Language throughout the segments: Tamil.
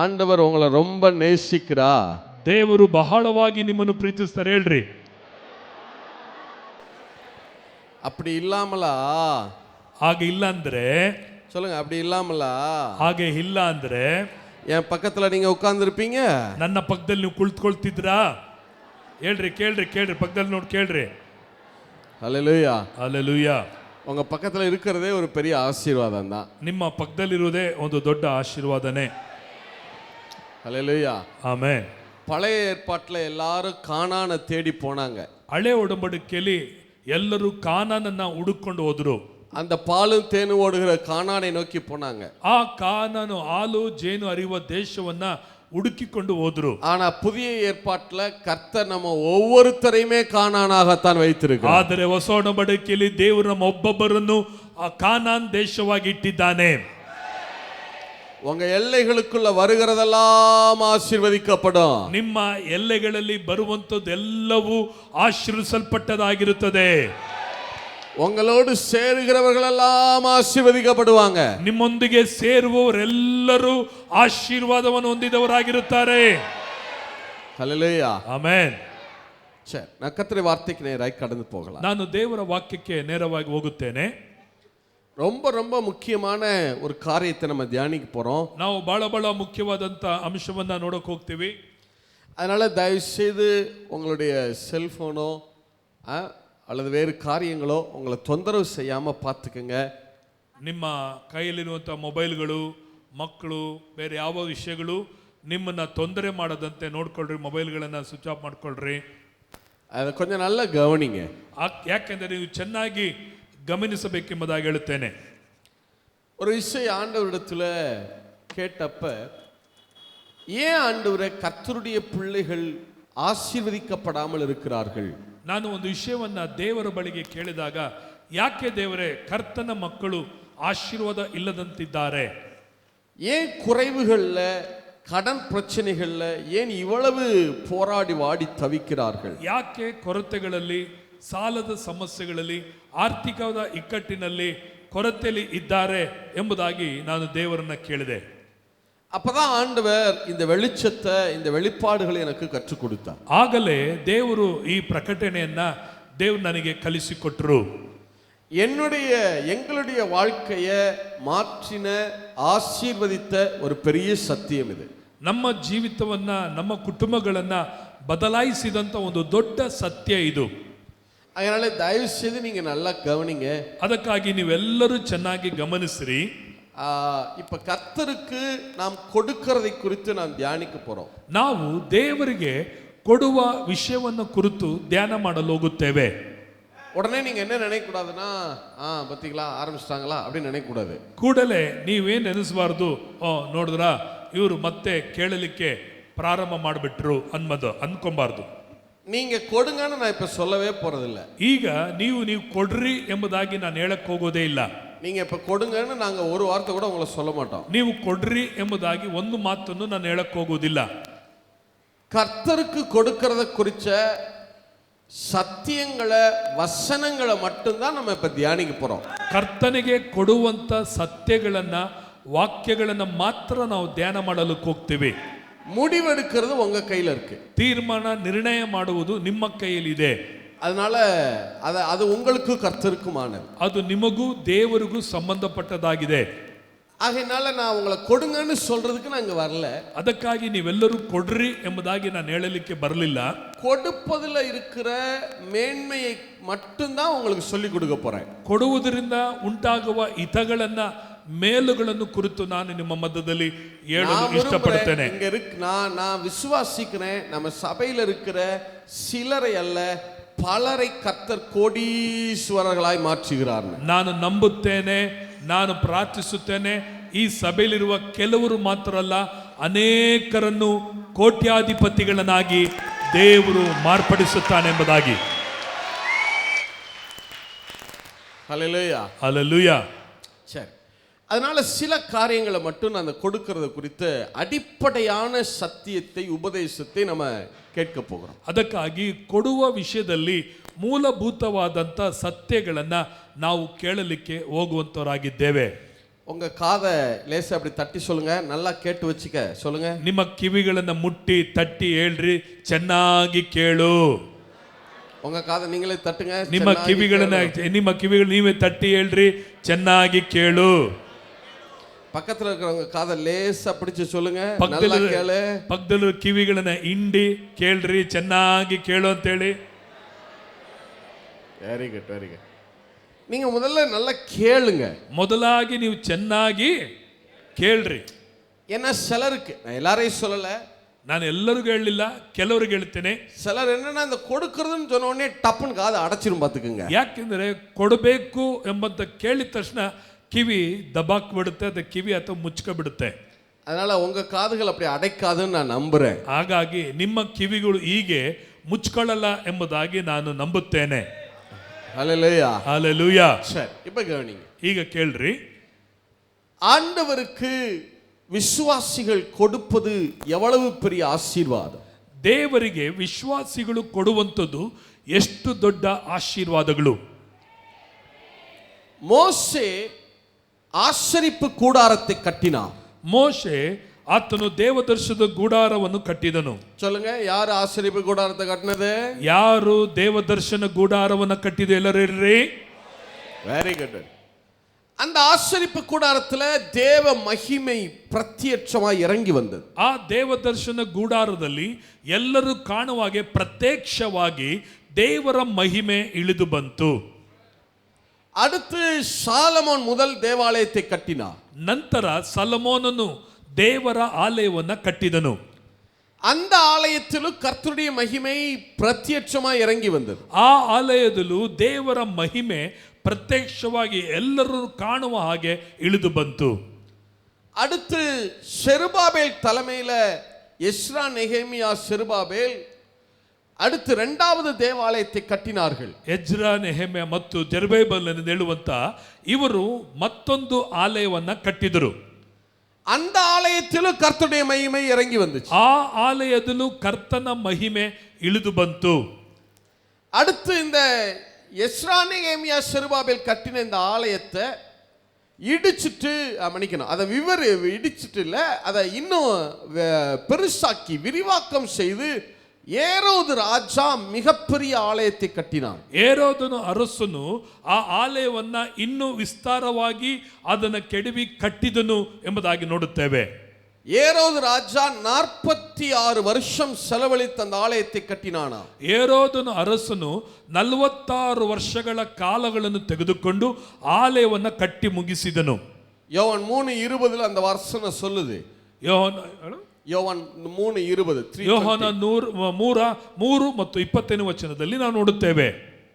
ஆண்டவர் உங்களை ரொம்ப நேசிக்கிறா. ದೇವರು ಬಹಳವಾಗಿ ನಿಮ್ಮನ್ನು ಪ್ರೀತಿಸ್ತಾರೆ ಹೇಳ್ರಿ. அப்படி இல்லாமலா? ಹಾಗೆ ಇಲ್ಲ ಅಂದ್ರೆ சொல்லுங்க. அப்படி இல்லாமலா? ಹಾಗೆ ಇಲ್ಲ ಅಂದ್ರೆ என் பக்கத்துல நீங்க உட்கார்ந்துருப்பீங்க. ನನ್ನ ಪಕ್ಕದಲ್ಲಿ ನೀವು ಕುಳಿತುಕೊಳ್ತಿದ್ರಾ? ಹೇಳ್ರಿ, ಕೇಳ್ರಿ ಕೇಳ್ರಿ, ಪಕ್ಕದಲ್ಲಿ ನೋಡಿ ಕೇಳ್ರಿ. ஹல்லேலூயா. ಹಲ್ಲೆಲೂಯಾ. உங்க பக்கத்துல இருக்கிறதே ஒரு பெரிய ஆசீர்வாதம் தான். ನಿಮ್ಮ ಪಕ್ಕದಲ್ಲಿರುವುದೇ ಒಂದು ದೊಡ್ಡ ಆಶೀರ್ವಾದನೇ. ஹல்லேலூயா. ಆಮೆನ್. பழைய ஏற்பாட்டுல எல்லாரும் கானானை தேடி போனாங்க. ಹಳೆ ಒಡಂಬಡಿಕೆಯಲ್ಲಿ ಎಲ್ಲರೂ ಕಾನಾನನ್ನ ಹುಡುಕೊಂಡು ಹೋದ್ರು. அந்த பாலும் தேனும் ஓடுகிற கானானை நோக்கி போனாங்க. ಆ ಕಾನಾನು ಹಾಲು ಜೇನು ಹರಿಯುವ ದೇಶವನ್ನ ಹುಡುಕಿಕೊಂಡು ಹೋದ್ರು. ஆனா புதிய ஏற்பாட்டுல கர்த்தர் நம்ம ஒவ்வொருத்தரையுமே கானானாகத்தான் வைத்திருக்கிறார். ಆದರೆ ಹೊಸ ಒಡಂಬಡಿಕೆಯಲ್ಲಿ ದೇವರು ನಮ್ಮ ಒಬ್ಬೊಬ್ಬರನ್ನು ಆ ಕಾನಾನ್ ದೇಶವಾಗಿ ಇಟ್ಟಿದ್ದಾನೆ. உங்க எல்லைகளுக்குள்ள வருகிறதெல்லாம் ஆசீர்வதிக்கப்படும். ನಿಮ್ಮ ಎಲ್ಲೆಗಳಲ್ಲಿ ಬರುವಂತದ್ದೆಲ್ಲವೂ ಆಶೀರ್ವದಿಸಲ್ಪಟ್ಟದಾಗಿರುತ್ತದೆ. உங்களோடு சேருகிறவர்கள் எல்லாம் ஆசீர்வதிக்கப்படுவாங்க. ನಿಮ್ಮೊಂದಿಗೆ ಸೇರುವವರೆಲ್ಲರೂ ಆಶೀರ್ವಾದವನ್ನು ಹೊಂದಿದವರಾಗಿರುತ್ತಾರೆ. ஹல்லேலூயா. ಆಮೆನ್. சரி, நான் கர்த்தருடைய வார்த்தைக்கு நேராக கடந்து போகலாம். ನಾನು ದೇವರ ವಾಕ್ಯಕ್ಕೆ ನೇರವಾಗಿ ಹೋಗುತ್ತೇನೆ. ரொம்ப ரொம்ப முக்கியமான ஒரு காரியத்தை நம்ம தியானிக்க போறோம். ನಾವು ಬಹಳ ಮುಖ್ಯವಾದಂತ ಅಂಶವನ್ನ ನೋಡಕ್ ಹೋಗ್ತೀವಿ. அதனால தயவு செய்து உங்களுடைய செல்போனோ அல்லது வேறு காரியங்களோ உங்களை தொந்தரவு செய்யாம பார்த்துக்கங்க. ನಿಮ್ಮ ಕೈಯಲ್ಲಿರುವಂಥ ಮೊಬೈಲ್ಗಳು, ಮಕ್ಕಳು, ಬೇರೆ ಯಾವ ವಿಷಯಗಳು ನಿಮ್ಮನ್ನ ತೊಂದರೆ ಮಾಡದಂತೆ ನೋಡ್ಕೊಳ್ರಿ. ಮೊಬೈಲ್ಗಳನ್ನ ಸ್ವಿಚ್ ಆಫ್ ಮಾಡ್ಕೊಳ್ರಿ. அதை கொஞ்சம் நல்லா கவனிங்க. ಯಾಕೆಂದ್ರೆ ನೀವು ಚೆನ್ನಾಗಿ ಗಮನಿಸಬೇಕೆಂಬುದಾಗಿ ಹೇಳುತ್ತೇನೆ. ஒரு விஷயம் ஆண்டவரிடத்துல கேட்டப்ப, ஏன் ஆண்டவரே கர்த்தருடைய பிள்ளைகள் ஆசீர்வதிக்கப்படாமல் இருக்கிறார்கள்? ನಾನು ಒಂದು ವಿಷಯವನ್ನ ದೇವರ ಬಳಿಗೆ ಕೇಳಿದಾಗ, ಯಾಕೆ ದೇವರೇ ಕರ್ತನ ಮಕ್ಕಳು ಆಶೀರ್ವಾದ ಇಲ್ಲದಂತಿದ್ದಾರೆ? ஏன் குறைவுகள்ல, கடன் பிரச்சனைகள்ல ஏன் இவ்வளவு போராடி வாடி தவிக்கிறார்கள்? ಯಾಕೆ ಕೊರತೆಗಳಲ್ಲಿ, ಸಾಲದ ಸಮಸ್ಯೆಗಳಲ್ಲಿ, ಆರ್ಥಿಕವಾದ ಇಕ್ಕಟ್ಟಿನಲ್ಲಿ, ಕೊರತೆಯಲ್ಲಿ ಇದ್ದಾರೆ ಎಂಬುದಾಗಿ ನಾನು ದೇವರನ್ನ ಕೇಳಿದೆ. அப்பதான் ஆண்டவர் இந்த வெளிச்சத்தை, இந்த வெளிப்பாடுகளை எனக்கு கற்றுக் கொடுத்தார். ಆಗಲೇ ದೇವರು ಈ ಪ್ರಕಟಣೆಯನ್ನ ದೇವರು ನನಗೆ ಕಲಿಸಿಕೊಟ್ಟರು. எங்களுடைய வாழ்க்கையை மாற்றின, ஆசீர்வதித்த ஒரு பெரிய சத்தியம் இது. ನಮ್ಮ ಜೀವಿತವನ್ನ, ನಮ್ಮ ಕುಟುಂಬಗಳನ್ನ ಬದಲಾಯಿಸಿದಂತ ಒಂದು ದೊಡ್ಡ ಸತ್ಯ ಇದು. அதனால தயவு செய்து நீங்க நல்லா கவனிங்க. ಅದಕ್ಕಾಗಿ ನೀವೆಲ್ಲರೂ ಚೆನ್ನಾಗಿ ಗಮನಿಸಿರಿ. இப்ப கர்த்தருக்கு நாம் கொடுக்கிறதை குறித்து நாம் தியானிக்க போறோம். ನಾವು ದೇವರಿಗೆ ಕೊಡುವ ವಿಷಯವನ್ನು ಕುರಿತು ಧ್ಯಾನ ಮಾಡಲು ಹೋಗುತ್ತೇವೆ. உடனே நீங்க என்ன நினைக்க கூடாதுன்னா, பாத்தீங்களா ஆரம்பிச்சிட்டாங்களா அப்படின்னு நினைக்க கூடாது. ಕೂಡಲೇ ನೀವೇನ್ ನೆನೆಸಬಾರದು, ನೋಡಿದ್ರ ಇವರು ಮತ್ತೆ ಕೇಳಲಿಕ್ಕೆ ಪ್ರಾರಂಭ ಮಾಡಿಬಿಟ್ರು ಅನ್ಕೊಂಬಾರ್ದು. நீங்க கொடுங்கன்னு நான் இப்ப சொல்லவே போறதில்ல. ಈಗ ನೀವು ಕೊಡ್ರಿ ಎಂಬುದಾಗಿ ನಾನು ಹೇಳಕ್ ಹೋಗೋದೇ ಇಲ್ಲ. நீங்க இப்ப கொடுங்கன்னு நாங்க ஒரு வார்த்தை கூட உங்களை சொல்ல மாட்டோம். ನೀವು ಕೊಡ್ರಿ ಎಂಬುದಾಗಿ ಒಂದು ಮಾತನ್ನು ನಾನು ಹೇಳಕ್ ಹೋಗೋದಿಲ್ಲ. கர்த்தருக்கு கொடுக்கறத குறிச்ச சத்தியங்களை, வசனங்களை மட்டும்தான் நம்ம இப்ப தியானிக்க போறோம். ಕರ್ತನಿಗೆ ಕೊಡುವಂತ ಸತ್ಯಗಳನ್ನ, ವಾಕ್ಯಗಳನ್ನ ಮಾತ್ರ ನಾವು ಧ್ಯಾನ ಮಾಡಲು ಹೋಗ್ತೀವಿ. முடிவெடுக்கிறது உங்க கையில இருக்கு. ತೀರ್ಮಾನ, ನಿರ್ಣಯ ಮಾಡುವುದು ನಿಮ್ಮ ಕೈಯಲ್ಲಿದೆ. அதனால அது உங்களுக்கு கர்த்தருக்குமானது. ಅದು ನಿಮಗೂ ದೇವರಿಗೂ ಸಂಬಂಧಪಟ್ಟದಾಗಿದೆ. ஆகையினால நான் உங்களை கொடுங்கன்னு சொல்றதுக்கு நான் இங்க வரல. ಅದಕ್ಕಾಗಿ ನೀವೆಲ್ಲರೂ ಕೊಡ್ರಿ ಎಂಬುದಾಗಿ ನಾನು ಹೇಳಲಿಕ್ಕೆ ಬರಲಿಲ್ಲ. கொடுப்பதுல இருக்கிற மேன்மையை மட்டும்தான் உங்களுக்கு சொல்லி கொடுக்க போறேன். ಕೊಡುವುದರಿಂದ ಉಂಟಾಗುವ ಹಿತಗಳನ್ನ, ಮೇಲುಗಳನ್ನು ಕುರಿತು ನಾನು ನಿಮ್ಮ ಮಧ್ಯದಲ್ಲಿ ಹೇಳಲು ಇಷ್ಟಪಡುತ್ತೇನೆ. நான் விசுவாசிக்கிறேன், நம்ம சபையில இருக்கிற சிலரை அல்ல, பலரை கர்த்தர் கோடீஸ்வரர்களாய் மாற்றுகிறார். ನಾನು ನಂಬುತ್ತೇನೆ, ನಾನು ಪ್ರಾರ್ಥಿಸುತ್ತೇನೆ, ಈ ಸಭೆಯಲ್ಲಿರುವ ಕೆಲವರು ಮಾತ್ರ ಅಲ್ಲ, ಅನೇಕರನ್ನು ಕೋಟ್ಯಾಧಿಪತಿಗಳನ್ನಾಗಿ ದೇವರು ಮಾರ್ಪಡಿಸುತ್ತಾನೆ ಎಂಬುದಾಗಿ. ஹல்லேலூயா. ஹல்லேலூயா. சரி, அதனால சில காரியங்களை மட்டும் நான் கொடுக்கறது குறித்து அடிப்படையான சத்தியத்தை, உபதேசத்தை நம்ம கேட்க போகிறோம். ಅದಕ್ಕಾಗಿ ಕೊಡುವ ವಿಷಯದಲ್ಲಿ ಮೂಲಭೂತವಾದಂತ ಸತ್ಯಗಳನ್ನ ನಾವು ಕೇಳಲಿಕ್ಕೆ ಹೋಗುವಂತವರಾಗಿದ್ದೇವೆ. உங்க காதை லேசா அப்படி தட்டி சொல்லுங்க, நல்லா கேட்டு வச்சுக்க சொல்லுங்க. ನಿಮ್ಮ ಕಿವಿಗಳನ್ನ ಮುಟ್ಟಿ ತಟ್ಟಿ ಹೇಳ್ರಿ, ಚೆನ್ನಾಗಿ ಕೇಳು. உங்க காதை நீங்களே தட்டுங்க. ನಿಮ್ಮ ಕಿವಿಗಳು ನೀವೇ ತಟ್ಟಿ ಹೇಳ್ರಿ, ಚೆನ್ನಾಗಿ ಕೇಳು. பக்கத்துல இருக்கிறவங்க காதை லேசா பிடிச்சு சொல்லுங்க, நல்லா கேளு. ಪಕ್ಕದಲ್ಲಿರೋ ಕಿವಿಗಳನ್ನ ಹಿಂಡಿ ಕೇಳ್ರಿ, ಚೆನ್ನಾಗಿ ಕೇಳು ಅಂತ ಹೇಳಿ. Very good, very good. நீங்க முதல்ல நல்லா கேளுங்க. ಮೊದಲಾಗಿ ನೀವು ಚೆನ್ನಾಗಿ ಕೇಳ್ರಿ. ஏன்னா சிலருக்கு, நான் எல்லாரையும் சொல்லல, ನಾನು ಎಲ್ಲರಿಗೂ ಹೇಳಲಿಲ್ಲ, ಕೆಲವರಿಗೆ ಹೇಳ್ತೇನೆ. சிலர் என்னன்னா இந்த கொடுக்கறதுன்னு சொன்ன உடனே டப்புன்னு காது அடைச்சிரும் பாத்துக்குங்க. ಯಾಕೆಂದ್ರೆ ಕೊಡಬೇಕು ಎಂಬಂತ ಕೇಳಿದ ತಕ್ಷಣ ಕಿವಿ ದಬಾಕ್ ಬಿಡುತ್ತೆ, ಅದು ಕಿವಿ ಅಥವಾ ಮುಚ್ಕ ಬಿಡುತ್ತೆ. அதனால உங்க காதுகள் அப்படி அடைக்காதுன்னு நான் நம்புறேன். ಹಾಗಾಗಿ ನಿಮ್ಮ ಕಿವಿಗಳು ಹೀಗೆ ಮುಚ್ಕೊಳ್ಳಲ್ಲ ಎಂಬುದಾಗಿ ನಾನು ನಂಬುತ್ತೇನೆ. ஹல்லேலூயா, ஹல்லேலூயா. சரி, இப்போ கவனிங்க. ಈಗ ಕೇಳ್ರಿ, ஆண்டவருக்கு விசுவாசிகள் கொடுப்பது எவ்வளவு பெரிய ஆசீர்வாதம். ದೇವರಿಗೆ ವಿಶ್ವಾಸಿಗಳು ಕೊಡುವಂಥದ್ದು ಎಷ್ಟು ದೊಡ್ಡ ಆಶೀರ್ವಾದಗಳು. மோசே ஆசரிப்பு கூடாரத்தை கட்டினான். ಮೋಶೆ ಆತನು ದೇವದರ್ಶನದ ಗುಡಾರವನ್ನು ಕಟ್ಟಿದನು. சொல்லுங்க, யார் ஆசரிப்பு கூடாரத்தை கட்டினது? ಯಾರು ದೇವದರ್ಶನ ಗುಡಾರವನ್ನು ಕಟ್ಟಿದ? ಎಲ್ಲರೂ ಇರ್ರಿ. Very good. அந்த ஆசரிப்பு கூடாரத்துல தேவ மகிமை பிரத்யட்சமாய் இறங்கி வந்தது. ಆ ದೇವದರ್ಶನ ಗುಡಾರದಲ್ಲಿ ಎಲ್ಲರೂ ಕಾಣುವಾಗೆ ಪ್ರತ್ಯಕ್ಷವಾಗಿ ದೇವರ ಮಹಿಮೆ ಇಳಿದು ಬಂತು. அடுத்து சாலமோன் முதல் தேவாலயத்தை கட்டினார். ನಂತರ ಸಲಮೋನನು ದೇವರ ಆಲಯವನ್ನ ಕಟ್ಟಿದನು. அந்த ஆலயத்திலும் கர்த்தருடைய மகிமை பிரத்யட்சமாய் இறங்கி வந்தது. ಆ ಆಲಯದಲ್ಲೂ ದೇವರ ಮಹಿಮೆ ಪ್ರತ್ಯಕ್ಷವಾಗಿ ಎಲ್ಲರೂ ಕಾಣುವ ಹಾಗೆ ಇಳಿದು ಬಂತು. அடுத்து செருபாபேல் தலைமையில எஸ்ரா, நெகேமியா, செருபாபேல் அடுத்து இரண்டாவது தேவாலயத்தை கட்டினார்கள். ಎಜ್ರಾ, ನೆಹೆಮ್ಯ ಮತ್ತು ಜೆರುಬ್ಬಾಬೆಲ್ ಎಂದು ಹೇಳುವಂತ ಇವರು ಮತ್ತೊಂದು ಆಲಯವನ್ನ ಕಟ್ಟಿದರು. அந்த ஆலயத்திலும் கர்த்தருடைய மகிமை இறங்கி வந்துச்சு. ಆ ಆಲಯದಲ್ಲೂ ಕರ್ತನ ಮಹಿಮೆ ಇಳಿದು ಬಂತು. அடுத்து இந்த எஸ்ரா, நெகேமியா, செருபாபேல் கட்டின இந்த ஆலயத்தை இடிச்சிட்டு மன்னிக்கணும், அதை இடிச்சிட்டு இல்ல, அதை இன்னும் பெருசாக்கி விரிவாக்கம் செய்து ஏரோது ராஜா மிகப்பெரிய ஆலயத்தை கட்டினான். ಏರೋದನು ಅರಸನು ಆ ಆಲಯವನ್ನ ಇನ್ನೂ ವಿಸ್ತಾರವಾಗಿ ಅದನ್ನ ಕೆಡವಿ ಕಟ್ಟಿದನು ಎಂಬುದಾಗಿ ನೋಡುತ್ತೇವೆ. ஏரோது ராஜா 46 வருஷம் செலவழித்த அந்த ஆலயத்தை கட்டினானா. ಏರೋದನು ಅರಸನು 46 ವರ್ಷಗಳ ಕಾಲಗಳನ್ನು ತೆಗೆದುಕೊಂಡು ಆಲಯವನ್ನ ಕಟ್ಟಿ ಮುಗಿಸಿದನು. யோவான் 3:20 அந்த வசனம் சொல்லுது. யோவான் 3:20. ಯೋಹಾನ 3 ಮತ್ತು 20ನೇ ವಚನದಲ್ಲಿ ನಾವು ನೋಡುತ್ತೇವೆ.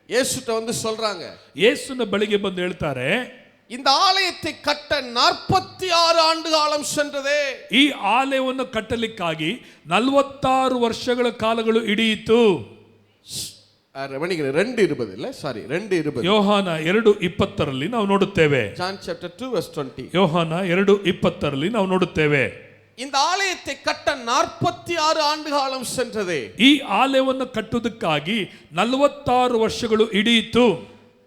ಯೇಸುட்ட வந்து சொல்றாங்க, ಯೇಸುನ ಬಳಿಗೆ ಬಂದು ಹೇಳ್ತಾರೆ, இந்த ஆலயத்தை கட்ட 46 ஆண்டு காலம் சென்றதே. ಈ ಆಲಯವನ್ನು ಕಟ್ಟಲಿಕ್ಕಾಗಿ 46 ವರ್ಷಗಳ ಕಾಲಗಳು ಹಿಡಿಯಿತು. 2:20 இல்ல, சாரி 2:20. ಯೋಹಾನ 2:20ರಲ್ಲಿ ನಾವು ನೋಡುತ್ತೇವೆ. John chapter 2 verse 20. ಯೋಹಾನ 2:20ರಲ್ಲಿ ನಾವು ನೋಡುತ್ತೇವೆ. இந்த ஆலயத்தை கட்ட 46 ஆண்டு காலம் சென்றதே. ಈ ಆಲಯವನ್ನು ಕಟ್ಟುವುದಕ್ಕಾಗಿ 46 ವರ್ಷಗಳು ಹಿಡಿಯಿತು.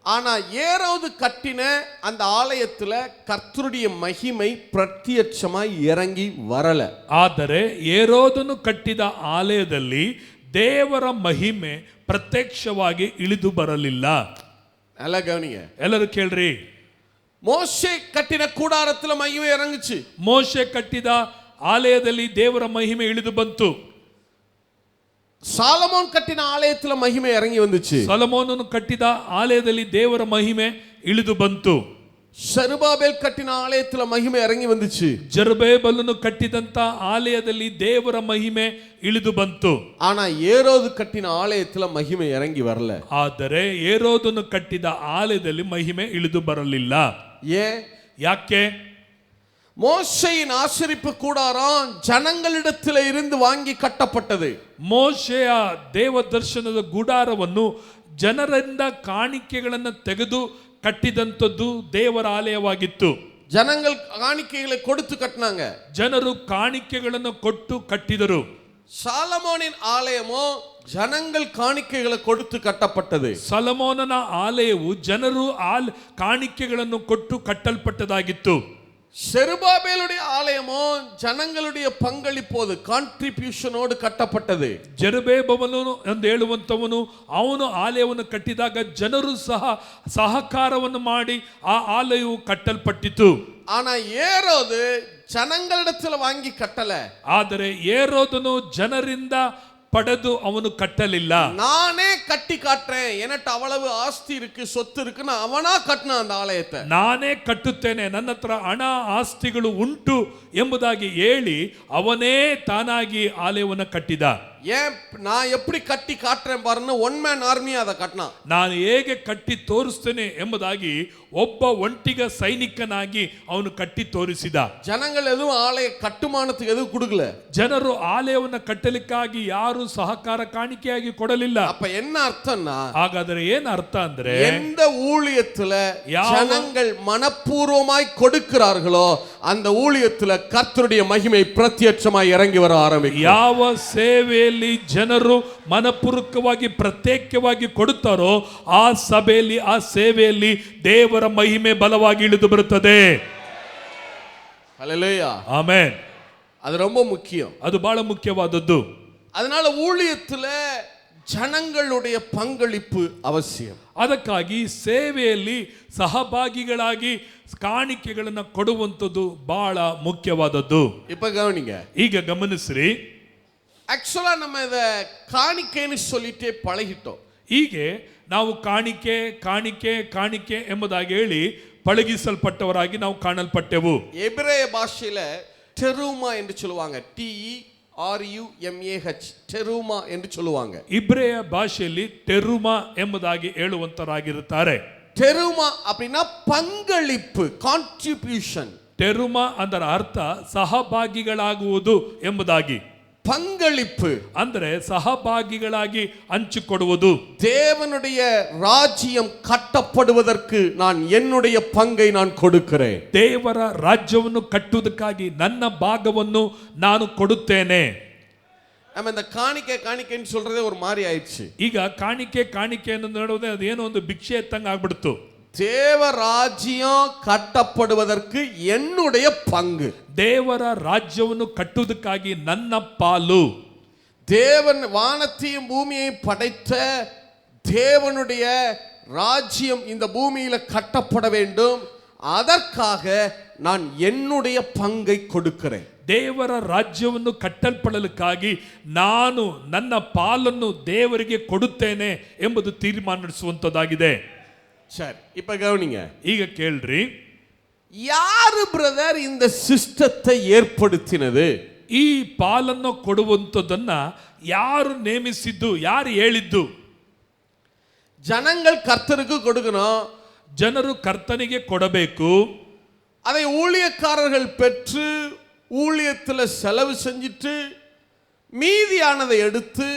ஆனா ஏரோது கட்டின அந்த ஆலயத்துல கர்த்தருடைய மகிமை பிரத்யட்சமாய் இறங்கி வரல. ಆದರೆ ಏರೋದನು ಕಟ್ಟಿದ ಆಲಯದಲ್ಲಿ ದೇವರ ಮಹಿಮೆ ಪ್ರತ್ಯಕ್ಷವಾಗಿ ಇಳಿದು ಬರಲಿಲ್ಲ. நல்லா கவனிங்க, ಎಲ್ಲರೂ ಕೇಳ್ರಿ. மோசே கட்டின கூடாரத்துல மகிமை இறங்குச்சு. ಮೋಶೆ ಕಟ್ಟಿದ ಆಲಯದಲ್ಲಿ ದೇವರ ಮಹಿಮೆ ಇಳಿದು ಬಂತು. சாலமோன் கட்டின ஆலயத்துல மகிமை இறங்கி வந்துச்சு. ಸೊಲೊಮೋನನು ಕಟ್ಟಿದ ಆಲಯದಲ್ಲಿ ದೇವರ ಮಹಿಮೆ ಇಳಿದು ಬಂತು. செருபாபேல் கட்டின ஆலயத்துல மகிமை இறங்கி வந்துச்சு. ಜೆರುಬ್ಬಾಬೆಲನು ಕಟ್ಟಿದಂತ ಆಲಯದಲ್ಲಿ ದೇವರ ಮಹಿಮೆ ಇಳಿದು ಬಂತು. ஆனா ஏரோது கட்டின ஆலயத்துல மகிமை இறங்கி வரல. ಆದರೆ ಏರೋದನು ಕಟ್ಟಿದ ಆಲಯದಲ್ಲಿ ಮಹಿಮೆ ಇಳಿದು ಬರಲಿಲ್ಲ. ஏன்? ಯಾಕೆ? மோசேயின் ஆசரிப்பு கூடாரம் ஜனங்களிடத்தில் இருந்து வாங்கி கட்டப்பட்டது. ಮೋಶೆಯ ದೇವದರ್ಶನದ ಗುಡಾರವನ್ನು ಜನರಿಂದ ಕಾಣಿಕೆಗಳನ್ನು ತೆಗೆದು ಕಟ್ಟಿದಂಥದ್ದು ದೇವರ ಆಲಯವಾಗಿತ್ತು. ஜனங்கள் காணிக்கைகளை கொடுத்து கட்டினாங்க. ಜನರು ಕಾಣಿಕೆಗಳನ್ನು ಕೊಟ್ಟು ಕಟ್ಟಿದರು. சாலமோனின் ஆலயமோ ஜனங்கள் காணிக்கைகளை கொடுத்து கட்டப்பட்டது. ಸೊಲೊಮೋನನ ಆಲಯವು ಜನರು ಕಾಣಿಕೆಗಳನ್ನು ಕೊಟ್ಟು ಕಟ್ಟಲ್ಪಟ್ಟದಾಗಿತ್ತು. செருபாபேலுடைய ஆலயமோ ஜனங்களுடைய பங்களிப்போது காಂಟ್ರಿಬ್ಯೂಷನோடு ಕಟ್ಟப்பட்டது. ಜೆರುಬ್ಬಾಬೆಲನು ಎಂದು ಹೇಳುವಂತವನು ಅವನು ಆಲಯವನ್ನು ಕಟ್ಟಿದಾಗ ಜನರು ಸಹ ಸಹಕಾರವನ್ನು ಮಾಡಿ ಆ ಆಲಯವು ಕಟ್ಟಲ್ಪಟ್ಟಿತು. ஆனா ஏரோது ஜனங்களிடத்துல வாங்கி கட்டல. ಆದರೆ ಏರೋದನು ಜನರಿಂದ ಪಡೆದು ಅವನು ಕಟ್ಟಲಿಲ್ಲ. நானே கட்டி காட்டுறேன், எனக்கு அவ்வளவு ஆஸ்தி இருக்கு, சொத்து இருக்குன்னு அவனா கட்டின அந்த ஆலயத்தை. ನಾನೇ ಕಟ್ಟುತ್ತೇನೆ, ನನ್ನ ಹತ್ರ ಹಣ ಆಸ್ತಿಗಳು ಉಂಟು ಎಂಬುದಾಗಿ ಹೇಳಿ ಅವನೇ ತಾನಾಗಿ ಆಲಯವನ್ನು ಕಟ್ಟಿದ. ஏன் நான் எப்படி கட்டி காட்டுறேன் பாருன்னு ஒன் மேன் ஆர்மி அதை கட்டினான். ನಾನು ಹೇಗೆ ಕಟ್ಟಿ ತೋರಿಸ್ತೇನೆ ಎಂಬುದಾಗಿ ಒಬ್ಬ ಒಂಟಿಗ ಸೈನಿಕನಾಗಿ ಅವನು ಕಟ್ಟಿ ತೋರಿಸಿದ. ಜನಗಳು ಎದುರು ಆಲಯ ಕಟ್ಟುಮಾನத்துக்கு எதுவும் கொடுக்கல. ಜನರು ಆಲಯವನ್ನು ಕಟ್ಟಲಿಕ್ಕಾಗಿ ಯಾರು ಸಹಕಾರ ಕಾಣಿಕೆಯಾಗಿ ಕೊಡಲಿಲ್ಲ. அப்ப என்ன அர்த்தம்னா, ಹಾಗಾದರೆ ಏನು ಅರ್ಥ ಅಂದ್ರೆ, எந்த ஊழியத்துல ஜனங்கள் மனப்பூர்வமாய் கொடுக்கிறார்களோ அந்த ஊழியத்துல கர்த்தருடைய மகிமை பிரத்யட்சமாய் இறங்கி வர ஆரம்பிக்கும். ಯಾವ ಸೇವೆಯಲ್ಲಿ ಜನರು ಮನಪೂರ್ವಕವಾಗಿ ಪ್ರತ್ಯೇಕವಾಗಿ ಕೊಡುತ್ತಾರೋ ಆ ಸಭೆಯಲ್ಲಿ ಆ ಸೇವೆಯಲ್ಲಿ ದೇವರ ಮಹಿಮೆ ಬಲವಾಗಿ ಇಳಿದು ಬರುತ್ತದೆ. ஹல்லேலூயா, ಆಮೆನ್. அது ரொம்ப முக்கியம். ಅದು ಬಹಳ ಮುಖ್ಯವಾದದ್ದು. அதனால ஊழியத்துல ಜನங்களுடைய பங்களிப்பு அவசியம். ಅದಕ್ಕಾಗಿ ಸೇವೆಯಲ್ಲಿ ಸಹಭಾಗಿಗಳಾಗಿ ಕಾಣಿಕೆಗಳನ್ನು ಕೊಡುವಂಥದ್ದು ಬಹಳ ಮುಖ್ಯವಾದದ್ದು. இப்ப கவனிங்க, ಈಗ ಗಮನಿಸ್ರಿ. ஆக்சுவலா நம்ம இத காணிக்கைன்னு சொல்லிட்டே பழகிட்டோம். ಹೀಗೆ ನಾವು ಕಾಣಿಕೆ ಕಾಣಿಕೆ ಕಾಣಿಕೆ ಎಂಬುದಾಗಿ ಹೇಳಿ ಪಳಗಿಸಲ್ಪಟ್ಟವರಾಗಿ ನಾವು ಕಾಣಲ್ಪಟ್ಟೆವು. எபிரேய பாஷையில டெருமா என்று சொல்லுவாங்க. TERUMAH, டெருமா என்று சொல்லுவாங்க. ಇಬ್ರಿಯ ಭಾಷೆಯಲ್ಲಿ ಟೆರುಮಾ ಎಂಬುದಾಗಿ ಹೇಳುವಂತರಾಗಿರುತ್ತಾರೆ. டெருமா அப்படின்னா பங்களிப்பு, கான்ட்ரிபியூஷன். ಟೆರುಮಾ ಅದರ ಅರ್ಥ ಸಹಭಾಗಿಗಳಾಗುವುದು ಎಂಬುದಾಗಿ. பங்களிப்பு ಅಂದರೆ ಸಹಭಾಗಿಗಳಾಗಿ ಹಂಚಿಕೊಡುವುದು. தேவனுடைய ராஜ்யம் கட்டப்படுவதற்கு நான் என்னுடைய பங்கை நான் கொடுக்கிறேன். ದೇವರ ರಾಜ್ಯವನ್ನು ಕಟ್ಟುವುದಕ್ಕಾಗಿ ನನ್ನ ಭಾಗವನ್ನು ನಾನು ಕೊಡುತ್ತೇನೆ. நம்ம இந்த காணிக்கைன்னு சொல்றதே ஒரு மாதிரி ஆயிடுச்சு. ಈಗ ಕಾಣಿಕೆ ಕಾಣಿಕೆಯನ್ನು ನೋಡುವುದೇ ಅದೇನೋ ಒಂದು ಭಿಕ್ಷೆ ಎತ್ತಂಗ ಆಗ್ಬಿಡ್ತು. தேவ ராஜ்யம் கட்டப்படுவதற்கு என்னுடைய பங்கு. ದೇವರ ರಾಜ್ಯವನ್ನು ಕಟ್ಟುವುದಕ್ಕಾಗಿ ನನ್ನ ಪಾಲು. தேவன் வானத்தையும் பூமியையும் படைத்த தேவனுடைய ராஜ்யம் இந்த பூமியில கட்டப்பட வேண்டும். அதற்காக நான் என்னுடைய பங்கை கொடுக்கிறேன். ದೇವರ ರಾಜ್ಯವನ್ನು ಕಟ್ಟಲ್ಪಡಲಿಕ್ಕಾಗಿ ನಾನು ನನ್ನ ಪಾಲನ್ನು ದೇವರಿಗೆ ಕೊಡುತ್ತೇನೆ ಎಂಬುದು ತೀರ್ಮಾನಿಸುವಂತದ್ದಾಗಿದೆ. சரி, இப்ப கவனிங்க. ಈಗ ಕೇಳ್ರಿ, யாரு பிரதர் இந்த சிஸ்டத்தை ஏற்படுத்தினது? ಈ ಪಾಲನ್ನು ಕೊಡುವಂಥದ್ದನ್ನ ಯಾರು ನೇಮಿಸಿದ್ದು, ಯಾರು ಹೇಳಿದ್ದು? ஜனங்கள் கர்த்தருக்கு கொடுக்கணும், ಜನರು ಕರ್ತನಿಗೆ ಕೊಡಬೇಕು. அதை ஊழியக்காரர்கள் பெற்று ஊழியத்தில் செலவு செஞ்சுட்டு மீதியானதை எடுத்து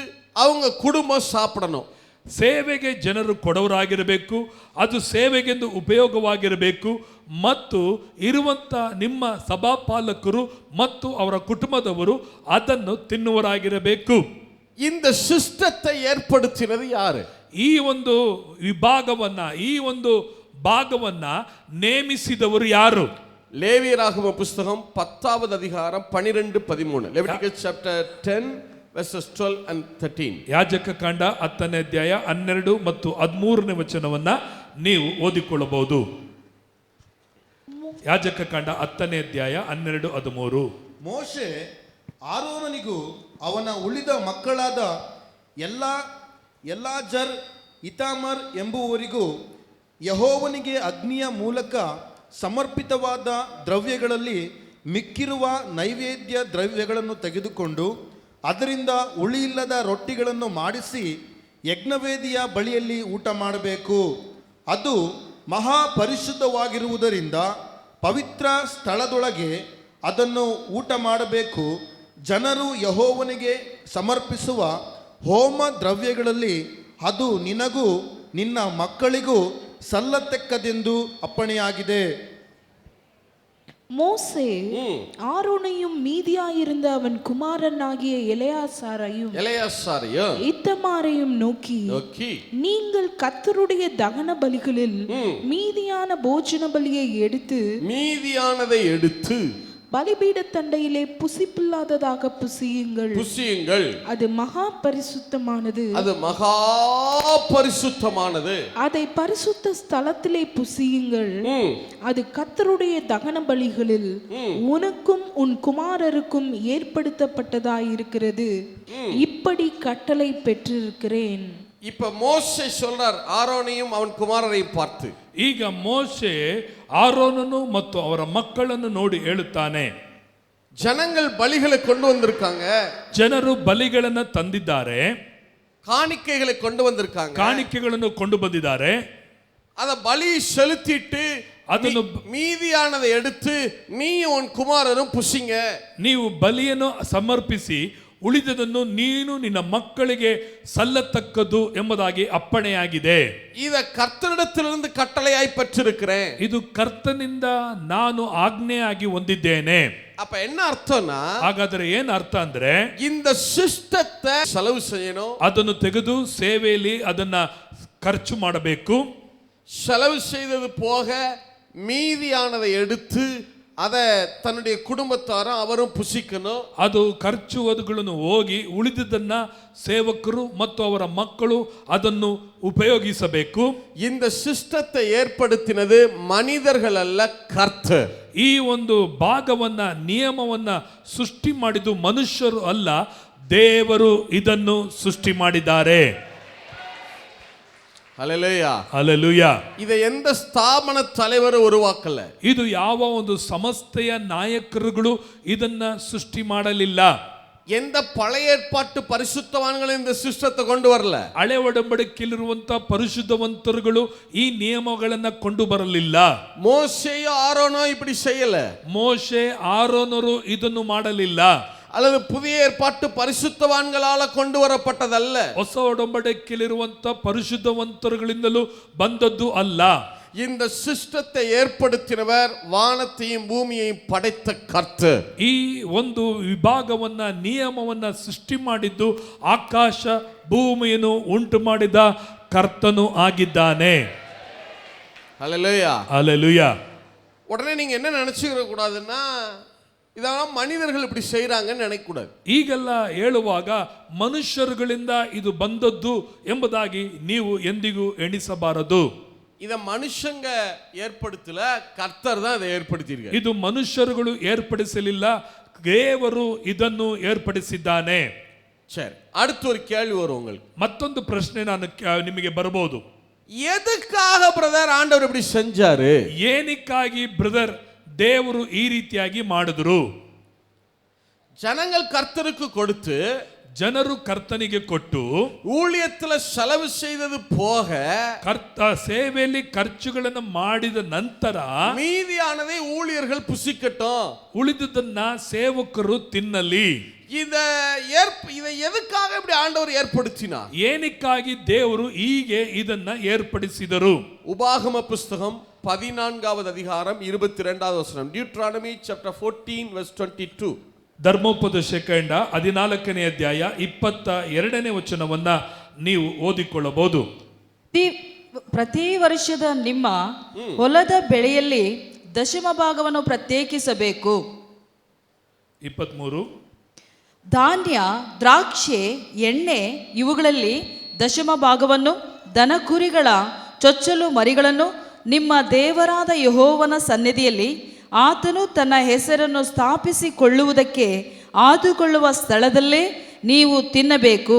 அவங்க குடும்பம் சாப்பிடணும். ಸೇವೆಗೆ ಜನರು ಕೊಡವರಾಗಿರಬೇಕು, ಅದು ಸೇವೆಗೆಂದು ಉಪಯೋಗವಾಗಿರಬೇಕು ಮತ್ತು ಇರುವಂತ ನಿಮ್ಮ ಸಭಾಪಾಲಕರು ಮತ್ತು ಅವರ ಕುಟುಂಬದವರು ಅದನ್ನು ತಿನ್ನುವರಾಗಿರಬೇಕು. இந்த சிஸ்டத்தை ஏற்படுத்தினது யாரு? ಈ ಒಂದು ವಿಭಾಗವನ್ನ, ಈ ಒಂದು ಭಾಗವನ್ನ ನೇಮಿಸಿದವರು ಯಾರು? லேவியராகம புஸ்தகம் 10வது அதிகாரம் 12-13. Leviticus chapter 10 verses 12 and 13. ಯಾಜಕ ಕಾಂಡ 10ನೇ ಅಧ್ಯಾಯ 12 ಮತ್ತು 13ನೇ ವಚನವನ್ನ ನೀವು ಓದಿಕೊಳ್ಳಬಹುದು. ಯಾಜಕ ಕಾಂಡ 10ನೇ ಅಧ್ಯಾಯ 12, 13. ಮೋಶೆ ಆರೋನನಿಗೂ ಅವನ ಉಳಿದ ಮಕ್ಕಳಾದ ಎಲ್ಲಾಜರ್, ಇತಾಮರ್ ಎಂಬುವರಿಗೂ ಯೆಹೋವನಿಗೆ ಅಗ್ನಿಯ ಮೂಲಕ ಸಮರ್ಪಿತವಾದ ದ್ರವ್ಯಗಳಲ್ಲಿ ಮಿಕ್ಕಿರುವ ನೈವೇದ್ಯ ದ್ರವ್ಯಗಳನ್ನು ತೆಗೆದುಕೊಂಡು ಅದರಿಂದ ಉಳಿಯಿಲ್ಲದ ರೊಟ್ಟಿಗಳನ್ನು ಮಾಡಿಸಿ ಯಜ್ಞವೇದಿಯ ಬಳಿಯಲ್ಲಿ ಊಟ ಮಾಡಬೇಕು. ಅದು ಮಹಾಪರಿಶುದ್ಧವಾಗಿರುವುದರಿಂದ ಪವಿತ್ರ ಸ್ಥಳದೊಳಗೆ ಅದನ್ನು ಊಟ ಮಾಡಬೇಕು. ಜನರು ಯೆಹೋವನಿಗೆ ಸಮರ್ಪಿಸುವ ಹೋಮ ದ್ರವ್ಯಗಳಲ್ಲಿ ಅದು ನಿನಗೂ ನಿನ್ನ ಮಕ್ಕಳಿಗೂ ಸಲ್ಲತಕ್ಕದೆಂದು ಅಪ್ಪಣೆಯಾಗಿದೆ. மோசே ஆரோனையும் மீதியாயிருந்த அவன் குமாரனாகிய எலெயாசாரையும் இத்தமாரையும் நோக்கி, நீங்கள் கர்த்தருடைய தகன பலிகளில் மீதியானதை எடுத்து பலிபீட தண்டையிலே புசிப்பில்லாததாக புசியுங்கள். அது மகா பரிசுத்தமானது. அதை பரிசுத்த ஸ்தலத்திலே புசியுங்கள். அது கர்த்தருடைய தகன பலிகளில் உனக்கும் உன் குமாரருக்கும் ஏற்படுத்தப்பட்டதாயிருக்கிறது. இப்படி கட்டளை பெற்றிருக்கிறேன். இப்ப மோசே சொல்றார் ஆரோனையும் அவன் குமாரரையும் பார்த்து. ಈಗ ಮೋಶೆ ಆರೋನನು ಮತ್ತು ಅವರ ಮಕ್ಕಳನ್ನು ನೋಡಿ ಹೇಳುತ್ತಾನೆ, ಜನங்கள் பலிகளை கொண்டு வந்திருக்காங்க, ಜನರು ಬಲಿಗಳನ್ನು ತಂದಿದ್ದಾರೆ, காணிக்கைகளை கொண்டு வந்திருக்காங்க, ಕಾಣಿಕೆಗಳನ್ನು ಕೊಂಡು ಬಂದಿದ್ದಾರೆ. அத பலி செலுத்திட்டு ಅದನ್ನು மீதியானதை எடுத்து நீ உன் குமாரரும் புசிங்க. ನೀವು ಬಲಿಯನ್ನು ಸಮರ್ಪಿಸಿ ಉಳಿದದನ್ನು ನೀನು ನಿನ್ನ ಮಕ್ಕಳಿಗೆ ಸಲ್ಲತಕ್ಕದು ಎಂಬುದಾಗಿ ಅಪ್ಪಣೆಯಾಗಿದೆ. இத கர்த்தரிடத்திலிருந்து கட்டளையாய் பெற்றிருக்கிறேன். ಇದು ಕರ್ತನಿಂದ ನಾನು ಆಜ್ಞೆಯಾಗಿ ಹೊಂದಿದ್ದೇನೆ. அப்ப என்ன அர்த்தம்னா, ಹಾಗಾದ್ರೆ ಏನ್ ಅರ್ಥ ಅಂದ್ರೆ, இந்த ಸಿಸ್ಟத்தை செலவு செய்யணும், ಅದನ್ನು ತೆಗೆದು ಸೇವೆಯಲ್ಲಿ ಅದನ್ನ ಖರ್ಚು ಮಾಡಬೇಕು. செலவு செய்தது போக மீதியானதை எடுத்து அதை தன்னுடைய குடும்பத்தாரும் அவரும் புசிக்கணும். ಅದು ಖರ್ಚು ಅದುಗಳನ್ನು ಹೋಗಿ ಉಳಿದದನ್ನ ಸೇವಕರು ಮತ್ತು ಅವರ ಮಕ್ಕಳು ಅದನ್ನು ಉಪಯೋಗಿಸಬೇಕು. இந்த ಸಿಸ್ಟத்தை ஏற்படுத்தினது மனிதர்கள் அல்ல, கர்த்தர். ಈ ಒಂದು ಭಾಗವನ್ನ ನಿಯಮವನ್ನ ಸೃಷ್ಟಿ ಮಾಡಿದ್ದು ಮನುಷ್ಯರು ಅಲ್ಲ, ದೇವರು ಇದನ್ನು ಸೃಷ್ಟಿ ಮಾಡಿದ್ದಾರೆ. ஹல்லேலூயா, ஹல்லேலூயா. இதை எந்த ஸ்தாபன தலைவரும் உருவாக்கல. ಇದು ಯಾವ ಒಂದು ಸಂಸ್ಥೆಯ ನಾಯಕರುಗಳು ಇದನ್ನ ಸೃಷ್ಟಿ ಮಾಡಲಿಲ್ಲ. எந்த பழைய ஏற்பாட்டு பரிசுத்தவான்களும் இந்த சிஸ்டத்தை கொண்டு வரல. ಹಳೆ ಒಡಂಬಡಿಕೆಯಲ್ಲಿರುವಂತ ಪರಿಶುದ್ಧವಂತರುಗಳು ಈ ನಿಯಮಗಳನ್ನ ಕೊಂಡು ಬರಲಿಲ್ಲ. மோசேயோ ஆரோனோ இப்படி செய்யல. ಮೋಶೆ ಆರೋನರು ಇದನ್ನು ಮಾಡಲಿಲ್ಲ. அல்லது புதிய ஏற்பாட்டு பரிசுத்தவான்களால கொண்டு வரப்பட்டதல்ல. ಹೊಸ ಒಡಂಬಡಿಕೆಯಲ್ಲಿರುವಂತ ಪರಿಶುದ್ಧವಂತರುಗಳಿಂದಲೂ ಬಂದದ್ದು ಅಲ್ಲ. இந்த சிஸ்டத்தை ஏற்படுத்தினவர் வானத்தையும் பூமியையும் படைத்த கர்த்தர். ಈ ಒಂದು ವಿಭಾಗವನ್ನ ನಿಯಮವನ್ನ ಸೃಷ್ಟಿ ಮಾಡಿದ್ದು ಆಕಾಶ ಭೂಮಿಯನ್ನು ಉಂಟು ಮಾಡಿದ ಕರ್ತನು ಆಗಿದ್ದಾನೆ. ஹல்லேலூயா, ஹல்லேலೂயா. உடனே நீங்க என்ன நினைச்சுக்கிற கூடாதுன்னா, இதெல்லாம் மனிதர்கள் இப்படி செய்யறாங்கன்னு நினைக்க கூடாது. ಈಗೆಲ್ಲ ಹೇಳುವಾಗ ಮನುಷ್ಯರುಗಳಿಂದ ಇದು ಬಂದದ್ದು ಎಂಬುದಾಗಿ ನೀವು ಎಂದಿಗೂ ಎಣಿಸಬಾರದು. இத மனுஷங்க ஏற்படுத்தல, கர்த்தர் தான் இதை ஏற்படுத்தியிருக்கார். ಇದು ಮನುಷ್ಯರುಗಳು ಏರ್ಪಡಿಸಲಿಲ್ಲ, ದೇವರು ಇದನ್ನು ಏರ್ಪಡಿಸಿದ್ದಾನೆ. சரி, அடுத்து ஒரு கேள்வி வரும் உங்களுக்கு. ಮತ್ತೊಂದು ಪ್ರಶ್ನೆ ನಿಮಗೆ ಬರಬಹುದು. எதுக்காக பிரதர் ஆண்டவர் இப்படி செஞ்சாரு? ಏನಕ್ಕಾಗಿ ಬ್ರದರ್ ದೇವರು ಈ ರೀತಿಯಾಗಿ ಮಾಡಿದ್ರು? ஜனங்கள் கர்த்தருக்கு கொடுத்து, ಜನರು ಕರ್ತನಿಗೆ ಕೊಟ್ಟು ஊழியத்துல செலவு செய்தது போக ಕರ್ತ ಸೇವೆಯಲ್ಲಿ ಖರ್ಚುಗಳನ್ನು ಮಾಡಿದ ನಂತರ மீதியானதை ஊழியர்கள் புசிக்கட்டும், ಉಳಿದುದನ್ನ ಸೇವಕರು ತಿನ್ನಲಿ. இதை எதுக்காக இப்படி ஆண்டவர் ஏற்படுத்தினார்? ಏನಕ್ಕಾಗಿ ದೇವರು ಹೀಗೆ ಇದನ್ನ ಏರ್ಪಡಿಸಿದರು? உபாகம புஸ்தகம் 14வது அதிகாரம் 22வது வசனம். Deuteronomy chapter 14 verse 22. ಧರ್ಮೋಪದೇಶ ಕಾಂಡ 14ನೇ ಅಧ್ಯಾಯ 22ನೇ ವಚನವನ್ನ ನೀವು ಓದಿಕೊಳ್ಳಬಹುದು. ಪ್ರತಿ ವರ್ಷದ ನಿಮ್ಮ ಹೊಲದ ಬೆಳೆಯಲ್ಲಿ ದಶಮ ಭಾಗವನ್ನು ಪ್ರತ್ಯೇಕಿಸಬೇಕು. 23. ಧಾನ್ಯ, ದ್ರಾಕ್ಷೆ, ಎಣ್ಣೆ ಇವುಗಳಲ್ಲಿ ದಶಮ ಭಾಗವನ್ನು, ದನ ಕುರಿಗಳ ಚೊಚ್ಚಲು ಮರಿಗಳನ್ನು ನಿಮ್ಮ ದೇವರಾದ ಯೆಹೋವನ ಸನ್ನಿಧಿಯಲ್ಲಿ ಆತನು ತನ್ನ ಹೆಸರನ್ನು ಸ್ಥಾಪಿಸಿಕೊಳ್ಳುವುದಕ್ಕೆ ಆದುಕೊಳ್ಳುವ ಸ್ಥಳದಲ್ಲೇ ನೀವು ತಿನ್ನಬೇಕು.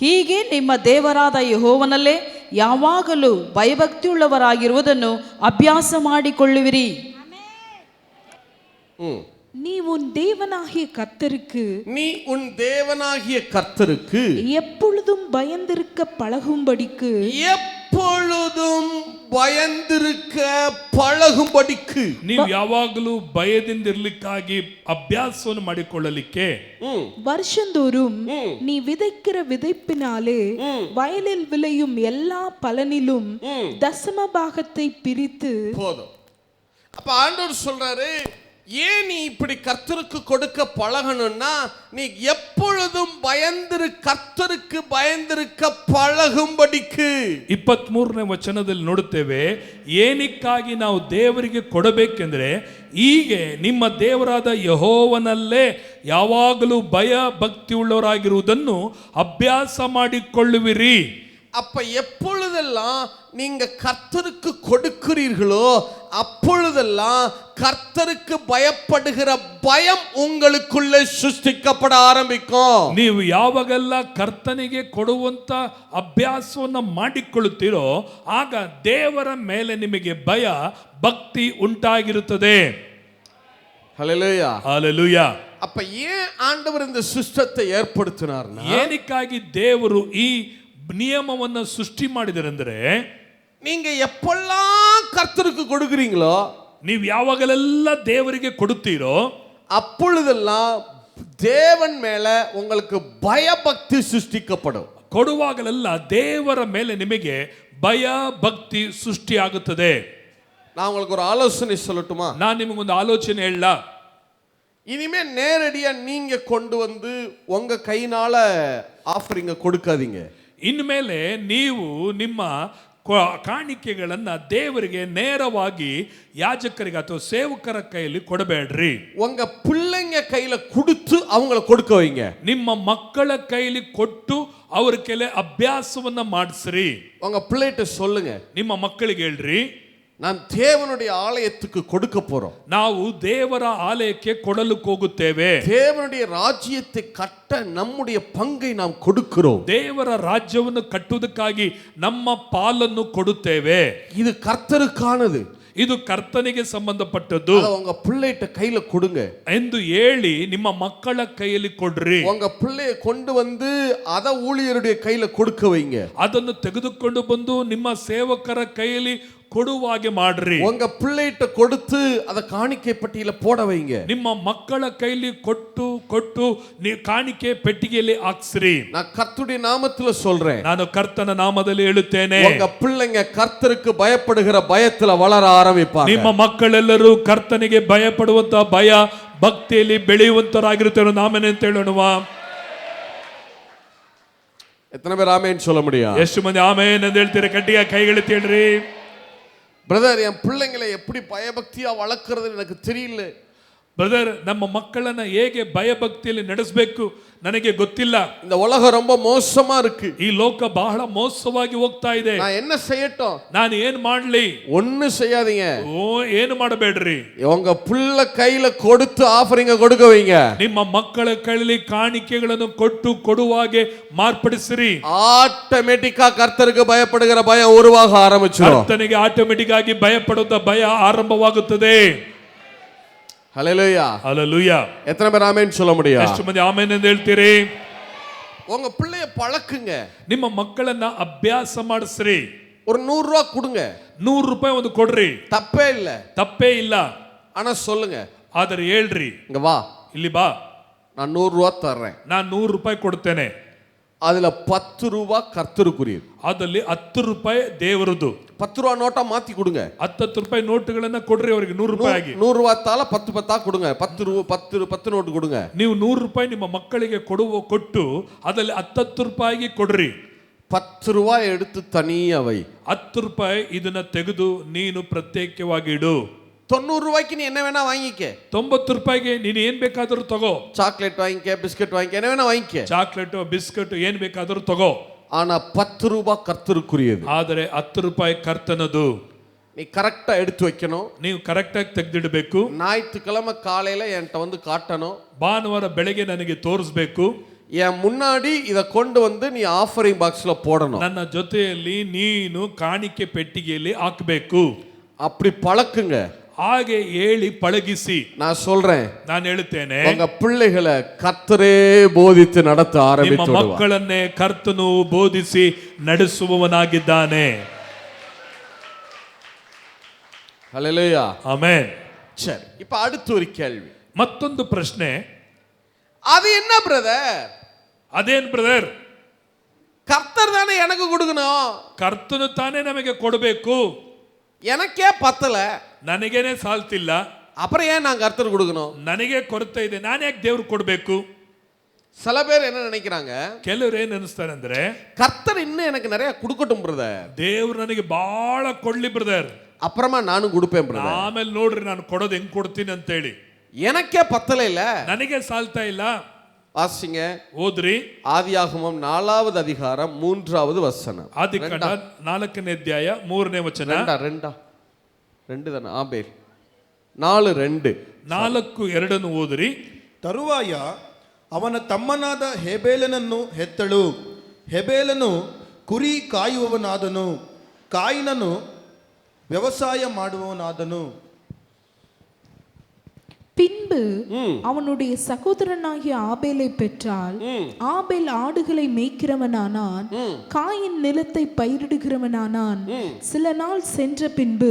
ಹೀಗೆ ನಿಮ್ಮ ದೇವರಾದ ಯೆಹೋವನಲ್ಲೇ ಯಾವಾಗಲೂ ಭಯಭಕ್ತಿಯುಳ್ಳವರಾಗಿರುವುದನ್ನು ಅಭ್ಯಾಸ ಮಾಡಿಕೊಳ್ಳುವಿರಿ. நீ உன் தேவனாகிய கர்த்தருக்கு எப்பொழுதும் பயந்திருக்க பழகும்படிக்கு ನೀವು ಯಾವಾಗಲೂ ಭಯದಿಂದಿರಲಿಕ್ಕಾಗಿ ಅಭ್ಯಾಸವನ್ನು ಮಾಡಿಕೊಳ್ಳಲಿಕ್ಕೆ வருஷந்தோறும் நீ விதைக்கிற விதைப்பினாலே வயலில் விளையும் எல்லா பலனிலும் தசம பாகத்தை பிரித்து. போதும். அப்ப ஆண்டவர் சொல்றாரு, ஏன் நீ இப்படி கர்த்தருக்கு கொடுக்க பழகணும்னா, நீ எப்பொழுதும் கர்த்தருக்கு பயந்திருக்க ಪಳಗುಂಬಡಿக்கு. 23ನೇ ವಚನದಲ್ಲಿ ನೋಡುತ್ತೇವೆ, ಏನಕ್ಕಾಗಿ ನಾವು ದೇವರಿಗೆ ಕೊಡಬೇಕೆಂದ್ರೆ ಹೀಗೆ ನಿಮ್ಮ ದೇವರಾದ ಯೆಹೋವನಲ್ಲೇ ಯಾವಾಗಲೂ ಭಯ ಭಕ್ತಿ ಉಳ್ಳವರಾಗಿರುವುದನ್ನು ಅಭ್ಯಾಸ ಮಾಡಿಕೊಳ್ಳುವಿರಿ. அப்ப எப்பொழுதெல்லாம் நீங்க கர்த்தருக்கு கொடுக்கிறீர்களோ அப்பொழுதெல்லாம் கர்த்தருக்கு பயப்படுகிற பயம் உங்களுக்குள்ளே ಸೃಷ್ಟಿக்கப்பட ஆரம்பிக்கும். ನೀವು ಯಾವಾಗೆಲ್ಲ ಕರ್ತನಿಗೆ ಕೊಡುವಂತ ಅಭ್ಯಾಸವನ್ನ ಮಾಡಿಕೊಳ್ಳುತ್ತೀರೋ ಆಗ ದೇವರ ಮೇಲೆ ನಿಮಗೆ ಭಯ ಭಕ್ತಿ ಉಂಟಾಗಿರುತ್ತದೆ. ஹல்லேலூயா. ஹல்லேலೂಯಾ. அப்ப ஏன் ஆண்டவர் இந்த சிஸ்டத்தை ஏற்படுத்தினார்னா, ಏನಕ್ಕಾಗಿ ದೇವರು ಈ ನಿಯಮವನ್ನು ಸೃಷ್ಟಿ ಮಾಡಿದರೆಂದರೆ, நீங்க எப்பெல்லாம் கர்த்தருக்கு கொடுக்குறீங்களோ, ನೀವು ಯಾವಾಗಲೆಲ್ಲ ದೇವರಿಗೆ ಕೊಡುತ್ತೀರೋ அப்பொழுதெல்லாம் தேவன் மேல உங்களுக்கு பயபக்தி ಸೃಷ್ಟಿக்கப்படும். ಕೊಡುವಾಗಲೆಲ್ಲ ದೇವರ ಮೇಲೆ ನಿಮಗೆ ಭಯ ಭಕ್ತಿ ಸೃಷ್ಟಿಯಾಗುತ್ತದೆ. நான் உங்களுக்கு ஒரு ஆலோசனை சொல்லட்டுமா? ನಾನು ನಿಮಗೊಂದು ಆಲೋಚನೆ ಹೇಳ. இனிமே நேரடியா நீங்க கொண்டு வந்து உங்க கையினால ஆஃபரிங்க கொடுக்காதீங்க. ಇನ್ಮೇಲೆ ನೀವು ನಿಮ್ಮ ಕಾಣಿಕೆಗಳನ್ನ ದೇವರಿಗೆ ನೇರವಾಗಿ ಯಾಜಕರಿಗೆ ಅಥವಾ ಸೇವಕರ ಕೈಯಲ್ಲಿ ಕೊಡಬೇಡ್ರಿ. உங்க பிள்ளைங்க கையில கொடுத்து அவங்கள கொடுக்க வைங்க. ನಿಮ್ಮ ಮಕ್ಕಳ ಕೈಯಲ್ಲಿ ಕೊಟ್ಟು ಅವರ ಕೆಲ ಅಭ್ಯಾಸವನ್ನ ಮಾಡಿಸ್ರಿ. உங்க பிள்ளைகிட்ட சொல்லுங்க, ನಿಮ್ಮ ಮಕ್ಕಳಿಗೆ ಹೇಳ್ರಿ, நான் தேவனுடைய ஆலயத்துக்கு கொடுக்க போறோம். ನಾವು ದೇವರ ಆಲಯಕ್ಕೆ ಕೊಡಲು ಹೋಗುತ್ತೇವೆ. தேவனுடைய ராஜ்யத்தை கட்ட நம்முடைய பங்கை நாம் கொடுக்கிறோம். ದೇವರ ರಾಜ್ಯವನ್ನು ಕಟ್ಟುವುದಕ್ಕಾಗಿ ನಮ್ಮ ಪಾಲನ್ನು ಕೊಡುತ್ತೇವೆ. இது கர்த்தருக்கானது. ಇದು ಕರ್ತನಿಗೆ ಸಂಬಂಧಪಟ್ಟದ್ದು. உங்க பிள்ளைகிட்ட கையில கொடுங்க ಎಂದು ಹೇಳಿ ನಿಮ್ಮ ಮಕ್ಕಳ ಕೈಯಲ್ಲಿ ಕೊಡ್ರಿ. உங்க பிள்ளையை கொண்டு வந்து அத ஊழியருடைய கையில கொடுக்க வைங்க. ಅದನ್ನು ತೆಗೆದುಕೊಂಡು ಬಂದು ನಿಮ್ಮ ಸೇವಕರ ಕೈಯಲ್ಲಿ ಕೊಡುವಾಗೆ ಮಾಡ್ರಿ. உங்க பிள்ளைகிட்ட கொடுத்து அத காணிக்கை பெட்டியில போட வைங்க. ನಿಮ್ಮ ಮಕ್ಕಳ ಕೈಯಲ್ಲಿ ಕೊಟ್ಟು ಕಾಣಿಕೆ ಪೆಟ್ಟಿಗೆಯಲ್ಲಿ ಹಾಕ್ಸ್ರಿ. நான் கர்த்தருடைய நாமத்துல சொல்றேன், ನಾನು ಕರ್ತನ ನಾಮದಲ್ಲಿ ಹೇಳುತ್ತೇನೆ, உங்க பிள்ளைங்க கர்த்தருக்கு பயப்படுகிற பயத்துல வளர ஆரம்பிப்பாங்க. ನಿಮ್ಮ ಮಕ್ಕಳೆಲ್ಲರೂ ಕರ್ತನಿಗೆ ಭಯಪಡುವಂತ ಭಯ ಭಕ್ತಿಯಲ್ಲಿ ಬೆಳೆಯುವಂತರಾಗಿರುತ್ತಾರೆ. ನಾಮೇನೆ ಅಂತ ಹೇಳೋಣ. எத்தனை பேர் ஆமென் சொல்ல முடியும்? ಎಷ್ಟು ಮಂದಿ ಆಮೇನ್ ಅಂತ ಹೇಳ್ತೀರಾ? ಗಟ್ಟಿಯ ಕೈಗೆಳೆತಿ ಹೇಳ್ರಿ. பிரதர், என் பிள்ளைங்களை எப்படி பயபக்தியா வளர்க்கறது எனக்கு தெரியல. ಬ್ರದರ್, ನಮ್ಮ ಮಕ್ಕಳನ್ನ ಹೇಗೆ ಭಯಭಕ್ತಿಯಲ್ಲಿ ನಡೆಸಬೇಕು ನನಗೆ ಗೊತ್ತಿಲ್ಲ. இந்த உலகம் ரொம்ப மோசமா இருக்கு. ಈ ಲೋಕ ಬಹಳ ಮೋಸವಾಗಿ ಹೋಗ್ತಾ ಇದೆ. நான் என்ன செய்யட்டும்? ನಾನು ಏನ್ ಮಾಡ್ಲಿ? ஒண்ணு செய்யாதீங்க. ಏನು ಮಾಡಬೇಡ್ರಿ. உங்க பிள்ளை கையில கொடுத்து ஆஃபரிங்க கொடுக்க வைங்க. ನಿಮ್ಮ ಮಕ್ಕಳ ಕೈಯಲ್ಲಿ ಕಾಣಿಕೆಗಳನ್ನು ಕೊಟ್ಟು ಕೊಡುವಾಗೆ ಮಾರ್ಪಡಿಸಿರಿ. ஆட்டோமேட்டிக்கா கர்த்தருக்கு பயப்படுகிற பயம் உருவாக ஆரம்பிச்சிடும். ಕರ್ತನಿಗೆ ಆಟೋಮೆಟಿಕ್ ಆಗಿ ಭಯಪಡುವಂತ ಭಯ ಆರಂಭವಾಗುತ್ತದೆ. ஹல்லேலூயா. ಹಲ್ಲೆಲೂಯಾ. எத்தனை பேர் ஆமென் சொல்ல முடியும்? ಎಷ್ಟು ಮಂದಿ ಆಮೇನ್ ಎಂದು ಹೇಳ್ತೀರಿ? உங்க பிள்ளைய பழக்குங்க. ನಿಮ್ಮ ಮಕ್ಕಳನ್ನ ಅಭ್ಯಾಸ ಮಾಡಿಸ್ರಿ. ஒரு 100 ரூபாய் கொடுங்க. 100 ರೂಪಾಯಿ ಒಂದು ಕೊಡ್ರಿ. தப்பே இல்ல. ತಪ್ಪೇ ಇಲ್ಲ. ஆனா சொல்லுங்க, ಆದರೆ ಹೇಳ್ರಿ, இங்க வா, ಇಲ್ಲಿ ಬಾ, நான் 100 ரூபாய் தர்றேன். ನಾನು 100 ರೂಪಾಯಿ ಕೊಡ್ತೇನೆ. அதுல 10 ரூபாய் கர்த்தருக்குரியது. ಅದಲ್ಲಿ 10 ರೂಪಾಯಿ ದೇವರದು. 10 ரூபாய் நோட்டா மாத்தி கொடுங்க. 10 ರೂಪಾಯಿ ನೋಟುಗಳನ್ನ ಕೊಡ್ರಿ ಅವರಿಗೆ 100 ರೂಪಾಯಿ ಆಗಿ. 100 ரூபாய் தால 10 10 கொடுங்க. 10 ನೋಟು கொடுங்க. ನೀವು 100 ರೂಪಾಯಿ ನಿಮ್ಮ ಮಕ್ಕಳಿಗೆ ಕೊಟ್ಟು ಅದರಲ್ಲಿ 10 ರೂಪಾಯಿಗೆ ಕೊಡ್ರಿ. 10 ரூபாய் எடுத்து தனியா வை. 10 ರೂಪಾಯಿ ಇದನ್ನ ತೆಗೆದು ನೀನು ಪ್ರತ್ಯೇಕವಾಗಿ ಇಡು. 90 ரூபாய்க்கு நீ என்ன வேணா வாங்கிக்க. 90 ರೂಪಾಯಿಗೆ ನೀನು ಏನ್ ಬೇಕಾದರೂ ತಗೋ. சாக்லேட் வாங்கிக்க, பிஸ்கட் வாங்கிக்க, என்ன வேணா வாங்கிக்க. ಚಾಕ್ಲೇಟ್ ಬಿಸ್ಕಟ್ ಏನ್ ಬೇಕಾದರೂ ತಗೋ. ஆனா 10 ரூபாய் கர்த்தருக்குரியது. ಆದರೆ 10 ರೂಪಾಯಿ ಕರ್ತನದು. நீ கரெக்டா எடுத்து வைக்கணும். ನೀವು ಕರೆಕ್ಟ್ ಆಗಿ ತೆಗೆದಿಡಬೇಕು. ஞாயிற்றுக்கிழமை காலையில என்கிட்ட வந்து காட்டணும். ಭಾನುವಾರ ಬೆಳಗ್ಗೆ ನನಗೆ ತೋರಿಸಬೇಕು. என் முன்னாடி இத கொண்டு வந்து நீ ஆஃபரிங் பாக்ஸ்ல போடணும். ನನ್ನ ಜೊತೆಯಲ್ಲಿ ನೀನು ಕಾಣಿಕೆ ಪೆಟ್ಟಿಗೆಯಲ್ಲಿ ಹಾಕಬೇಕು. அப்படி பழக்குங்க. ಹಾಗೆ ಹೇಳಿ ಪಳಗಿಸಿ. நான் சொல்றேன், ನಾನು ಹೇಳುತ್ತೇನೆ, உங்க பிள்ளைகளை கர்த்தரே போதித்து நடத்த ನಿಮ್ಮ ஆரம்பித்து ಮಕ್ಕಳನ್ನೇ ಕರ್ತನು ಬೋಧಿಸಿ ನಡೆಸುವವನಾಗಿದ್ದಾನೆ. ஹல்லேலூயா. ಆಮೆನ್. சரி, இப்ப அடுத்து ஒரு கேள்வி. ಮತ್ತೊಂದು ಪ್ರಶ್ನೆ. அது என்ன பிரதர்? ಅದೇನ್ ಬ್ರದರ್? கர்த்தர் தானே எனக்கு கொடுக்கணும். ಕರ್ತನು ತಾನೇ ನಮಗೆ ಕೊಡಬೇಕು. எனக்கே பத்தல. ನನಗೇನೆ ಸಾಲ್ತಿಲ್ಲ. அப்புறம் ஏன் நான் கர்த்தர் கொடுக்கணும்? ನನಗೆ ಕೊರತೆ ಇದೆ, ನಾನು ಯಾಕೆ ದೇವ್ರು ಕೊಡಬೇಕು? சில பேர் என்ன நினைக்கிறாங்க, ಕೆಲವರು ಏನ್ ಅನಿಸ್ತಾರೆ ಅಂದ್ರೆ, கர்த்தர் இன்னும் எனக்கு நிறைய கொடுக்கட்டும் பிரதர், ದೇವ್ರು ನನಗೆ ಬಹಳ ಕೊಡ್ಲಿ ಬ್ರದರ್, அப்புறமா நானும் கொடுப்பேன் பிரதர். ಆಮೇಲೆ ನೋಡ್ರಿ ನಾನು ಕೊಡೋದು ಹೆಂಗ್ ಕೊಡ್ತೀನಿ ಅಂತ ಹೇಳಿ. எனக்கே பத்தல இல்ல, ನನಗೆ ಸಾಲ್ತಾ ಇಲ್ಲ. வாசிங்க ಓದ್ರಿ ஆதியாகமம் 4வது அதிகாரம் 3வது வசனம். ಆದಿಕಾಂಡ 4ನೇ ಅಧ್ಯಾಯ 3ನೇ ವಚನ. ரெண்டு தானே? ஆபேல் 4:2. 4:2 ಓದ್ರಿ. ತರುವಾಯ ಅವನ ತಮ್ಮನಾದ ಹೆಬೇಲನನ್ನು ಹೆತ್ತಳು. ಹೆಬೇಲನು ಕುರಿ ಕಾಯುವವನಾದನು, ಕಾಯಿನನು ವ್ಯವಸಾಯ ಮಾಡುವವನಾದನು. பின்பு அவனுடைய சகோதரனாகிய ஆபேலை பெற்றால், ஆபேல் ஆடுகளை மேய்க்கிறவனானான், காயின் நிலத்தை பயிரிடுகிறவனானான். சில நாள் சென்ற பின்பு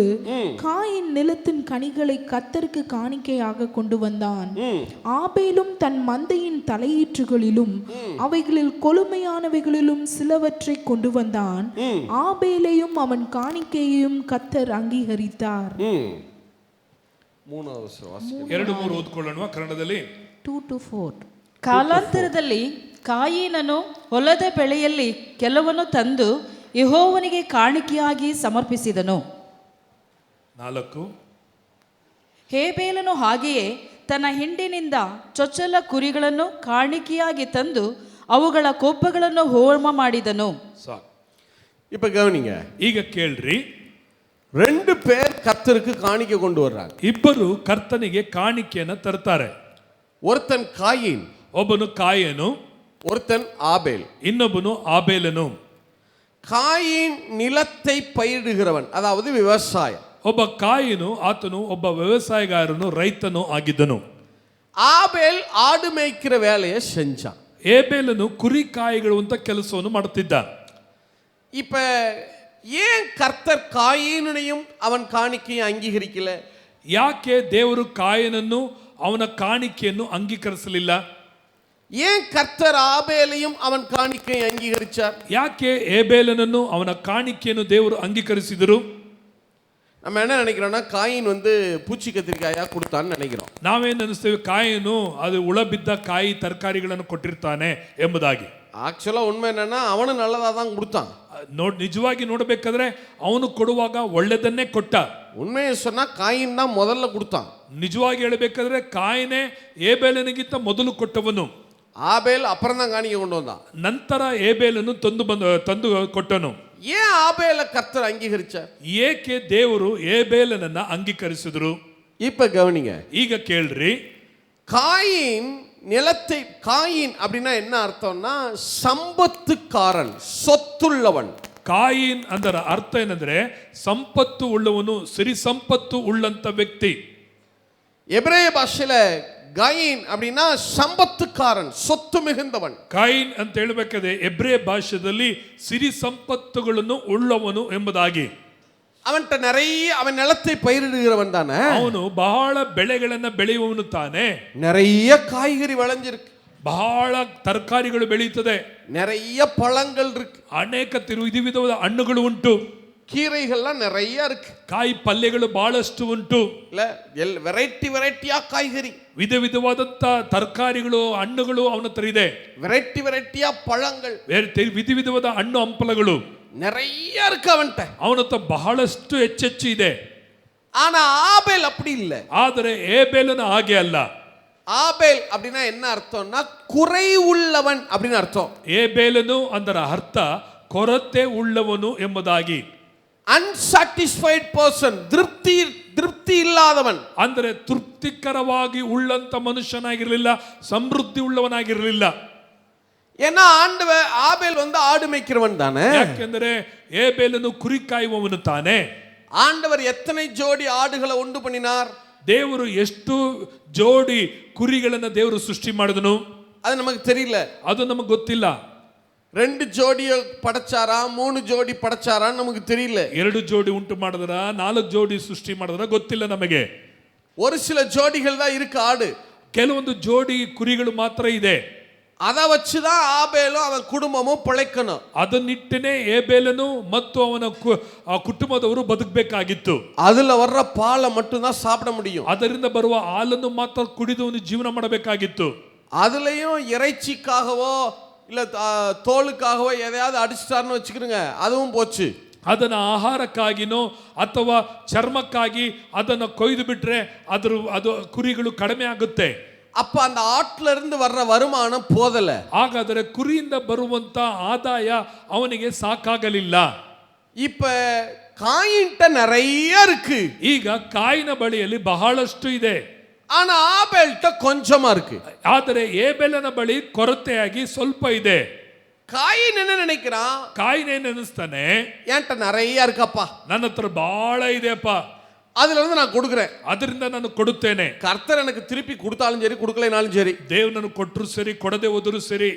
காயின் நிலத்தின் கனிகளை கர்த்தருக்கு காணிக்கையாக கொண்டு வந்தான். ஆபேலும் தன் மந்தையின் தலையீற்றுகளிலும் அவைகளில் கொழுமையானவைகளிலும் சிலவற்றை கொண்டு வந்தான். ஆபேலையும் அவன் காணிக்கையையும் கர்த்தர் அங்கீகரித்தார். 2-3 ಓದ್ಕೊಳ್ಳೋಣ ಕನ್ನಡದಲ್ಲಿ. 2-4. ಕಾಲಾಂತರದಲ್ಲಿ ಕಾಯಿನನು ಹೊಲದ ಬೆಳೆಯಲ್ಲಿ ಕೆಲವನ್ನು ತಂದು ಯೆಹೋವನಿಗೆ ಕಾಣಿಕೆಯಾಗಿ ಸಮರ್ಪಿಸಿದನು. 4. ಹೇಬೇಲನು ಹಾಗೆಯೇ ತನ್ನ ಹಿಂಡಿನಿಂದ ಚೊಚ್ಚಲ ಕುರಿಗಳನ್ನು ಕಾಣಿಕೆಯಾಗಿ ತಂದು ಅವುಗಳ ಕೊಬ್ಬಗಳನ್ನು ಹೋಮ ಮಾಡಿದನು. இப்ப கவனிங்க, ಈಗ ಕೇಳ್ರಿ, 2 பேர் கர்த்தருக்கு காணிக்கை கொண்டு வர்றாங்க. ಇಬ್ಬರು ಕರ್ತನಿಗೆ ಕಾಣಿಕೆಯನ್ನು ತರ್ತಾರೆ. ஒருத்தன் காயின், ಒಬ್ಬನು ಕಾಯನು, ஒருத்தன் ஆபேல். ಇನ್ನೊಬ್ಬನು ಆಬೇಲನು. காயின் நிலத்தை பயிரிடுகிறவன், அதாவது விவசாயம். ಒಬ್ಬ ಕಾಯಿನು ಆತನು ಒಬ್ಬ ವ್ಯವಸಾಯಗಾರನು, ರೈತನು ಆಗಿದ್ದನು. ஆபேல் ஆடு மேய்க்கிற வேலையை செஞ்சான். ಏಬೇಲನು ಕುರಿ ಕಾಯಿಗಳು ಅಂತ ಕೆಲಸವನ್ನು ಮಾಡುತ್ತಿದ್ದ. இப்ப ஏன் கர்த்தர் காயினையும் அவன் காணிக்கையை அங்கீகரிக்கல? ಯಾಕೆ ದೇವರು ಕಾಯನನ್ನು ಅವನ ಕಾಣಿಕೆಯನ್ನು ಅಂಗೀಕರಿಸಲಿಲ್ಲ? ஏன் கர்த்தர் ஆபேலையும் அவன் காணிக்கையை அங்கீகரிச்சார்? ಯಾಕೆ ಏಬೇಲನನ್ನು ಅವನ ಕಾಣಿಕೆಯನ್ನು ದೇವರು ಅಂಗೀಕರಿಸಿದರು? நம்ம என்ன நினைக்கிறோம்னா, காயின் பூச்சி கத்திரிக்காயா கொடுத்தான்னு நினைக்கிறோம். ನಾವೇನು ಅನಿಸ್ತೇವೆ, ಕಾಯನು ಅದು ಉಳ ಬಿದ್ದ ಕಾಯಿ ತರಕಾರಿಗಳನ್ನು ಕೊಟ್ಟಿರ್ತಾನೆ ಎಂಬುದಾಗಿ. ஆக்சுவலா உண்மை என்னன்னா, அவனும் நல்லதா தான் கொடுத்தான். ನಿಜವಾಗಿ ನೋಡಬೇಕಾದ್ರೆ ಅವನು ಕೊಡುವಾಗ ಒಳ್ಳೆದನ್ನೇ ಕೊಟ್ಟ. உண்மையை சொன்னா காயின் தான் முதல்ல கொடுத்தான். ನಿಜವಾಗಿ ಹೇಳಬೇಕಾದ್ರೆ ಕಾಯಿನೇ ಏಬೇಲನಿಗಿಂತ ಮೊದಲು ಕೊಟ್ಟವನು. ஆபேல் அப்புறம் தான் காணிக்கை கொண்டு வந்தான். ನಂತರ ಏಬೇಲನು ತಂದು ಕೊಟ್ಟನು. ஏன் ஆபேலை கர்த்தர் அங்கீகரிச்சார்? ಏಕೆ ದೇವರು ಏಬೇಲನನ್ನ ಅಂಗೀಕರಿಸಿದ್ರು? இப்ப கவனிங்க, ಈಗ ಕೇಳ್ರಿ, காயின் நிலத்தை, காயின் அப்படின்னா என்ன அர்த்தம்னா, சம்பத்துக்காரன், சொத்துள்ளவன். ಕಾಯಿನ್ ಅದರ ಅರ್ಥ ಏನಂದ್ರೆ ಸಂಪತ್ತು ಉಳ್ಳವನು, ಸಿರಿ ಸಂಪತ್ತು ಉಳ್ಳಂತ ವ್ಯಕ್ತಿ. எபிரேய பாஷையில காயின் அப்படின்னா சம்பத்துக்காரன், சொத்து மிகுந்தவன். ಕಾಯಿನ್ ಅಂತ ಹೇಳಬೇಕಾದ್ರೆ ಎಬ್ರೇ ಭಾಷೆಯಲ್ಲಿ ಸಿರಿ ಸಂಪತ್ತುಗಳನ್ನು ಉಳ್ಳವನು ಎಂಬುದಾಗಿ. அவன்கிட்ட நிறைய, அவன் நிலத்தை பயிரிடுகிறவன் தானே, ಅವನು ಬಹಳ ಬೆಳೆಗಳನ್ನ ಬೆಳೆಯುವವನು ತಾನೆ. நிறைய காய்கறி விளைஞ்சிருக்கு, ಬಹಳ ತರಕಾರಿಗಳು ಬೆಳೆಯುತ್ತದೆ, நிறைய பழங்கள் இருக்கு, ಅನೇಕ ವಿಧವಾದ ಹಣ್ಣುಗಳು ಉಂಟು, கீரைகள்லாம் நிறைய இருக்கு, ಕಾಯಿ ಪಲ್ಯಗಳು ಬಹಳಷ್ಟು ಉಂಟು, இல்ல வெரைட்டியா காய்கறி, ವಿಧವಾದಂತ ತರಕಾರಿಗಳು ಹಣ್ಣುಗಳು ಅವನ ಹತ್ರ ಇದೆ, வெரைட்டியா பழங்கள், ವಿಧವಾದ ಹಣ್ಣು ಹಂಪಲಗಳು நிறைய இருக்கு அவன்கிட்ட. ಅವನ ಹತ್ರ ಬಹಳಷ್ಟು ಹೆಚ್ಚೆಚ್ಚು ಇದೆ. ஆனா ஆபேல் அப்படி இல்ல. ಆದರೆ ಏಬೇಲನ ಹಾಗೆ ಅಲ್ಲ. ஆபேல் அப்படின்னா என்ன அர்த்தம்னா, குறை உள்ளவன் அப்படின்னு அர்த்தம். ಏಬೇಲನು ಅದರ ಅರ್ಥ ಕೊರತೆ ಉಳ್ಳವನು ಎಂಬುದಾಗಿ. ಅನ್ಸಾಟಿಸ್ಫೈಡ್ ಪರ್ಸನ್, ತೃಪ್ತಿ ಇಲ್ಲದವನ್, ಅಂದರೆ ತೃಪ್ತಿಕರವಾಗಿ ಉಳ್ಳಂತ ಮನುಷ್ಯನಾಗಿರಲಿಲ್ಲ, ಸಮೃದ್ಧಿ ಉಳ್ಳವನಾಗಿರಲಿಲ್ಲ. ஏன்னா ஆபேல் ஆடு மேய்க்கிறவன் தானே. ಯಾಕೆಂದರೆ ಏಬೇಲನು ಕುರಿ ಕಾಯುವವನು ತಾನೆ. ஆண்டவர் எத்தனை ஜோடி ஆடுகளை உண்டு பண்ணினார்? ದೇವರು ಎಷ್ಟು ಜೋಡಿ ಕುರಿಗಳನ್ನ ದೇವರು ಸೃಷ್ಟಿ ಮಾಡಿದನು அது நமக்கு தெரியல, ಅದು ನಮಗೆ ಗೊತ್ತಿಲ್ಲ. 2 ஜோடிய படைச்சாரா 3 ஜோடி படைச்சாரான்னு நமக்கு தெரியல. 2 ಜೋಡಿ ಉಂಟು ಮಾಡಿದ್ರ 4 ಜೋಡಿ ಸೃಷ್ಟಿ ಮಾಡಿದ್ರ ಗೊತ್ತಿಲ್ಲ ನಮಗೆ. ஒரு சில ஜோடிகள் தான் இருக்கு ஆடு. ಕೆಲವೊಂದು ಜೋಡಿ ಕುರಿಗಳು ಮಾತ್ರ ಇದೆ. அதை வச்சுதான் ஆபேலும் அவன் குடும்பமும் பிழைக்கணும். ಅದನ್ನಿಟ್ಟನೆ ಏಬೇಲನು ಮತ್ತು ಅವನ ಕುಟುಂಬದವರು ಬದುಕಬೇಕಾಗಿತ್ತು. அதுல வர்ற பாலை மட்டும்தான் சாப்பிட முடியும். ಅದರಿಂದ ಬರುವ ಹಾಲನ್ನು ಮಾತ್ರ ಕುಡಿದು ಅವನು ಜೀವನ ಮಾಡಬೇಕಾಗಿತ್ತು. அதுலயும் இறைச்சிக்காகவோ இல்ல தோலுக்காகவோ எதையாவது அடிச்சிட்டாருன்னு வச்சுக்கிறோங்க, அதுவும் போச்சு. ಅದನ್ನ ಆಹಾರಕ್ಕಾಗಿನೋ ಅಥವಾ ಚರ್ಮಕ್ಕಾಗಿ ಅದನ್ನು ಕೊಯ್ದು ಬಿಟ್ರೆ ಅದು ಕುರಿಗಳು ಕಡಿಮೆ ಆಗುತ್ತೆ. அப்ப அந்த ஆட்டுல இருந்து வர்ற வருமானம் போதல. ಹಾಗಾದರೆ ಕುರಿಯಿಂದ ಬರುವಂತ ಆದಾಯ ಅವನಿಗೆ ಸಾಕಾಗಲಿಲ್ಲ. இப்ப காயின்ட்ட நிறைய இருக்கு. ಈಗ ಕಾಯಿನ ಬಳಿಯಲ್ಲಿ ಬಹಳಷ್ಟು ಇದೆ. ஆனா ஆபேல்ட்ட கொஞ்சமா இருக்கு. ಆದರೆ ಏಬೆಲನ ಬಳಿ ಕೊರತೆಯಾಗಿ ಸ್ವಲ್ಪ ಇದೆ. காயின் என்ன நினைக்கிறான்? ಕಾಯಿನ ಏನ್ ಅನಿಸ್ತಾನೆ, என்கிட்ட நிறைய இருக்கப்பா, ನನ್ನ ಹತ್ರ ಬಹಳ ಇದೆಯಪ್ಪ, அதுல இருந்து நான் கொடுக்குறேன், ಅದರಿಂದ ನಾನು ಕೊಡುತ್ತೇನೆ. கர்த்தர் எனக்கு திருப்பி கொடுத்தாலும் சரி கொடுக்கலைனாலும் சரி, ದೇವ್ ನನಗೆ ಕೊಟ್ಟರು ಸರಿ ಕೊಡದೆ ಹೋದ್ರು ಸರಿ,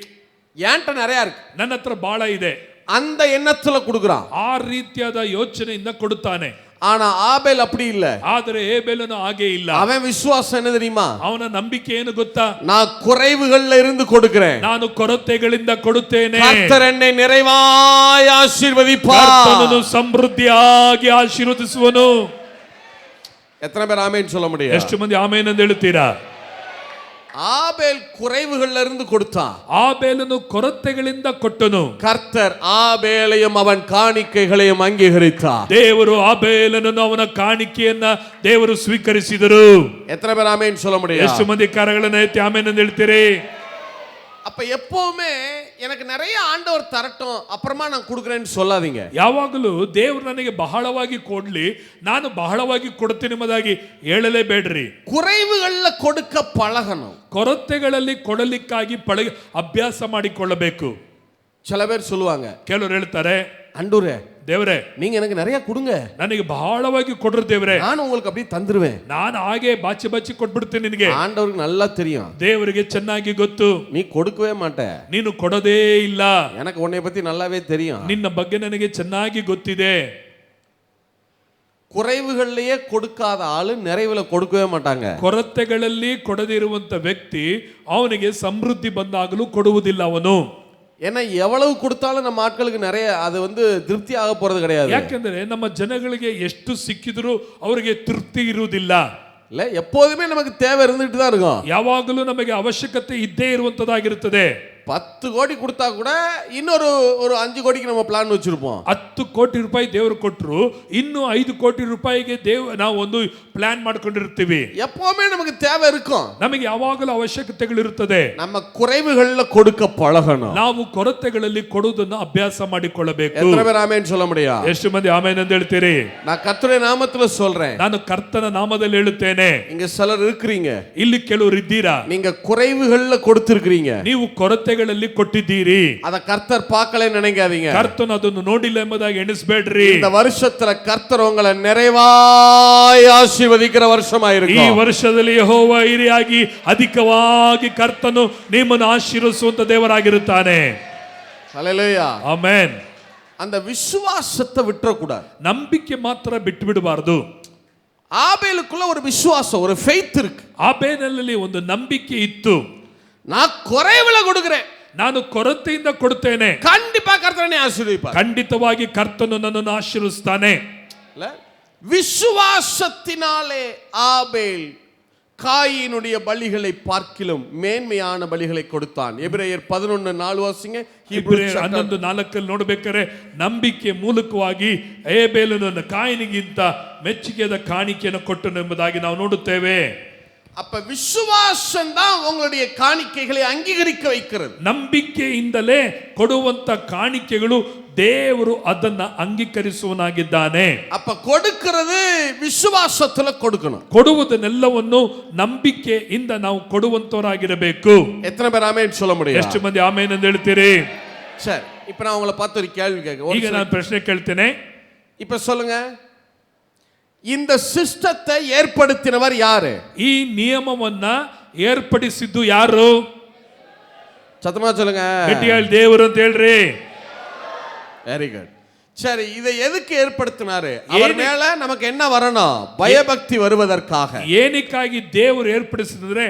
என்கிட்ட நிறைய இருக்கு, ನನ್ನ ಹತ್ರ ಬಹಳ ಇದೆ, அந்த எண்ணத்துல கொடுக்குறான். ಆ ರೀತಿಯಾದ ಯೋಚನೆಯಿಂದ ಕೊಡುತ್ತಾನೆ. ஆனா ஆபேல் அப்படி இல்ல. ಆದರೆ ಏಬೆಲನು ಹಾಗೆ ಇಲ್ಲ. அவன் விசுவாசம் என்ன தெரியுமா? ಅವನ ನಂಬಿಕೆ ಏನು ಗೊತ್ತಾ? நான் குறைவுகள்ல இருந்து கொடுக்கிறேன், ನಾನು ಕೊರತೆಗಳಿಂದ ಕೊಡುತ್ತೇನೆ, கர்த்தர் என்னை நிறைவாய் ஆசீர்வதிப்பார், ಕರ್ತನು ಸಮೃದ್ಧಿಯಾಗಿ ಆಶೀರ್ವದಿಸುವನು. எத்தனை பேர் ஆமென் சொல்ல முடியும்? ಎಷ್ಟು ಮಂದಿ ಆಮೇನ್ ಅಂತ ಹೇಳ್ತೀರಾ? ஆபேல் குறைவுகள்ல இருந்து கொடுத்தான், ಆಬೇಲನು ಕೊರತೆಗಳಿಂದ ಕೊಟ್ಟನು, கர்த்தர் ஆபேலையும் அவன் காணிக்கைகளையும் அங்கீகரித்தார். ದೇವರು ಆಬೇಲನನ್ನು ಅವನ ಕಾಣಿಕೆಯನ್ನ ದೇವರು ಸ್ವೀಕರಿಸಿದರು. எத்தனை பேர் ஆமென் சொல்ல முடியும்? ಎಷ್ಟು ಮಂದಿ ಕರಗಳನ್ನ ಎತ್ತಿ ಆಮೇನ್ ಅಂತ ಹೇಳ್ತೀರಿ? அப்ப எப்பவுமே எனக்கு நிறைய ஆண்டவர் தரட்டும் அப்புறமா நான் கொடுக்குறேன்னு சொல்லாதீங்க. ಯಾವಾಗಲೂ ದೇವರು ನನಗೆ ಬಹಳವಾಗಿ ಕೊಡ್ಲಿ ನಾನು ಬಹಳವಾಗಿ ಕೊಡ್ತೀನಿ ಎಂಬುದಾಗಿ ಹೇಳಲೇಬೇಡ್ರಿ. குறைவுகள்ல கொடுக்க பழகணும். ಕೊರತೆಗಳಲ್ಲಿ ಕೊಡಲಿಕ್ಕಾಗಿ ಅಭ್ಯಾಸ ಮಾಡಿಕೊಳ್ಳಬೇಕು. சில பேர் சொல்லுவாங்க, ಕೆಲವರು ಹೇಳ್ತಾರೆ, ஆண்டவரே ದೇವರೇ நீங்க எனக்கு நிறைய கொடுங்க, ನನಗೆ ಬಹಳವಾಗಿ ಕೊಡ್ರಿ ದೇವರೇ, நான் உங்களுக்கு அப்படியே தந்துருவேன். ನಾನು ಹಾಗೆ ಬಾಚಿ ಬಾಚಿ ಕೊಟ್ಬಿಡ್ತೀನಿ ನಿನಗೆ. ஆண்டவருக்கு நல்லா தெரியும், ದೇವರಿಗೆ ಚೆನ್ನಾಗಿ ಗೊತ್ತು நீ கொடுக்கவே மாட்ட, ನೀನು ಕೊಡೋದೇ ಇಲ್ಲ, எனக்கு உன்னை பத்தி நல்லாவே தெரியும். ನಿನ್ನ ಬಗ್ಗೆ ನನಗೆ ಚೆನ್ನಾಗಿ ಗೊತ್ತಿದೆ. குறைவுகள்லயே கொடுக்காத ஆளு நிறைவுல கொடுக்கவே மாட்டாங்க. ಕೊರತೆಗಳಲ್ಲಿ ಕೊಡದಿರುವಂತ ವ್ಯಕ್ತಿ ಅವನಿಗೆ ಸಮೃದ್ಧಿ ಬಂದಾಗಲೂ ಕೊಡುವುದಿಲ್ಲ ಅವನು. ஏன்னா எவ்வளவு கொடுத்தாலும் நம்ம ஆட்களுக்கு நிறைய அது திருப்தி ஆக போறது கிடையாது. ಯಾಕೆಂದ್ರೆ ನಮ್ಮ ಜನಗಳಿಗೆ ಎಷ್ಟು ಸಿಕ್ಕಿದ್ರು ಅವರಿಗೆ ತೃಪ್ತಿ ಇರುವುದಿಲ್ಲ. இல்ல, எப்போதுமே நமக்கு தேவை இருந்துட்டு தான் இருக்கும். ಯಾವಾಗಲೂ ನಮಗೆ ಅವಶ್ಯಕತೆ ಇದ್ದೇ ಇರುವಂತದ್ದಾಗಿರುತ್ತದೆ. 10 கோடி கொடுத்தா கூட இன்னொரு 5 கோடிக்கு நம்ம பிளான் வச்சிருப்போம். 10 ಕೋಟಿ ರೂಪಾಯಿ ದೇವರು ಕೊಟ್ಟರು, ಇನ್ನು 5 ಕೋಟಿ ರೂಪಾಯಿಗೆ ನಾವು ಒಂದು ಪ್ಲಾನ್ ಮಾಡ್ಕೊಂಡಿರ್ತೀವಿ. எப்பவுமே நமக்கு தேவை இருக்கும். ನಮಗೆ ಯಾವಾಗಲೂ ಅವಶ್ಯಕತೆಗಳಿರುತ್ತದೆ. நம்ம குறைவுகள்ல கொடுக்க பழகணும். ನಾವು ಕೊರತೆಗಳಲ್ಲಿ ಕೊಡುವುದನ್ನು ಅಭ್ಯಾಸ ಮಾಡಿಕೊಳ್ಳಬೇಕು. எத்தனை பேர் ஆமென் சொல்ல முடியும்? ಎಷ್ಟು ಮಂದಿ ಆಮೇನ್ ಅಂತ ಹೇಳ್ತೀರಿ? நான் கர்த்தருடைய நாமத்துல சொல்றேன், ನಾನು ಕರ್ತನ ನಾಮದಲ್ಲಿ ಹೇಳುತ್ತೇನೆ. இங்க சிலர் இருக்கிறீங்க, ಇಲ್ಲಿ ಕೆಲವರು ಇದ್ದೀರಾ, நீங்க குறைவுகள்ல கொடுத்திருக்கிறீங்க, ನೀವು ಕೊರತೆಗಳಲ್ಲಿ ಕೊಟ್ಟಿದ್ದೀರಿ, அத கர்த்தர் பார்க்கல நினைக்காதீங்க. ಕರ್ತನು ಅದನ್ನು ನೋಡಿಲ್ಲ ಎಂಬುದಾಗಿ ಎಣಿಸಬೇಡ್ರಿ. இந்த வருஷத்துல கர்த்தர் உங்களை நிறைவாய் ஆசீர்வதிக்கிற வருஷமா ಈ இருக்கும். ವರ್ಷದಲ್ಲಿ ಯೆಹೋವ ಹಿರಿಯಾಗಿ ಅಧಿಕವಾಗಿ ಕರ್ತನು ನಿಮ್ಮನ್ನು ಆಶೀರ್ವದಿಸುವಂತ ದೇವರಾಗಿರುತ್ತಾನೆ. ஹல்லேலூயா. ಆಮೆನ್. அந்த விசுவாசத்தை விட்டுற கூடாது. ನಂಬಿಕೆ ಮಾತ್ರ ಬಿಟ್ಟು ಬಿಡಬಾರದು. ஆபேலுக்குள்ள ஒரு விசுவாசம், ஒரு ஃபெய்த் இருக்கு. ಆಬೇಲನಲ್ಲಿ ಒಂದು ನಂಬಿಕೆ ಇತ್ತು. நான் குறைவுல கொடுக்கிறேன், ನಾನು ಕೊರತೆಯಿಂದ ಕೊಡುತ್ತೇನೆ, கண்டிப்பா கர்த்தர் என்னை ஆசீர்வதிப்பார். ಖಂಡಿತವಾಗಿ ಕರ್ತನು ನನ್ನನ್ನು ಆಶೀರ್ವದಿಸ್ತಾನೆ. விசுவாசத்தினாலே ஆபேல் காயினுடைய பலிகளை பார்க்கிலும் மேன்மையான பலிகளை கொடுத்தான். எபிரேயர் 11:4 வாசிங்க. ಇಬ್ರಿಯರ್ 11:4 ನೋಡಬೇಕಾದ್ರೆ ನಂಬಿಕೆ ಮೂಲಕವಾಗಿ ಏಬೇಲನನ್ನು ಕಾಯಿನಿಗಿಂತ ಮೆಚ್ಚುಗೆಯಾದ ಕಾಣಿಕೆಯನ್ನು ಕೊಟ್ಟನು ಎಂಬುದಾಗಿ ನಾವು ನೋಡುತ್ತೇವೆ. அப்ப விசுவாசம் தான் உங்களுடைய காணிக்கைகளை அங்கீகரிக்க வைக்கிறது. ನಂಬಿಕೆಯಿಂದಲೇ ಕೊಡುವಂತ ಕಾಣಿಕೆಗಳು ದೇವರು ಅದನ್ನ ಅಂಗೀಕರಿಸುವನಾಗಿದ್ದಾನೆ. அப்ப கொடுக்கிறது விசுவாசத்துல கொடுக்கணும். ಕೊಡುವುದನ್ನೆಲ್ಲವನ್ನು ನಂಬಿಕೆಯಿಂದ ನಾವು ಕೊಡುವಂತವರಾಗಿರಬೇಕು. எத்தனை பேர் ஆமென் சொல்ல முடியும்? ಎಷ್ಟು ಮಂದಿ ಆಮೇನ್ ಅಂತ ಹೇಳ್ತೀರಿ? சரி, இப்ப நான் உங்களை பார்த்து ஒரு கேள்வி கேட்க. ಈಗ ನಾನು ಪ್ರಶ್ನೆ ಕೇಳ್ತೇನೆ. இப்ப சொல்லுங்க, இந்த சிஸ்டத்தை ஏற்படுத்தினவர் யாரு? ಈ ನಿಯಮವನ್ನ ಏರ್ಪಡಿಸಿದ್ದು ಯಾರು? சத்தமா சொல்லுங்க. ಗಟ್ಟಿಯಾಗಿ ದೇವರು ಅಂತ ಹೇಳ್ರಿ. Very good. சரி, இதை எதுக்கு ஏற்படுத்தினாரு? அவர் மேல நமக்கு என்ன வரணும்? பயபக்தி வருவதற்காக. ಏನಕ್ಕಾಗಿ ದೇವರು ಏರ್ಪಡಿಸಿದ್ರೆ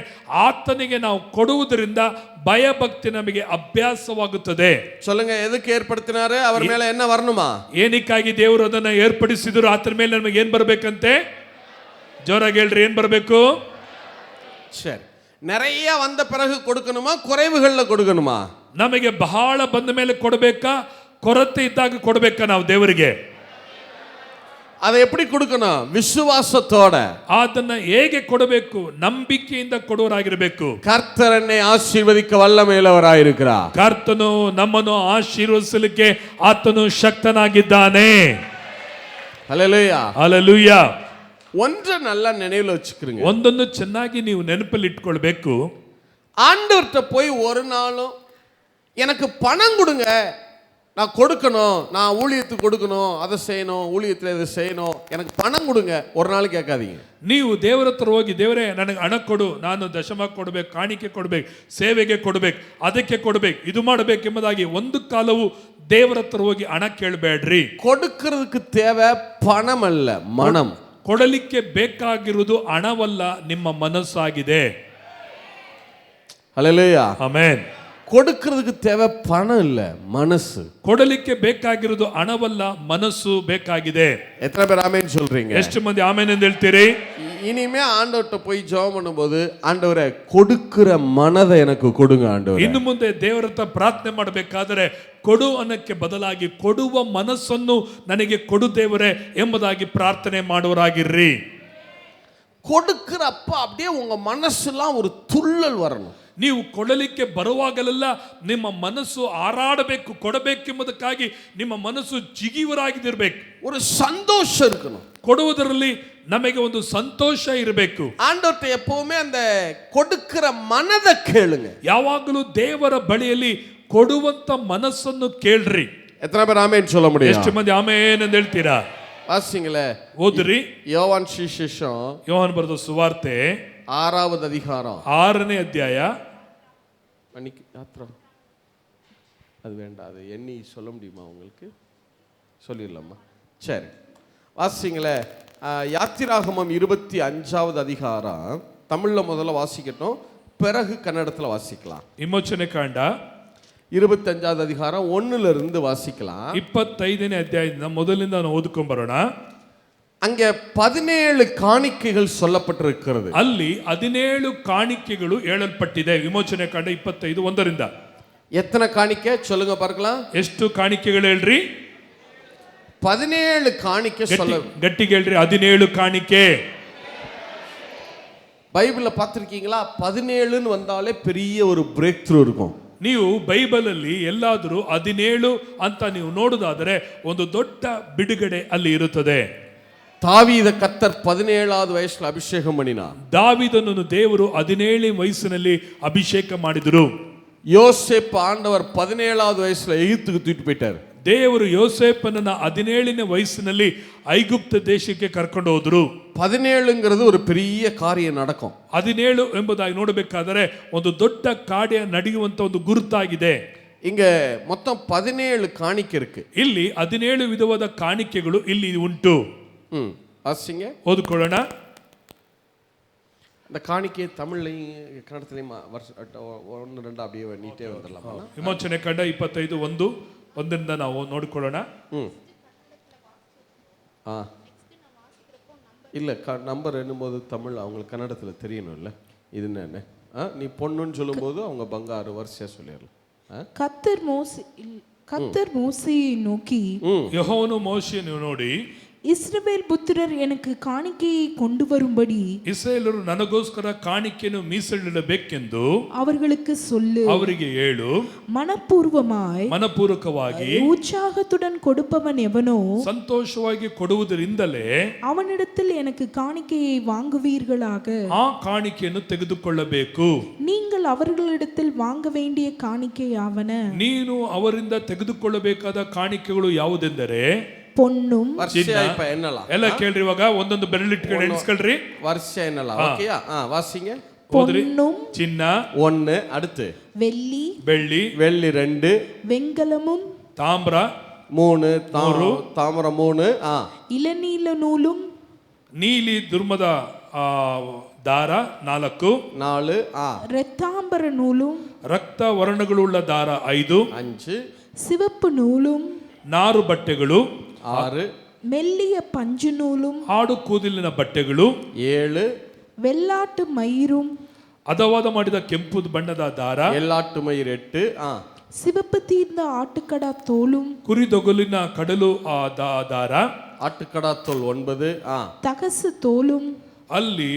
ಆತನಿಗೆ ನಾವು ಕೊಡುವುದರಿಂದ ಭಯಭಕ್ತಿ ನಮಗೆ ಅಭ್ಯಾಸವಾಗುತ್ತದೆ. சொல்லுங்க, எதுக்கு ஏற்படுத்தினாரு? அவர் மேல என்ன வரணுமா? ಏನಕ್ಕಾಗಿ ದೇವರು ಅದನ್ನ ಏರ್ಪಡಿಸಿದ್ರು? ಆತನ ಮೇಲೆ ನಮಗೆ ಏನ್ ಬರ್ಬೇಕಂತೆ? ಜೋರಾಗಿ ಹೇಳ್ರಿ, ಏನ್ ಬರ್ಬೇಕು? சரி, நிறைய வந்த பிறகு கொடுக்கணுமா, குறைவுகள்ல கொடுக்கணுமா? ನಮಗೆ ಬಹಳ ಬಂದ ಮೇಲೆ ಕೊಡಬೇಕಾ, ಕೊರತೆ ಇದ್ದಾಗ ಕೊಡಬೇಕಾ ನಾವು ದೇವರಿಗೆ? அதை எப்படி கொடுக்கணும்? விசுவாசத்தோட. ಅದನ್ನ ಹೇಗೆ ಕೊಡಬೇಕು? ನಂಬಿಕೆಯಿಂದ ಕೊಡುವರಾಗಿರಬೇಕು. கர்த்தர் என்னை ஆசீர்வதிக்க வல்லமையுள்ளவராயிருக்கிறார். ಕರ್ತನು ನಮ್ಮನ್ನು ಆಶೀರ್ವದಿಸಲಿಕ್ಕೆ ಆತನು ಶಕ್ತನಾಗಿದ್ದಾನೆ. ஹல்லேலூயா. ಹಲ್ಲೆಲೂಯಾ. ஒன்றை நல்லா நினைவுல வச்சுக்கிறீங்க. ಒಂದನ್ನು ಚೆನ್ನಾಗಿ ನೀವು ನೆನಪಲ್ಲಿ ಇಟ್ಕೊಳ್ಬೇಕು. ஆண்டவர்கிட்ட போய் ஒரு நாளும் எனக்கு பணம் கொடுங்க, நான் கொடுக்கணும், நான் ஊழியத்துக்கு கொடுக்கணும், அதை செய்யணும், ஊழியத்தில் இதை செய்யணும், எனக்கு பணம் கொடுங்க, ஒரு நாள் கேட்காதீங்க. ನೀವು ದೇವರ ಹತ್ರ ಹೋಗಿ, ದೇವರೇ ನನಗೆ ಹಣ ಕೊಡು, ನಾನು ದಶಮ ಕೊಡಬೇಕು, ಕಾಣಿಕೆ ಕೊಡಬೇಕು, ಸೇವೆಗೆ ಕೊಡಬೇಕು, ಅದಕ್ಕೆ ಕೊಡಬೇಕು, ಇದು ಮಾಡಬೇಕು ಎಂಬುದಾಗಿ ಒಂದು ಕಾಲವು ದೇವರ ಹತ್ರ ಹೋಗಿ ಹಣ ಕೇಳಬೇಡ್ರಿ. கொடுக்கிறதுக்கு தேவை பணம் அல்ல, மனம். ಕೊಡಲಿಕ್ಕೆ ಬೇಕಾಗಿರುವುದು ಹಣವಲ್ಲ, ನಿಮ್ಮ ಮನಸ್ಸಾಗಿದೆ. ஹல்லேலூயா. ಆಮೆನ್. கொடுக்கிறதுக்கு தேவை பணம் இல்ல, மனசு. ಕೊಡಲಿಕ್ಕೆ ಬೇಕಾಗಿರುವುದು ಹಣವಲ್ಲ, ಮನಸ್ಸು ಬೇಕಾಗಿದೆ. எத்தனை பேர் ஆமென் சொல்றீங்க? ಎಷ್ಟು ಮಂದಿ ಆಮೆನ್ ಎಂದು ಹೇಳ್ತೀರಿ? இனிமே ஆண்டவர்கிட்ட போய் ஜெபம் பண்ணும்போது, ஆண்டவரே கொடுக்கிற மனதை எனக்கு கொடுங்க ஆண்டவரே. ಇನ್ನು ಮುಂದೆ ದೇವರ ಹತ್ರ ಪ್ರಾರ್ಥನೆ ಮಾಡಬೇಕಾದರೆ ಕೊಡು ಅನ್ನಕ್ಕೆ ಬದಲಾಗಿ ಕೊಡುವ ಮನಸ್ಸನ್ನು ನನಗೆ ಕೊಡು ದೇವರೇ ಎಂಬುದಾಗಿ ಪ್ರಾರ್ಥನೆ ಮಾಡುವರಾಗಿರ್ರಿ. கொடுக்கிறப்ப அப்படியே உங்க மனசுலாம் ஒரு துள்ளல் வரணும். ನೀವು ಕೊಡಲಿಕ್ಕೆ ಬರುವಾಗಲೆಲ್ಲ ನಿಮ್ಮ ಮನಸ್ಸು ಹಾರಾಡಬೇಕು, ಕೊಡಬೇಕೆಂಬುದಕ್ಕಾಗಿ ನಿಮ್ಮ ಮನಸ್ಸು ಜಿಗಿವರಾಗಿದಿರಬೇಕು. ஒரு சந்தோஷம் இருக்கணும். ಕೊಡುವುದರಲ್ಲಿ ನಮಗೆ ಒಂದು ಸಂತೋಷ ಇರಬೇಕು. ஆண்டவர்ட்ட எப்பவுமே அந்த கொடுக்கிற மனதை கேளுங்க. ಯಾವಾಗಲೂ ದೇವರ ಬಳಿಯಲ್ಲಿ ಕೊಡುವಂತ ಮನಸ್ಸನ್ನು ಕೇಳ್ರಿ. எத்தனை பேர் ஆமென் சொல்ல முடியும்? ಎಷ್ಟು ಮಂದಿ ಆಮೆನ್ ಎಂದು ಹೇಳ್ತೀರಾ? வாசிங்களே, ಓದ್ರಿ. யோவான் சுவிசேஷம் ಯೋಹಾನ ಬರೆದ ಸುವಾರ್ತೆ 6வது அதிகாரம் 6ನೇ ಅಧ್ಯಾಯ. அன்னைக்கு யாத்ரா அது வேண்டாம், அது எண்ணி சொல்ல முடியுமா உங்களுக்கு? சொல்லிடலாமா? சரி, வாசிங்களே. யாத்திராகமம் 25வது அதிகாரம் தமிழ்ல முதல்ல வாசிக்கட்டும், பிறகு கன்னடத்தில் வாசிக்கலாம். ವಿಮೋಚನೆ ಕಾಂಡ 25வது அதிகாரம் 1ல இருந்து வாசிக்கலாம். 25ನೇ ಅಧ್ಯಾಯದಿಂದ ಮೊದಲಿಂದ ನಾವು ಓದಿಕೊಂಡು ಬರೋಣ. அங்கே 17 காணிக்கைகள் சொல்லப்பட்டிருக்கிறது. ಅಲ್ಲಿ 17 ಕಾಣಿಕೆಗಳು ಹೇಳಲ್ಪಟ್ಟಿದೆ. ವಿಮೋಚನೆ ಕಾಂಡ 25:1. எத்தனை காணிக்கை சொல்லுங்க பார்க்கலாம்? ಎಷ್ಟು ಕಾಣಿಕೆಗಳು ಹೇಳ್ರಿ? 17 காணிக்கை சொல்ல. ಗಟ್ಟಿಗೆ ಹೇಳ್ರಿ, 17 ಕಾಣಿಕೆ. பைபிள்ல பார்த்திருக்கீங்களா? 17ன்னு வந்தாலே பெரிய ஒரு பிரேக் த்ரூ இருக்கும். ನೀವು ಬೈಬಲ್ ಅಲ್ಲಿ ಎಲ್ಲಾದರೂ 17 ಅಂತ ನೀವು ನೋಡುವುದಾದರೆ ಒಂದು ದೊಡ್ಡ ಬಿಡುಗಡೆ ಅಲ್ಲಿ ಇರುತ್ತದೆ. தாவீத கர்த்தர் 17வது வயசுல அபிஷேகம் பண்ணினார். ದಾವೀದನನ್ನು ದೇವರು 17ನೇ ವಯಸ್ಸಿನಲ್ಲಿ ಅಭಿಷೇಕ ಮಾಡಿದರು. யோசேப்பு ஆண்டவர் 17வது வயசுல எகிப்துக்கு தூக்கிட்டு போயிட்டார். ದೇವರು ಯೋಸೇಫನನ್ನ 17ನೇ ವಯಸ್ಸಿನಲ್ಲಿ ಐಗುಪ್ತ ದೇಶಕ್ಕೆ ಕರ್ಕೊಂಡು ಹೋದ್ರು. 17ங்கிறது ஒரு பெரிய காரியம் நடக்கும். 17 ಎಂಬುದಾಗಿ ನೋಡಬೇಕಾದರೆ ಒಂದು ದೊಡ್ಡ ಕಾರ್ಯ ನಡೆಯುವಂತ ಒಂದು ಗುರುತಾಗಿದೆ. இங்க மொத்தம் 17 காணிக்கை இருக்கு. ಇಲ್ಲಿ 17 ವಿಧವಾದ ಕಾಣಿಕೆಗಳು ಇಲ್ಲಿ ಉಂಟು. வாசிங்க, ಓದಿಕೊಳ್ಳೋಣ. இந்த காணிக்கை தமிழ்லையும் கன்னடத்திலையும் 1 2 அப்படியே நீட்டே வந்துடலாமா? ವಿಮೋಚನೆ ಕಂಡ 25:1 ನಾವು ನೋಡಿಕೊಳ್ಳೋಣ. இல்லை, நம்பர் எண்ணும்போது தமிழ் அவங்களுக்கு கன்னடத்தில் தெரியணும் இல்லை? இது என்ன, நீ பொண்ணுன்னு சொல்லும்போது அவங்க பங்காரு வரிசையாக சொல்லிடலாம். கர்த்தர் மோசேயை நோக்கி, ಯೆಹೋವನು ಮೋಶೆಯನ್ನು ನೋಡಿ, இஸ்ரவேல் புத்திரர் எனக்கு காணிக்கையை கொண்டு வரும்படி ಇಸ್ರಾಯೇಲರು ನನಗೋಸ್ಕರ ಕಾಣಿಕೆಯನ್ನು ಮೀಸಲಿಡಬೇಕೆಂದು அவர்களுக்கு சொல்லு. ಅವರಿಗೆ ಹೇಳು, மனப்பூர்வமாய் உற்சாகத்துடன் கொடுப்பவன் எவனோ ಸಂತೋಷವಾಗಿ ಕೊಡುವುದರಿಂದಲೇ அவனிடத்தில் எனக்கு காணிக்கையை வாங்குவீர்களாக. ಆ ಕಾಣಿಕೆಯನ್ನು ತೆಗೆದುಕೊಳ್ಳಬೇಕು. நீங்கள் அவர்களிடத்தில் வாங்க வேண்டிய காணிக்கையாவன, ನೀನು ಅವರಿಂದ ತೆಗೆದುಕೊಳ್ಳಬೇಕಾದ ಕಾಣಿಕೆಗಳು ಯಾವುದೆಂದರೆ பொன்னும் ಎಲ್ಲ ಕೇಳ್ರಿ. ಇವಾಗ ಒಂದೊಂದು ಬೆರಳಿಟ್ಕೊಂಡು ಎಣಿಸ್ಕೊಳ್ರಿ. வரிசை என்னலாம்? ஓகேயா? வாசிங்க. பொன்னும் ಚಿನ್ನ 1, அடுத்து வெள்ளி, ಬೆಳ್ಳಿ, வெள்ளி 2, வெண்கலமும் ತಾಮ್ರ 3 தாமர 3 இளநீல நூலும் ನೀಲಿ ದುರ್ಮದ ದಾರ 4, இரத்தாம்பர நூலும் ರಕ್ತ ವರ್ಣಗಳುಳ್ಳ ದಾರ 5, 5 சிவப்பு நூலும் ನಾರು ಬಟ್ಟೆಗಳು 6 மெல்லிய பஞ்சு நூலும் ಆಡು ಕೂದಲಿನ ಬಟ್ಟೆಗಳು 7 வெள்ளாட்டு மயிரும் ಹದವಾದ ಮಾಡಿದ ಕೆಂಪು ಬಣ್ಣದ ದಾರ எல்லாட்டு மயிர் 8 சிவப்பு தீர்ந்த ஆட்டுக்கடா தோலும் ಕುರಿದೊಗಲಿನ ಕಡಲು ದಾರ ஆட்டுக்கடா தோல் 9 தகசு தோலும் ಅಲ್ಲಿ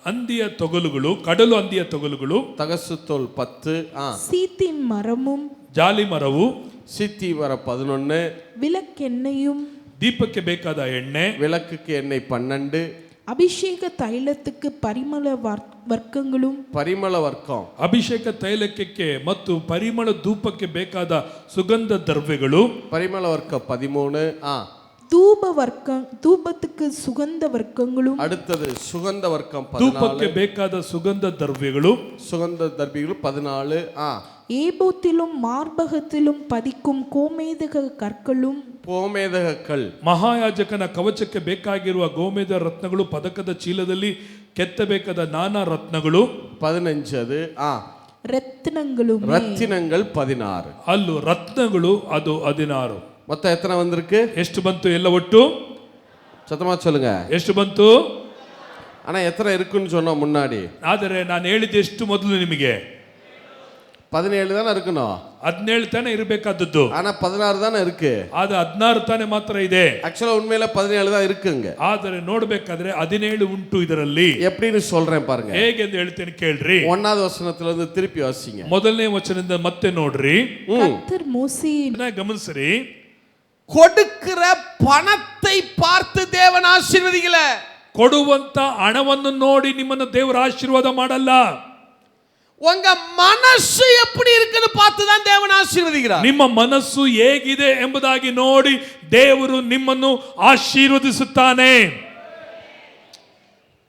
ಹಂದಿಯ ತೊಗಲುಗಳು ಕಡಲು ಹಂದಿಯ ತೊಗಲುಗಳು தகசு தோல் 10 சீத்தி மரமும் ಜಾಲಿ ಮರವು சித்தி வர 11 விளக்கெண்ணையும் ದೀಪಕ್ಕೆ ಬೇಕಾದ ಎಣ್ಣೆ விளக்குக்கு எண்ணெய் 12 அபிஷேக தைலத்துக்கு பரிமள வர்க்கங்களும் பரிமள வர்க்கம் ಅಭಿಷೇಕ ತೈಲಕ್ಕೆ ಮತ್ತು ಪರಿಮಳ ಧೂಪಕ್ಕೆ ಬೇಕಾದ ಸುಗಂಧ ದ್ರವ್ಯಗಳು பரிமள வர்க்கம் 13 தூபத்துக்கு சுகந்த வர்க்கங்களும் அடுத்தது சுகந்த வர்க்கம் ಧೂಪಕ್ಕೆ 14 ಬೇಕಾದ ಸುಗಂಧ ದ್ರವ್ಯಗಳು சுகந்த தர்பிகள் 14 ஏபோத்திலும் மார்பகத்திலும் பதிக்கும் கோமேதக கற்களும் கோமேதக கல் ಮಹಾಯಾಜಕನ ಕವಚಕ್ಕೆ ಬೇಕಾಗಿರುವ ಗೋಮೇದ ರತ್ನಗಳು ಪದಕದ ಚೀಲದಲ್ಲಿ ಕೆತ್ತಬೇಕಾದ ನಾನಾ ರತ್ನಗಳು 15 அது ரத்தினங்களும் ரத்தினங்கள் 16 ಅಲ್ಲೂ ರತ್ನಗಳು ಅದು 16. மொத்தம் எத்தனை வந்திருக்கு? ಎಷ್ಟು ಬಂತು ಎಲ್ಲ ಒಟ್ಟು? சத்தமா சொல்லுங்க. ಎಷ್ಟು ಬಂತು? ஆனா எத்தனை இருக்குன்னு சொன்னா முன்னாடி? ಆದರೆ ನಾನು ಹೇಳಿದ ಎಷ್ಟು ಮೊದಲು ನಿಮಗೆ 17 தானே இருக்கணும். 17 தானே ಇರಬೇಕಾದದ್ದು. ஆனா 16 தானே இருக்கு. ಅದು 16 ತಾನೇ ಮಾತ್ರ ಇದೆ. ஆக்சுவலா உண்மையில 17 தான் இருக்குங்க. ಆದರೆ ನೋಡಬೇಕಾದ್ರೆ 17 ಉಂಟು ಇದರಲ್ಲಿ. எப்படின்னு சொல்றேன் பாருங்க. ಹೇಗೆ ಎಂದು ಹೇಳ್ತೇನೆ ಕೇಳ್ರಿ. 1வது வசனத்துல இருந்து திருப்பி வாசிங்க. ಮೊದಲನೇ ವಚನದಿಂದ ಮತ್ತೆ ನೋಡ್ರಿ. கர்த்தர் மோசேயை ಗಮನಿಸ್ರಿ. கொடுக்கிற பணத்தை பார்த்து தேவன் ஆசீர்வதிக்கல. ಕೊಡುವಂತ ಹಣವನ್ನು ನೋಡಿ ನಿಮ್ಮನ್ನು ದೇವರು ಆಶೀರ್ವಾದ ಮಾಡಲ್ಲ. உங்க மனசு எப்படி இருக்குன்னு பார்த்து தான் தேவன் ஆசீர்வதிக்கிறார். ನಿಮ್ಮ ಮನಸ್ಸು ಹೇಗಿದೆ ಎಂಬುದಾಗಿ ನೋಡಿ ದೇವರು ನಿಮ್ಮನ್ನು ಆಶೀರ್ವದಿಸುತ್ತಾನೆ.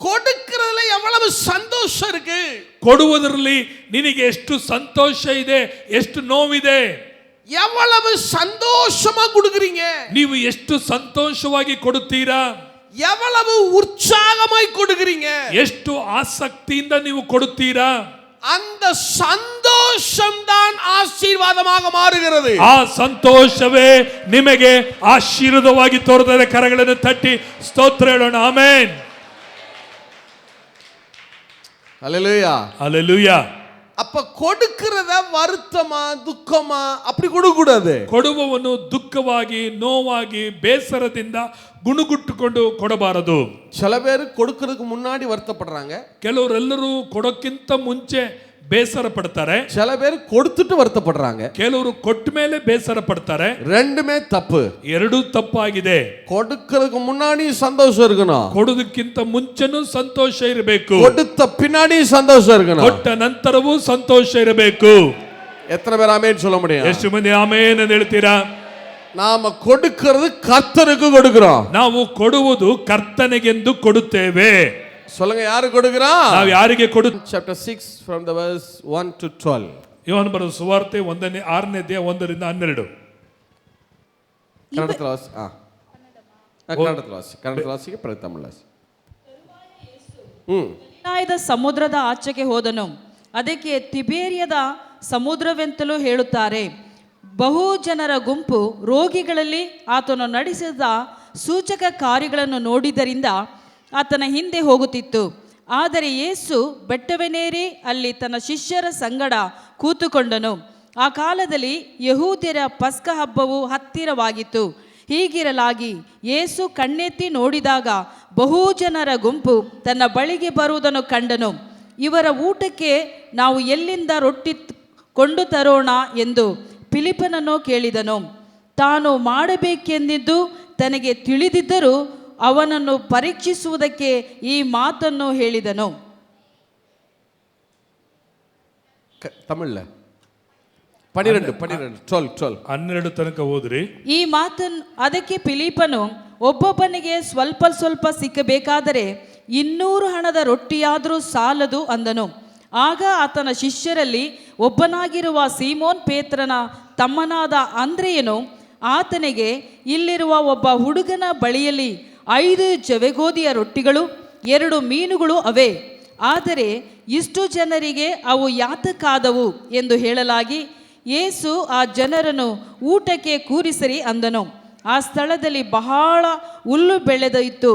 கொடுக்கிறதுல எவ்வளவு சந்தோஷம் இருக்கு. ಕೊಡುವುದರಲ್ಲಿ ನಿನಗೆ ಎಷ್ಟು ಸಂತೋಷ ಇದೆ, ಎಷ್ಟು ನೋವಿದೆ. எவ்வளவு சந்தோஷமா கொடுக்குறீங்க. ನೀವು ಎಷ್ಟು ಸಂತೋಷವಾಗಿ ಕೊಡುತ್ತೀರಾ, எவ்வளவு உற்சாகமாய் கொடுக்குறீங்க, ಎಷ್ಟು ಆಸಕ್ತಿಯಿಂದ ನೀವು ಕೊಡುತ್ತೀರಾ. அந்த சந்தோஷம் தான் ஆசீர்வாதமாக மாறுகிறது. ಆ ಸಂತೋಷವೇ ನಿಮಗೆ ಆಶೀರ್ವಾದವಾಗಿ ತೋರುತ್ತದೆ. ಕರಗಳನ್ನು ತಟ್ಟಿ ಸ್ತೋತ್ರ ಹೇಳೋಣ. ಆಮೆನ್. ஹல்லேலூயா. ಹಲ್ಲೆಲೂಯಾ. அப்ப கொடுக்கிறத வருத்தமா துக்கமா அப்படி கொடுக்க கூடாது. ಕೊಡುವವನು ದುಃಖವಾಗಿ ನೋವಾಗಿ ಬೇಸರದಿಂದ ಗುಣಗುಟ್ಟುಕೊಂಡು ಕೊಡಬಾರದು. சில பேர் கொடுக்கிறதுக்கு முன்னாடி வருத்தப்படுறாங்க. ಕೆಲವರೆಲ್ಲರೂ ಕೊಡೋಕ್ಕಿಂತ ಮುಂಚೆ ಬೇಸರ ಪಡ್ತಾರೆ. சில பேர் கொடுத்துட்டு வருத்தப்படுறாங்க. ಕೆಲವರು ಕೊಟ್ಟ ಮೇಲೆ ಬೇಸರ ಪಡ್ತಾರೆ. ரெண்டுமே தப்பு. ಎರಡೂ ತಪ್ಪಾಗಿದೆ. கொடுக்கிறதுக்கு முன்னாடி சந்தோஷம் இருக்கணும். ಕೊಡೋದಕ್ಕಿಂತ ಮುಂಚೆನೂ ಸಂತೋಷ ಇರಬೇಕು. கொடுத்த பின்னாடி சந்தோஷம் இருக்கணும். ಕೊಟ್ಟ ನಂತರವೂ ಸಂತೋಷ ಇರಬೇಕು. எத்தனை பேர் ஆமென் சொல்ல முடியும்? ಎಷ್ಟು ಮಂದಿ ಆಮೇನ್ ಅಂತ ಹೇಳ್ತೀರಾ? நாம கொடுக்கிறது கர்த்தருக்கு கொடுக்கிறோம். ನಾವು ಕೊಡುವುದು ಕರ್ತನಿಗೆಂದು ಕೊಡುತ್ತೇವೆ. சொல்லுங்க, யாரு கொடுக்கிறோம்? ನಾವು ಯಾರಿಗೆ ಕೊಡು? Chapter 6 from the verse 1 to 12. ಯೋಹಾನ ಬರೆದ ಸುವಾರ್ತೆ 6ನೇ ಅಧ್ಯಾಯ 1 ರಿಂದ 12. ಕನ್ನಡದಲ್ಲಿ ವಾಸಿ. ಕನ್ನಡದಲ್ಲಿ ವಾಸಿಗೆ ಪ್ರಯತ್ನ ವಾಸಿ. ಗಲಿಲಾಯದ ಸಮುದ್ರದ ಆಚೆಗೆ ಹೋದನು. ಅದಕ್ಕೆ ತಿಬೇರಿಯದ ಸಮುದ್ರವೆಂತಲೂ ಹೇಳುತ್ತಾರೆ. ಬಹು ಜನರ ಗುಂಪು ರೋಗಿಗಳಲ್ಲಿ ಆತನು ನಡೆಸಿದ ಸೂಚಕ ಕಾರ್ಯಗಳನ್ನು ನೋಡಿದ್ದರಿಂದ ಆತನ ಹಿಂದೆ ಹೋಗುತ್ತಿತ್ತು. ಆದರೆ ಯೇಸು ಬೆಟ್ಟವನ್ನೇರಿ ಅಲ್ಲಿ ತನ್ನ ಶಿಷ್ಯರ ಸಂಗಡ ಕೂತುಕೊಂಡನು. ಆ ಕಾಲದಲ್ಲಿ ಯಹೂದ್ಯರ ಪಸ್ಕ ಹಬ್ಬವು ಹತ್ತಿರವಾಗಿತ್ತು. ಹೀಗಿರಲಾಗಿ ಯೇಸು ಕಣ್ಣೆತ್ತಿ ನೋಡಿದಾಗ ಬಹು ಜನರ ಗುಂಪು ತನ್ನ ಬಳಿಗೆ ಬರುವುದನ್ನು ಕಂಡನು. ಇವರ ಊಟಕ್ಕೆ ನಾವು ಎಲ್ಲಿಂದ ರೊಟ್ಟಿ ಕೊಂಡು ತರೋಣ ಎಂದು ಫಿಲಿಪ್ಪನನ್ನು ಕೇಳಿದನು. ತಾನು ಮಾಡಬೇಕೆಂದಿದ್ದು ತನಗೆ ತಿಳಿದಿದ್ದರೂ ಅವನನ್ನು ಪರೀಕ್ಷಿಸುವುದಕ್ಕೆ ಈ ಮಾತನ್ನು ಹೇಳಿದನು. ತಮಿಳ್ல 12 ತನಕ ಹೋದ್ರಿ. ಈ ಮಾತನ್ನು ಅದಕ್ಕೆ ಫಿಲಿಪ್ಪನು, ಒಬ್ಬೊಬ್ಬನಿಗೆ ಸ್ವಲ್ಪ ಸ್ವಲ್ಪ ಸಿಕ್ಕಬೇಕಾದರೆ 200 ಹಣದ ರೊಟ್ಟಿಯಾದರೂ ಸಾಲದು ಅಂದನು. ಆಗ ಆತನ ಶಿಷ್ಯರಲ್ಲಿ ಒಬ್ಬನಾಗಿರುವ ಸೀಮೋನ್ ಪೇತ್ರನ ತಮ್ಮನಾದ ಅಂದ್ರೆಯನು ಆತನಿಗೆ, ಇಲ್ಲಿರುವ ಒಬ್ಬ ಹುಡುಗನ ಬಳಿಯಲ್ಲಿ 5 ಜವೆಗೋದಿಯ ರೊಟ್ಟಿಗಳು 2 ಮೀನುಗಳು ಅವೆ, ಆದರೆ ಇಷ್ಟು ಜನರಿಗೆ ಅವು ಯಾತಕ್ಕಾದವು ಎಂದು ಹೇಳಲಾಗಿ, ಯೇಸು ಆ ಜನರನ್ನು ಊಟಕ್ಕೆ ಕೂರಿಸಿರಿ ಅಂದನು. ಆ ಸ್ಥಳದಲ್ಲಿ ಬಹಳ ಹುಲ್ಲು ಬೆಳೆದಿತ್ತು,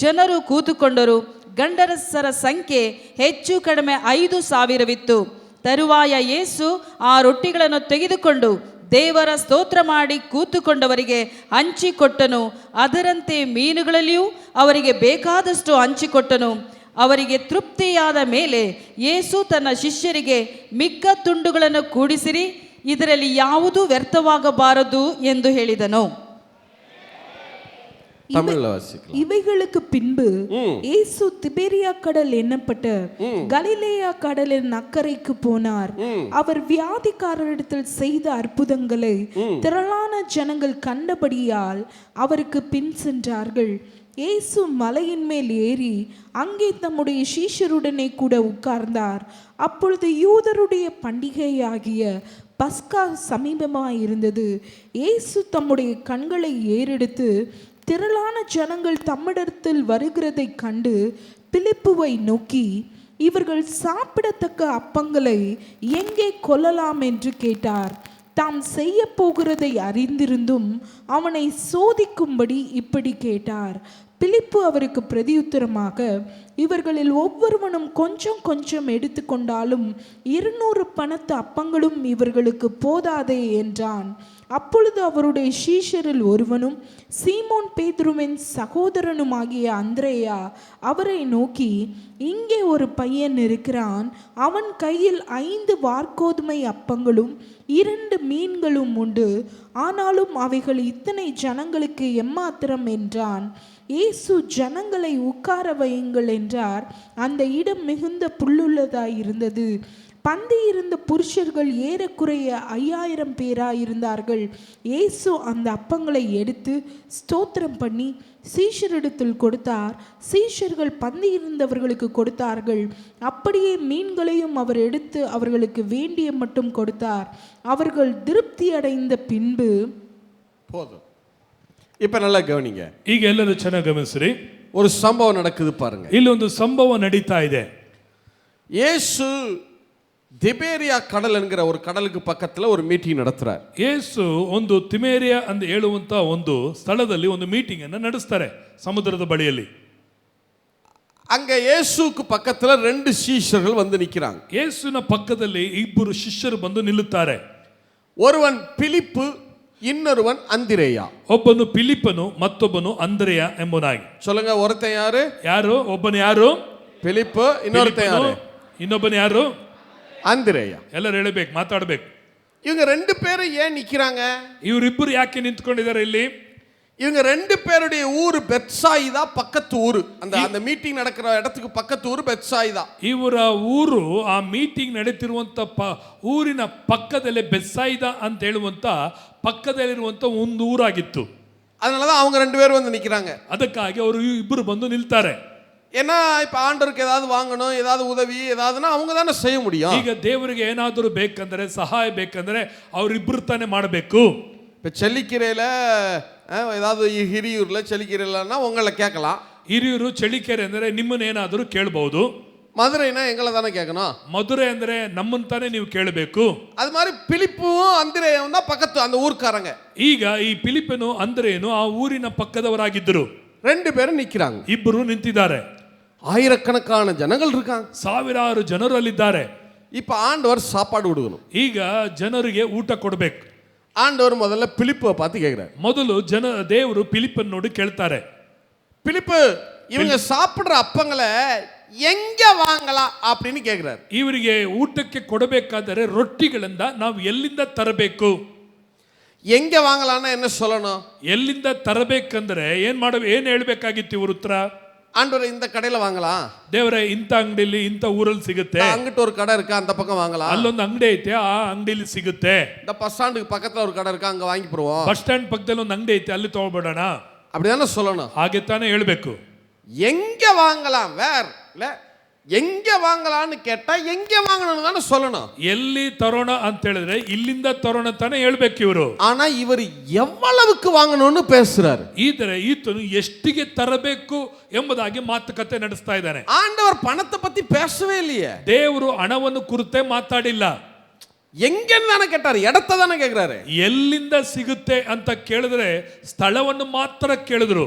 ಜನರು ಕೂತುಕೊಂಡರು. ಗಂಡಸರ ಸಂಖ್ಯೆ ಹೆಚ್ಚು ಕಡಿಮೆ 5,000ವಿತ್ತು. ತರುವಾಯ ಯೇಸು ಆ ರೊಟ್ಟಿಗಳನ್ನು ತೆಗೆದುಕೊಂಡು ದೇವರ ಸ್ತೋತ್ರ ಮಾಡಿ ಕೂತುಕೊಂಡವರಿಗೆ ಹಂಚಿಕೊಟ್ಟನು. ಅದರಂತೆ ಮೀನುಗಳಲ್ಲಿಯೂ ಅವರಿಗೆ ಬೇಕಾದಷ್ಟು ಹಂಚಿಕೊಟ್ಟನು. ಅವರಿಗೆ ತೃಪ್ತಿಯಾದ ಮೇಲೆ ಯೇಸು ತನ್ನ ಶಿಷ್ಯರಿಗೆ, ಮಿಕ್ಕ ತುಂಡುಗಳನ್ನು ಕೂಡಿಸಿರಿ, ಇದರಲ್ಲಿ ಯಾವುದೂ ವ್ಯರ್ಥವಾಗಬಾರದು ಎಂದು ಹೇಳಿದನು. தமிழ்ல வாசிக்கலாம். இவைகளுக்கு பின்பு இயேசு திபேரியா கடல் எண்ணப்பட்ட கலிலேயா கடலின் அக்கறைக்கு போனார். அவர் வியாதிக்காரரிடத்தில் செய்த அற்புதங்களை திரளான ஜனங்கள் கண்டபடியால் அவருக்கு பின் சென்றார்கள். இயேசு மலையின் மேல் ஏறி அங்கே தம்முடைய சீஷருடனே கூட உட்கார்ந்தார். அப்பொழுது யூதருடைய பண்டிகையாகிய பஸ்கா சமீபமாயிருந்தது. இயேசு தம்முடைய கண்களை ஏறெடுத்து திரளான ஜனங்கள் தம்மிடத்தில் வருகிறதை கண்டு பிலிப்புவை நோக்கி, இவர்கள் சாப்பிடத்தக்க அப்பங்களை எங்கே கொல்லலாம் என்று கேட்டார். தாம் செய்ய போகிறதை அறிந்திருந்தும் அவனை சோதிக்கும்படி இப்படி கேட்டார். பிலிப்பு அவருக்கு பிரதியுத்தரமாக, இவர்களில் ஒவ்வொருவனும் கொஞ்சம் கொஞ்சம் எடுத்துக்கொண்டாலும் 200 பணத்து அப்பங்களும் இவர்களுக்கு போதாதே என்றான். அப்பொழுது அவருடைய சீஷரில் ஒருவனும் சீமோன் பேதுருவின் சகோதரனுமாகிய அந்திரேயா அவரை நோக்கி, இங்கே ஒரு பையன் இருக்கிறான், அவன் கையில் 5 வாற்கோதுமை அப்பங்களும் 2 மீன்களும் உண்டு, ஆனாலும் அவைகள் இத்தனை ஜனங்களுக்கு எம்மாத்திரம் என்றான். இயேசு ஜனங்களை உட்கார வையுங்கள் என்றார். அந்த இடம் மிகுந்த புல்லுள்ளதாய் இருந்தது. பந்தி இருந்த புருஷர்கள் ஏறக்குறைய 5000 பேராயிருந்தார்கள். இயேசு அந்த அப்பங்களை எடுத்து ஸ்தோத்திரம் பண்ணி சீஷரிடத்தில் கொடுத்தார். சீஷர்கள் பந்தி இருந்தவர்களுக்கு கொடுத்தார்கள். அப்படியே மீன்களையும் அவர் எடுத்து அவர்களுக்கு வேண்டிய மட்டும் கொடுத்தார். அவர்கள் திருப்தி அடைந்த பின்பு போதும். இப்ப நல்லா கவனிங்க. ಈಗ ಎಲ್ಲರೂ ಚೆನ್ನಾಗಿ ಗಮನಿಸ್ರಿ. ஒரு சம்பவம் நடக்குது பாருங்க. ಇಲ್ಲಿ ಒಂದು ಸಂಭವ ನಡೀತಾ ಇದೆ. இயேசு திபேரியா கடல் என்கிற ஒரு கடலுக்கு பக்கத்துல ஒரு மீட்டிங் நடத்துறார். ಯೇಸು ಒಂದು ತಿಮೇರಿಯ ಅಂತ ಹೇಳುವಂತ ಒಂದು ಸ್ಥಳದಲ್ಲಿ ಒಂದು ಮೀಟಿಂಗ್ ಅನ್ನು ನಡೆಸ್ತಾರೆ, ಸಮುದ್ರದ ಬಳಿಯಲ್ಲಿ. அங்க இயேசுக்கு பக்கத்துல 2 சீஷர்கள் வந்து நிக்கிறாங்க. ಯೇಸುವಿನ ಪಕ್ಕದಲ್ಲಿ 2 ಶಿಷ್ಯರು ಬಂದು ನಿಲ್ಲುತ್ತಾರೆ. ஒருவன் பிலிப்பு, இன்னொருவன் அந்திரேயா. ಒಬ್ಬನು ಫಿಲಿಪ್ಪನು, ಮತ್ತೊಬ್ಬನು ಅಂದ್ರೆಯ ಎಂಬುದಾಗಿ. சொல்லுங்க, ஒருத்தன் யாரு? ಯಾರು? ಒಬ್ಬನು ಯಾರು? பிலிப்பு. இன்னொருத்தன் யாரு? ಇನ್ನೊಬ್ಬನು ಯಾರು? அந்திரேயா. ಎಲ್ಲರೂ ಹೇಳಬೇಕು, ಮಾತಾಡಬೇಕು. இவங்க 2 பேரும் ஏன் நிக்கிறாங்க? ಇವರಿಬ್ಬರು ಯಾಕೆ ನಿಂತ್ಕೊಂಡಿದ್ದಾರೆ ಇಲ್ಲಿ? இவங்க 2 பேருடைய ஊரு பெத்சாயிதா, பக்கத்து ஊரு. அந்த மீட்டிங் நடக்கிற இடத்துக்கு பக்கத்து ஊரு பெத்சாயிதா. ಇವರ ಊರು ಆ ಮೀಟಿಂಗ್ ನಡೀತಿರುವಂತ ಊರಿನ ಪಕ್ಕದಲ್ಲೇ ಬೆತ್ಸಾಯಿದಾ ಅಂತ ಹೇಳುವಂತ ಪಕ್ಕದಲ್ಲಿರುವಂತ ಒಂದು ಊರಾಗಿತ್ತು. அதனாலதான் அவங்க 2 பேரும் வந்து நிக்கிறாங்க. ಅದಕ್ಕಾಗಿ ಅವರು ಇಬ್ಬರು ಬಂದು ನಿಲ್ತಾರೆ. ஏன்னா இப்ப ஆண்டவருக்கு ஏதாவது வாங்கணும், ஏதாவது உதவி ஏதாவதுன்னா அவங்க தானே செய்ய முடியும். ಈಗ ದೇವರಿಗೆ ಏನಾದರೂ ಬೇಕಂದ್ರೆ, ಸಹಾಯ ಬೇಕಂದ್ರೆ ಅವರಿಬ್ಬರು ತಾನೇ ಮಾಡಬೇಕು. இப்ப செல்லிக்கரையில ஏதாவது ಹಿರಿಯೂರ್ல செல்லிக்கரையிலன்னா உங்களை கேட்கலாம். ಹಿರಿಯೂರು ಚಳಿಕೆರೆ ಅಂದ್ರೆ ನಿಮ್ಮನ್ನ ಏನಾದರೂ ಕೇಳಬಹುದು. மதுரைனா எங்களை தானே கேட்கணும். ಮಧುರೆ ಅಂದ್ರೆ ನಮ್ಮನ್ನ ತಾನೇ ನೀವು ಕೇಳಬೇಕು. அது மாதிரி பிலிப்பும் அந்திரேயும் தான் பக்கத்து அந்த ஊர்க்காரங்க. ಈಗ ಈ ಫಿಲಿಪ್ಪನು ಅಂದ್ರೇನು ಆ ಊರಿನ ಪಕ್ಕದವರಾಗಿದ್ದರು. 2 பேரும் நிக்கிறாங்க. ಇಬ್ಬರು ನಿಂತಿದ್ದಾರೆ. ஆயிரக்கணக்கான ஜனங்கள் இருக்காங்க. ಸಾವಿರಾರು ಜನರು ಅಲ್ಲಿದ್ದಾರೆ. இப்ப ஆண்டவர் சாப்பாடு கொடுக்கணும். ಈಗ ಜನರಿಗೆ ಊಟ ಕೊಡಬೇಕು. ஆண்டவர் முதல்ல பிலிப்பை பார்த்து கேட்கிறார். ಮೊದಲು ದೇವರು ಫಿಲಿಪ್ಪನ್ ನೋಡಿ ಕೇಳ್ತಾರೆ, பிலிப்பு, இவங்க சாப்பிடுற அப்பங்களை எங்க வாங்கலாம் அப்படின்னு கேட்கிறார். ಇವರಿಗೆ ಊಟಕ್ಕೆ ಕೊಡಬೇಕಾದರೆ ರೊಟ್ಟಿಗಳಿಂದ ನಾವು ಎಲ್ಲಿಂದ ತರಬೇಕು? எங்க வாங்கலாம்னா என்ன சொல்லணும்? ಎಲ್ಲಿಂದ ತರಬೇಕಂದ್ರೆ ಏನ್ ಹೇಳ್ಬೇಕಾಗಿತ್ತು ಇವ್ರ ಉತ್ತರ? ஆண்டவரே, இந்த கடையில வாங்கலாம். ದೇವರೇ, ಇಂಥ ಅಂಗಡಿಯಲ್ಲಿ ಇಂಥ ಊರಲ್ಲಿ ಸಿಗುತ್ತೆ. அங்கிட்ட ஒரு கடை இருக்கா, அந்த பக்கம் வாங்கலாம். ಅಲ್ಲೊಂದು ಅಂಗಡಿ ಐತೆ, ಆ ಅಂಗಡಿಯಲ್ಲಿ ಸಿಗುತ್ತೆ. இந்த பஸ் ஸ்டாண்டுக்கு பக்கத்துல ஒரு கடை இருக்கா, அங்க வாங்கி போடுவோம். ಬಸ್ ಸ್ಟ್ಯಾಂಡ್ ಪಕ್ಕದಲ್ಲಿ ಒಂದು ಅಂಗಡಿ ಐತೆ, ಅಲ್ಲಿ ತಗೊಳ್ಬೇಡೋಣ. அப்படிதானே சொல்லணும். ಹಾಗೆ ತಾನೇ ಹೇಳ್ಬೇಕು. எங்க வாங்கலாம்? வேற இல்ல, எங்க வாங்கலாம்னு கேட்டா எங்க வாங்கணும்னு தானே சொல்லணும். ಎಲ್ಲಿ ತರೋಣ ಅಂತ ಹೇಳಿದ್ರೆ ಇಲ್ಲಿಂದ ತರೋಣ ಅಂತಾನೆ ಹೇಳ್ಬೇಕು ಇವರು. ஆனா இவர் எவ்வளவுக்கு வாங்கணும்னு பேசுறாரு. ಈತನು ಈತನು ಎಷ್ಟಿಗೆ ತರಬೇಕು ಎಂಬುದಾಗಿ ಮಾತುಕತೆ ನಡೆಸ್ತಾ ಇದ್ದಾನೆ. ஆண்டவர் பணத்தை பத்தி பேசவே இல்லையே. ದೇವರು ಹಣವನ್ನು ಕುರಿತೇ ಮಾತಾಡಿಲ್ಲ. எங்கன்னு தானே கேட்டாரு, இடத்தை தானே கேட்கிறாரு. ಎಲ್ಲಿಂದ ಸಿಗುತ್ತೆ ಅಂತ ಕೇಳಿದ್ರೆ ಸ್ಥಳವನ್ನು ಮಾತ್ರ ಕೇಳಿದ್ರು.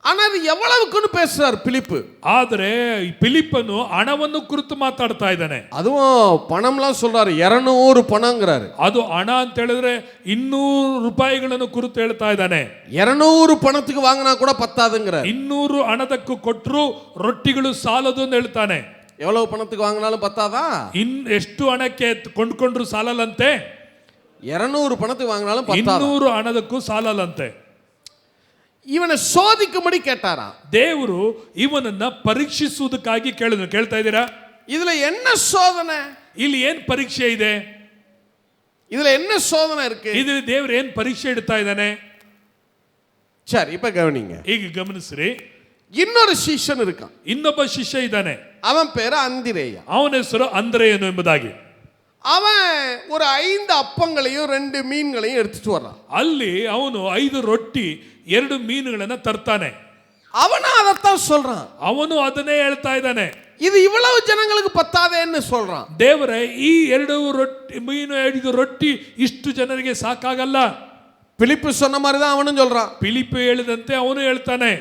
ஆனா அது எவ்வளவுக்குன்னு பேசுறாரு பிலிப்பு. ಆದರೆ ಫಿಲಿಪ್ಪನು ಹಣವನ್ನು ಕುರಿತು ಮಾತಾಡ್ತಾ ಇದ್ದಾನೆ. அதுவும் பணம்லாம் சொல்றாரு, 200 பணம்ங்கிறாரு. ಅದು ಹಣ ಅಂತ ಹೇಳಿದ್ರೆ 200 ರೂಪಾಯಿಗಳನ್ನು ಕುರಿತು ಹೇಳ್ತಾ ಇದ್ದಾನೆ. 200 பணத்துக்கு வாங்கினா கூட பத்தாதுங்கிறாரு. 200 ಹಣದಕ್ಕೂ ಕೊಟ್ಟರು ರೊಟ್ಟಿಗಳು ಸಾಲದು ಅಂತ ಹೇಳ್ತಾನೆ. எவ்வளவு பணத்துக்கு வாங்கினாலும் பத்தாதா? ಎಷ್ಟು ಹಣಕ್ಕೆ ಕೊಂಡ್ಕೊಂಡ್ರು ಸಾಲಲ್ಲಂತೆ. 200 பணத்துக்கு வாங்கினாலும் பத்தாதா? 200 ಹಣದಕ್ಕೂ ಸಾಲಲ್ಲಂತೆ. இவனை சோதிக்கும்படி கேட்டாராம். ದೇವರು ಇವನನ್ನ ಪರೀಕ್ಷಿಸುವುದಕ್ಕಾಗಿ ಕೇಳಿದ್ರು. ಕೇಳ್ತಾ ಇದ್ದೀರಾ? இதுல என்ன சோதனை? ಇಲ್ಲಿ ಏನ್ ಪರೀಕ್ಷೆ ಇದೆ? இதுல என்ன சோதனை இருக்கு? ಇದು ದೇವರು ಏನ್ ಪರೀಕ್ಷೆ ಇಡ್ತಾ ಇದ್ದಾನೆ? சரி, இப்ப கவனிங்க. ಈಗ ಗಮನಿಸ್ರಿ. இன்னொரு ಶಿಷ್ಯன் இருக்கான். ಇನ್ನೊಬ್ಬ ಶಿಷ್ಯ ಇದ್ದಾನೆ. அவன் பேரு அந்திரேயா. ಅವನ ಹೆಸರು ಅಂದ್ರೆಯನು ಎಂಬುದಾಗಿ. அவன் ஒரு 5 அப்பங்களையும் 2 மீன்களையும் எடுத்துட்டு வர்றான். ಅಲ್ಲಿ ಅವನು 5 ರೊಟ್ಟಿ 2 ಮೀನುಗಳನ್ನ ತರ್ತಾನೆ. அவனும் அதைத்தான் சொல்றான். ಅವನು ಅದನ್ನೇ ಹೇಳ್ತಾ ಇದ್ದಾನೆ. இது இவ்வளவு ஜனங்களுக்கு பத்தாதேன்னு சொல்றான். ದೇವರೇ, ಈ 2 ರೊಟ್ಟಿ ಮೀನು 5 ರೊಟ್ಟಿ ಇಷ್ಟು ಜನರಿಗೆ ಸಾಕಾಗಲ್ಲ. பிலிப்பு சொன்ன மாதிரி தான் அவனும் சொல்றான். ಫಿಲಿಪ್ ಹೇಳಿದಂತೆ ಅವನು ಹೇಳ್ತಾನೆ.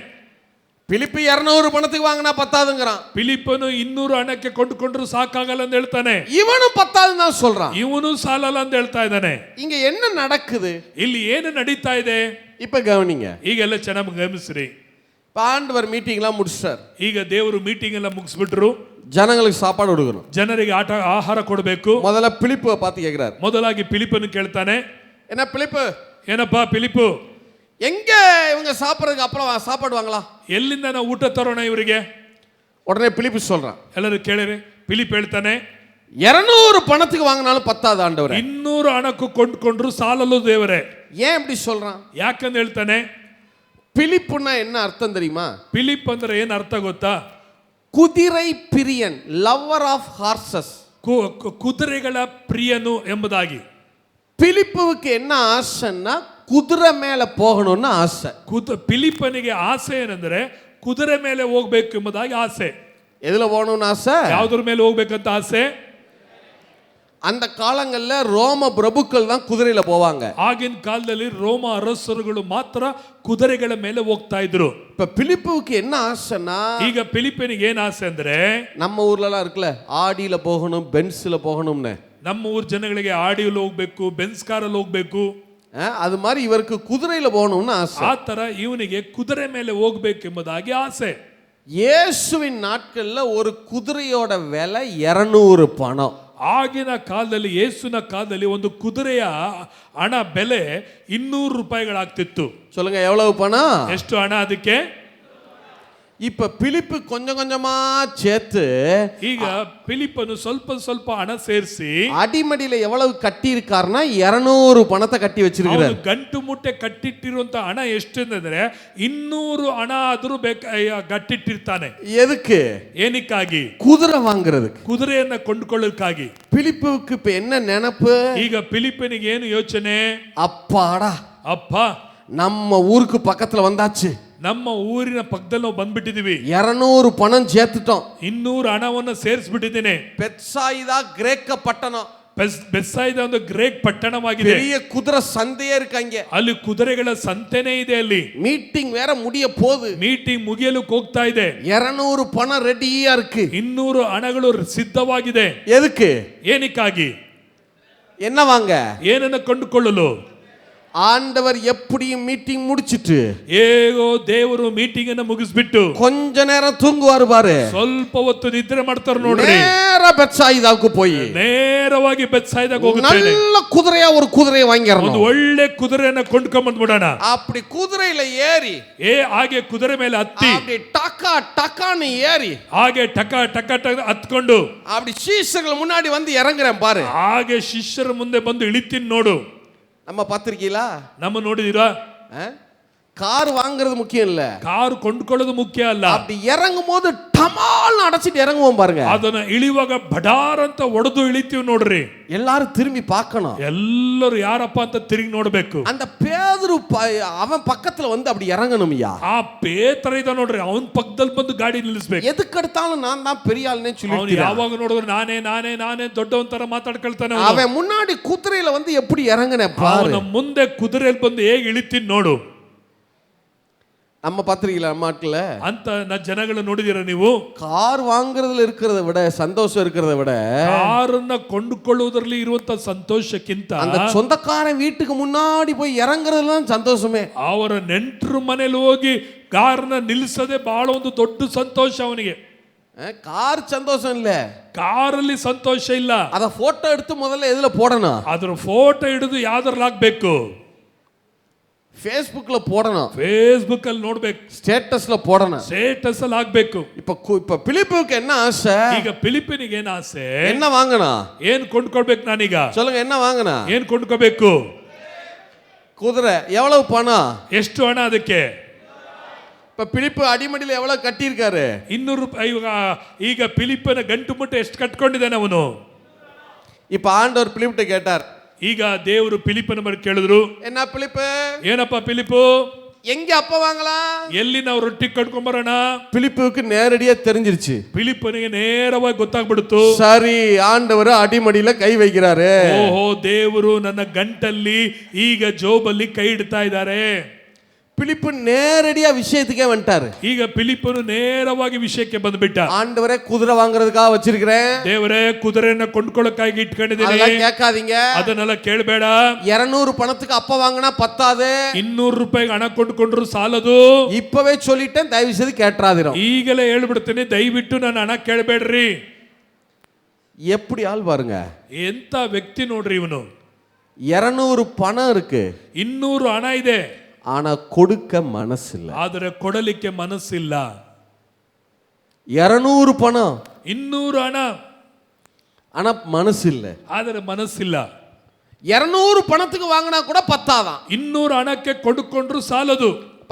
பிலிப்பு 200 பணத்துக்கு வாங்கினா பத்தாதுங்கிறான். ಫಿಲಿಪ್ಪನು 200 ಹಣಕ್ಕೆ ಕೊಂಡುಕೊಂಡ್ರು ಸಾಕಾಗಲ್ಲ ಅಂತ ಹೇಳ್ತಾನೆ. இவனும் பத்தாதுன்னு தான் சொல்றான். ಇವನು ಸಾಲಲ್ಲ ಅಂತ ಹೇಳ್ತಾ ಇದ್ದಾನೆ. இங்க என்ன நடக்குது? ಇಲ್ಲಿ ಏನು ನಡೀತಾ ಇದೆ? இப்ப கவனிங்க. ಈಗೆಲ್ಲ ಚೆನ್ನಾಗಿ ಗಮನಿಸ್ರಿ. ஆண்டவர் மீட்டிங்லாம் முடிச்சார். ಈಗ ದೇವರು ಮೀಟಿಂಗ್ ಎಲ್ಲ ಮುಗಿಸ್ಬಿಟ್ರು. ஜனங்களுக்கு சாப்பாடு கொடுக்கணும். ಜನರಿಗೆ ಆಹಾರ ಕೊಡಬೇಕು. முதல்ல பிலிப்பு பார்த்து கேட்கிறார். ಮೊದಲಾಗಿ ಫಿಲಿಪ್ಪನು ಕೇಳ್ತಾನೆ. என்ன பிலிப்பு, ಏನಪ್ಪಾ ಫಿಲಿಪ್ಪು, எங்க இவங்க சாப்பிடுறதுக்கு அப்புறம் சாப்பாடு வாங்கலாம்? ಎಲ್ಲಿಂದ ನಾವು ಊಟ ತರೋಣ ಇವರಿಗೆ? உடனே பிலிப்பு சொல்றான். ಎಲ್ಲರೂ ಕೇಳಿರಿ. ಫಿಲಿಪ್ ಹೇಳ್ತಾನೆ, 200 பணத்துக்கு வாங்கினாலும் பத்தாது ஆண்டவரே. 200 ಹಣಕ್ಕೂ ಕೊಂಡ್ಕೊಂಡ್ರು ಸಾಲಲು ದೇವರೇ. ஏன் இப்படி சொல்றான்? ಯಾಕಂತ ಹೇಳ್ತಾನೆ? பிலிப்புன்னா என்ன அர்த்தம் தெரியுமா? ಫಿಲಿಪ್ ಅಂದ್ರೆ ಏನ್ ಅರ್ಥ ಗೊತ್ತಾ? குதிரை பிரியன், லவர் ஆஃப் ஹார்சஸ். ಕುದುರೆಗಳ ಪ್ರಿಯನು ಎಂಬುದಾಗಿ. பிலிப்புவுக்கு என்ன ஆசைன்னா குதிரை மேல போகணும்னு ஆசை. ಫಿಲಿಪ್ಪನಿಗೆ ಆಸೆ ಏನಂದ್ರೆ ಕುದುರೆ ಮೇಲೆ ಹೋಗ್ಬೇಕು ಎಂಬುದಾಗಿ ಆಸೆ. எதுல போகணும்னு ஆசை? ಯಾವುದ್ರ ಮೇಲೆ ಹೋಗ್ಬೇಕಂತ ಆಸೆ? அந்த காலங்கள்ல ரோம பிரபுக்கள் தான் குதிரையில போவாங்க. ಆಗಿನ ಕಾಲದಲ್ಲಿ ರೋಮ ಅರಸರುಗಳು ಮಾತ್ರ ಕುದುರೆಗಳ ಮೇಲೆ ಹೋಗ್ತಾ ಇದ್ರು. இப்ப பிலிப்புவுக்கு என்ன ஆசைன்னா, ಈಗ ಫಿಲಿಪ್ಪನಿಗೆ ಏನ್ ಆಸೆ ಅಂದ್ರೆ, நம்ம ஊர்ல எல்லாம் இருக்குல்ல, ஆடியில போகணும், பென்ஸ்ல போகணும்னு. ನಮ್ಮ ಊರ್ ಜನಗಳಿಗೆ ಆಡಿಯಲ್ಲಿ ಹೋಗ್ಬೇಕು, ಬೆನ್ಸ್ ಕಾರಲ್ಲಿ ಹೋಗ್ಬೇಕು. அது மாதிரி இவருக்கு குதிரையில போகணும்னு ஆசை. ಆ ತರ ಇವನಿಗೆ ಕುದುರೆ ಮೇಲೆ ಹೋಗ್ಬೇಕೆಂಬುದಾಗಿ ಆಸೆ. இயேசுவின் நாட்கள்ல ஒரு குதிரையோட விலை 200 பணம். ಆಗಿನ ಕಾಲದಲ್ಲಿ, ಯೇಸುವಿನ ಕಾಲದಲ್ಲಿ ಒಂದು ಕುದುರೆಯ ಹಣ ಬೆಲೆ 200 ರೂಪಾಯಿಗಳಾಗ್ತಿತ್ತು. சொல்லுங்க, எவ்வளவு பணம்? ಎಷ್ಟು ಹಣ ಅದಕ್ಕೆ? இப்ப பிலிப்பு கொஞ்சம் கொஞ்சமா சேர்த்து, ಈಗ ಫಿಲಿಪ್ಪನು ಸ್ವಲ್ಪ ಸ್ವಲ್ಪ ಹಣ ಸೇರಿಸಿ அடிமடியில எவ்வளவு கட்டி இருக்காருன்னா 200 பணத்தை கட்டி வச்சிருக்காரு. ಗಂಟು ಮುಟ್ಟೆ ಕಟ್ಟಿಟ್ಟಿರುವಂತ ಹಣ ಎಷ್ಟು ಅಂದ್ರೆ 200 ಹಣ ಆದ್ರೂ ಗಟ್ಟಿಟ್ಟಿರ್ತಾನೆ. எதுக்கு? ಏನಕ್ಕಾಗಿ? குதிரை வாங்குறதுக்கு, ಕುದುರೆಯನ್ನ ಕೊಂಡುಕೊಳ್ಳೋದಕ್ಕಾಗಿ. பிலிப்புவுக்கு இப்ப என்ன நினைப்பு? ಈಗ ಫಿಲಿಪ್ಪನಿಗೆ ಏನು ಯೋಚನೆ? அப்பாடா, ಅಪ್ಪ, நம்ம ஊருக்கு பக்கத்துல வந்தாச்சு, ನಮ್ಮ ಊರಿನ ಪಕ್ಕದಲ್ಲಿ ನಾವು ಬಂದ್ಬಿಟ್ಟಿದೀವಿ, 200 பணம் சேர்த்துட்டோம், 200 ಹಣವನ್ನು ಸೇರಿಸ್ಬಿಟ್ಟಿದ್ದೇನೆ. பெத்சாயிதா கிரேக்க பட்டணம், ಬೆತ್ಸಾಯಿದ ಒಂದು ಗ್ರೇಕ್ ಪಟ್ಟಣವಾಗಿದೆ. பெரிய குதிரை சந்தையே இருக்காங்க. ಅಲ್ಲಿ ಕುದುರೆಗಳ ಸಂತೆನೇ ಇದೆ. ಅಲ್ಲಿ மீட்டிங் வேற முடிய போகுது, ಮೀಟಿಂಗ್ ಮುಗಿಯಲು ಹೋಗ್ತಾ ಇದೆ. 200 பணம் ரெடியா இருக்கு. 200 ಹಣಗಳು ಸಿದ್ಧವಾಗಿದೆ. எதுக்கு? ಏನಕ್ಕಾಗಿ? என்ன வாங்க? ಏನನ್ನ ಕೊಂಡುಕೊಳ್ಳಲು. ஆண்டவர் எப்படியும் மீட்டிங் முடிச்சிட்டு ಹೇಗೋ ದೇವರು ಮೀಟಿಂಗ್ ಅನ್ನು ಮುಗಿಸ್ಬಿಟ್ಟು கொஞ்ச நேரம் தூங்குவாரு பாரு, ಸ್ವಲ್ಪ ಹೊತ್ತು ನಿದ್ರೆ ಮಾಡ್ತಾರೆ ನೋಡ್ರಿ. நேர பெத்சாயிதாவுக்கு போய் ನೇರವಾಗಿ ಬೆತ್ಸಾಯಿದಾಗ ಹೋಗುತ್ತೇನೆ. நல்ல குதிரையா ஒரு குதிரையை ಒಂದು வாங்கிடணும். ಒಳ್ಳೆ ಕುದುರೆಯನ್ನ ಕೊಂಡ್ಕೊಂಡ್ ಬಂದ್ಬಿಡೋಣ. அப்படி குதிரையில ஏறி, ಹಾಗೆ ಕುದುರೆ ಮೇಲೆ ಹತ್ತಿ, அப்படி டக்கா டக்கான்னு ஏறி, ಹಾಗೆ ಟಕ ಟಕ ಟಕ ಹತ್ಕೊಂಡು, அப்படி சீசர்கள் முன்னாடி வந்து இறங்குறேன் பாரு. ಹಾಗೆ ಶಿಷ್ಯರ ಮುಂದೆ ಬಂದು ಇಳಿತೀನಿ ನೋಡು. நம்ம பார்த்திருக்கீங்களா? ನಮ್ಮ ನೋಡಿದೀರಾ? கார் வாங்குறது முக்கியம் இல்ல, ಕಾರು ಕೊಂಡ್ಕೊಳ್ಳೋದು ಮುಖ್ಯ ಅಲ್ಲ, அப்படி இறங்கும் போது டமால் அடைச்சிட்டு இறங்குவோம் பாருங்க, ಅದನ್ನ ಇಳಿಯುವಾಗ ಬಡಾರ್ ಅಂತ ಒಡೆದು ಇಳಿತೀವಿ ನೋಡ್ರಿ. எல்லாரும் திரும்பி பார்க்கணும். ಎಲ್ಲರೂ ಯಾರಪ್ಪ ಅಂತ ತಿರುಗಿ ನೋಡ್ಬೇಕು. அந்த பேதுரு அவன் பக்கத்துல வந்து அப்படி இறங்கணும்யா. ಆ ಪೇತ್ರ ಇದ ನೋಡ್ರಿ, ಅವನ್ ಪಕ್ಕದಲ್ಲಿ ಬಂದು ಗಾಡಿ ನಿಲ್ಲಿಸ್ಬೇಕು. எதுக்கு எடுத்தாலும் நான் தான் பெரிய ஆளுனே ಅವನು சொல்லிட்டு ಯಾವಾಗ ನೋಡಿದ್ರು ನಾನೇ ನಾನೇ ನಾನೇ ದೊಡ್ಡವನ್ ತರ ಮಾತಾಡ್ಕೊಳ್ತಾನೆ. அவன் முன்னாடி குதிரையில வந்து எப்படி இறங்குன பாரு. ಅವನ ಮುಂದೆ ಕುದುರೆಯಲ್ಲಿ ಬಂದು ಹೇಗೆ ಇಳಿತೀನಿ ನೋಡು. நம்ம பத்திரிகையில நம்ம நாட்டுல ಅಂತ ಜನಗಳು ನೋಡಿದಿರ ನೀವು? கார் வாங்குறதுல இருக்கிறத விட சந்தோஷம் இருக்கிறத விட ಕಾರನ್ನ ಕೊಂಡುಕೊಳ್ಳುವುದರಲ್ಲಿ ಇರುವಂತ ಸಂತೋಷಕ್ಕಿಂತ அந்த சொந்தக்காரன் வீட்டுக்கு முன்னாடி போய் இறங்குறதுல தான் சந்தோஷமே. ಅವರ ನೆಂಟರು ಮನೇಲಿ ಹೋಗಿ ಕಾರನ್ನ ನಿಲ್ಲಿಸದೆ ಬಹಳ ಒಂದು ದೊಡ್ಡ ಸಂತೋಷ ಅವನಿಗೆ. கார் சந்தோஷம் இல்ல, ಕಾರಲ್ಲಿ ಸಂತೋಷ ಇಲ್ಲ. அத போட்டோ எடுத்து முதல்ல எதுல போடணும்? ಅದ್ರ ಫೋಟೋ ಹಿಡಿದು ಯಾವ್ದ್ರಲ್ಲಿ ಹಾಕ್ಬೇಕು? ஃபேஸ்புக்ல போடணும், ಫೇಸ್ಬುಕ್ ಅಲ್ಲಿ ನೋಡ್ಬೇಕು, ஸ்டேட்டஸ்ல போடணும். ಸ್ಟೇಟಸ್ ಅಲ್ಲಿ ಹಾಕ್ಬೇಕು. இப்ப பிலிப்புக்கு என்ன ஆசை? ಈಗ ಫಿಲಿಪಿನಿಗೆ ಏನ್ ಆಸೆ? என்ன வாங்கணும்? ಏನ್ ಕೊಂಡ್ಕೊಳ್ಬೇಕು ನಾನೀಗ? சொல்லுங்க, என்ன வாங்கணும்? ಏನ್ ಕೊಂಡ್ಕೋಬೇಕು? குதிரை. எவ்வளவு பணம்? ಎಷ್ಟು ಹಣ ಅದಕ್ಕೆ? இப்ப பிலிப்பு அடிமடியில் எவ்வளவு கட்டியிருக்காரு? 200 ರೂಪಾಯಿ. ಈಗ ಫಿಲಿಪ್ಪನ ಗಂಟು ಮುಟ್ಟ ಎಷ್ಟು ಕಟ್ಕೊಂಡಿದ್ದಾನೆ ಅವನು? இப்ப ஆண்டவர் பிலிப்ட்ட கேட்டார். ಈಗ ದೇವರು ಫಿಲಿಪ್ಪನ ಮೇಲೆ ಕೇಳಿದ್ರು, என்ன பிலிப்பு, ಏನಪ್ಪ ಫಿಲಿಪ್ಪು, எங்க அப்ப வாங்கலாம்? ಎಲ್ಲಿ ನಾವು ರೊಟ್ಟಿ ಕಟ್ಕೊಂಬರೋಣ? பிலிப்புக்கு நேரடியா தெரிஞ்சிருச்சு. ಫಿಲಿಪ್ಪನಿಗೆ ನೇರವಾಗಿ ಗೊತ್ತಾಗ್ಬಿಡ್ತು. சரி, ஆண்டவர் அடிமடியில கை வைக்கிறாரு. ಓಹೋ, ದೇವರು ನನ್ನ ಗಂಟಲ್ಲಿ ಈಗ ಜೋಬಲ್ಲಿ ಕೈ ಇಡ್ತಾ ಇದ್ದಾರೆ. பிலிப்பு நேரடியா விஷயத்துக்கே வந்துட்டாரு. ಈಗ ಫಿಲಿಪ್ಪನು ನೇರವಾಗಿ ವಿಷಯಕ್ಕೆ ಬಂದ್ಬಿಟ್ಟ. ஆண்டவரே, குதிரை வாங்குறதுக்காக வச்சிருக்கிறேன். ದೇವರೇ, ಕುದುರೆಯನ್ನ ಕೊಂಡ್ಕೊಳ್ಳೋಕ್ಕಾಗಿ ಇಟ್ಕೊಂಡಿದ್ದೀನಿ. அதெல்லாம் கேட்காதீங்க, ಅದನ್ನೆಲ್ಲ ಕೇಳಬೇಡ. 200 பணத்துக்கு அப்ப வாங்கினா பத்தாது. 200 ರೂಪಾಯಿಗೆ ಹಣ ಕೊಂಡ್ಕೊಂಡ್ರು ಸಾಲದು. இப்பவே சொல்லிட்டேன், தயவு செய்து கேட்றாதீரும். ಈಗಲೇ ಹೇಳ್ಬಿಡ್ತೀನಿ, ದಯವಿಟ್ಟು ನನ್ನ ಹಣ ಕೇಳಬೇಡ್ರಿ. எப்படி ஆள் பாருங்க, ಎಂತ ವ್ಯಕ್ತಿ ನೋಡ್ರಿ ಇವನು. 200 பணம் இருக்கு, 200 ಹಣ ಇದೆ, ஆனா கொடுக்க மனசு இல்ல. ಆದರೆ ಕೊಡಲಿಕ್ಕೆ ಮನಸ್ಸಿಲ್ಲ. 200 பணம், 200 ಹಣ, ஆனா மனசு இல்ல. ಆದರೆ ಮನಸ್ಸಿಲ್ಲ. 200 பணத்துக்கு வாங்கினா கூட பத்தாதான். 200 ಹಣಕ್ಕೆ ಕೊಂಡುಕೊಂಡ್ರು ಸಾಲದು.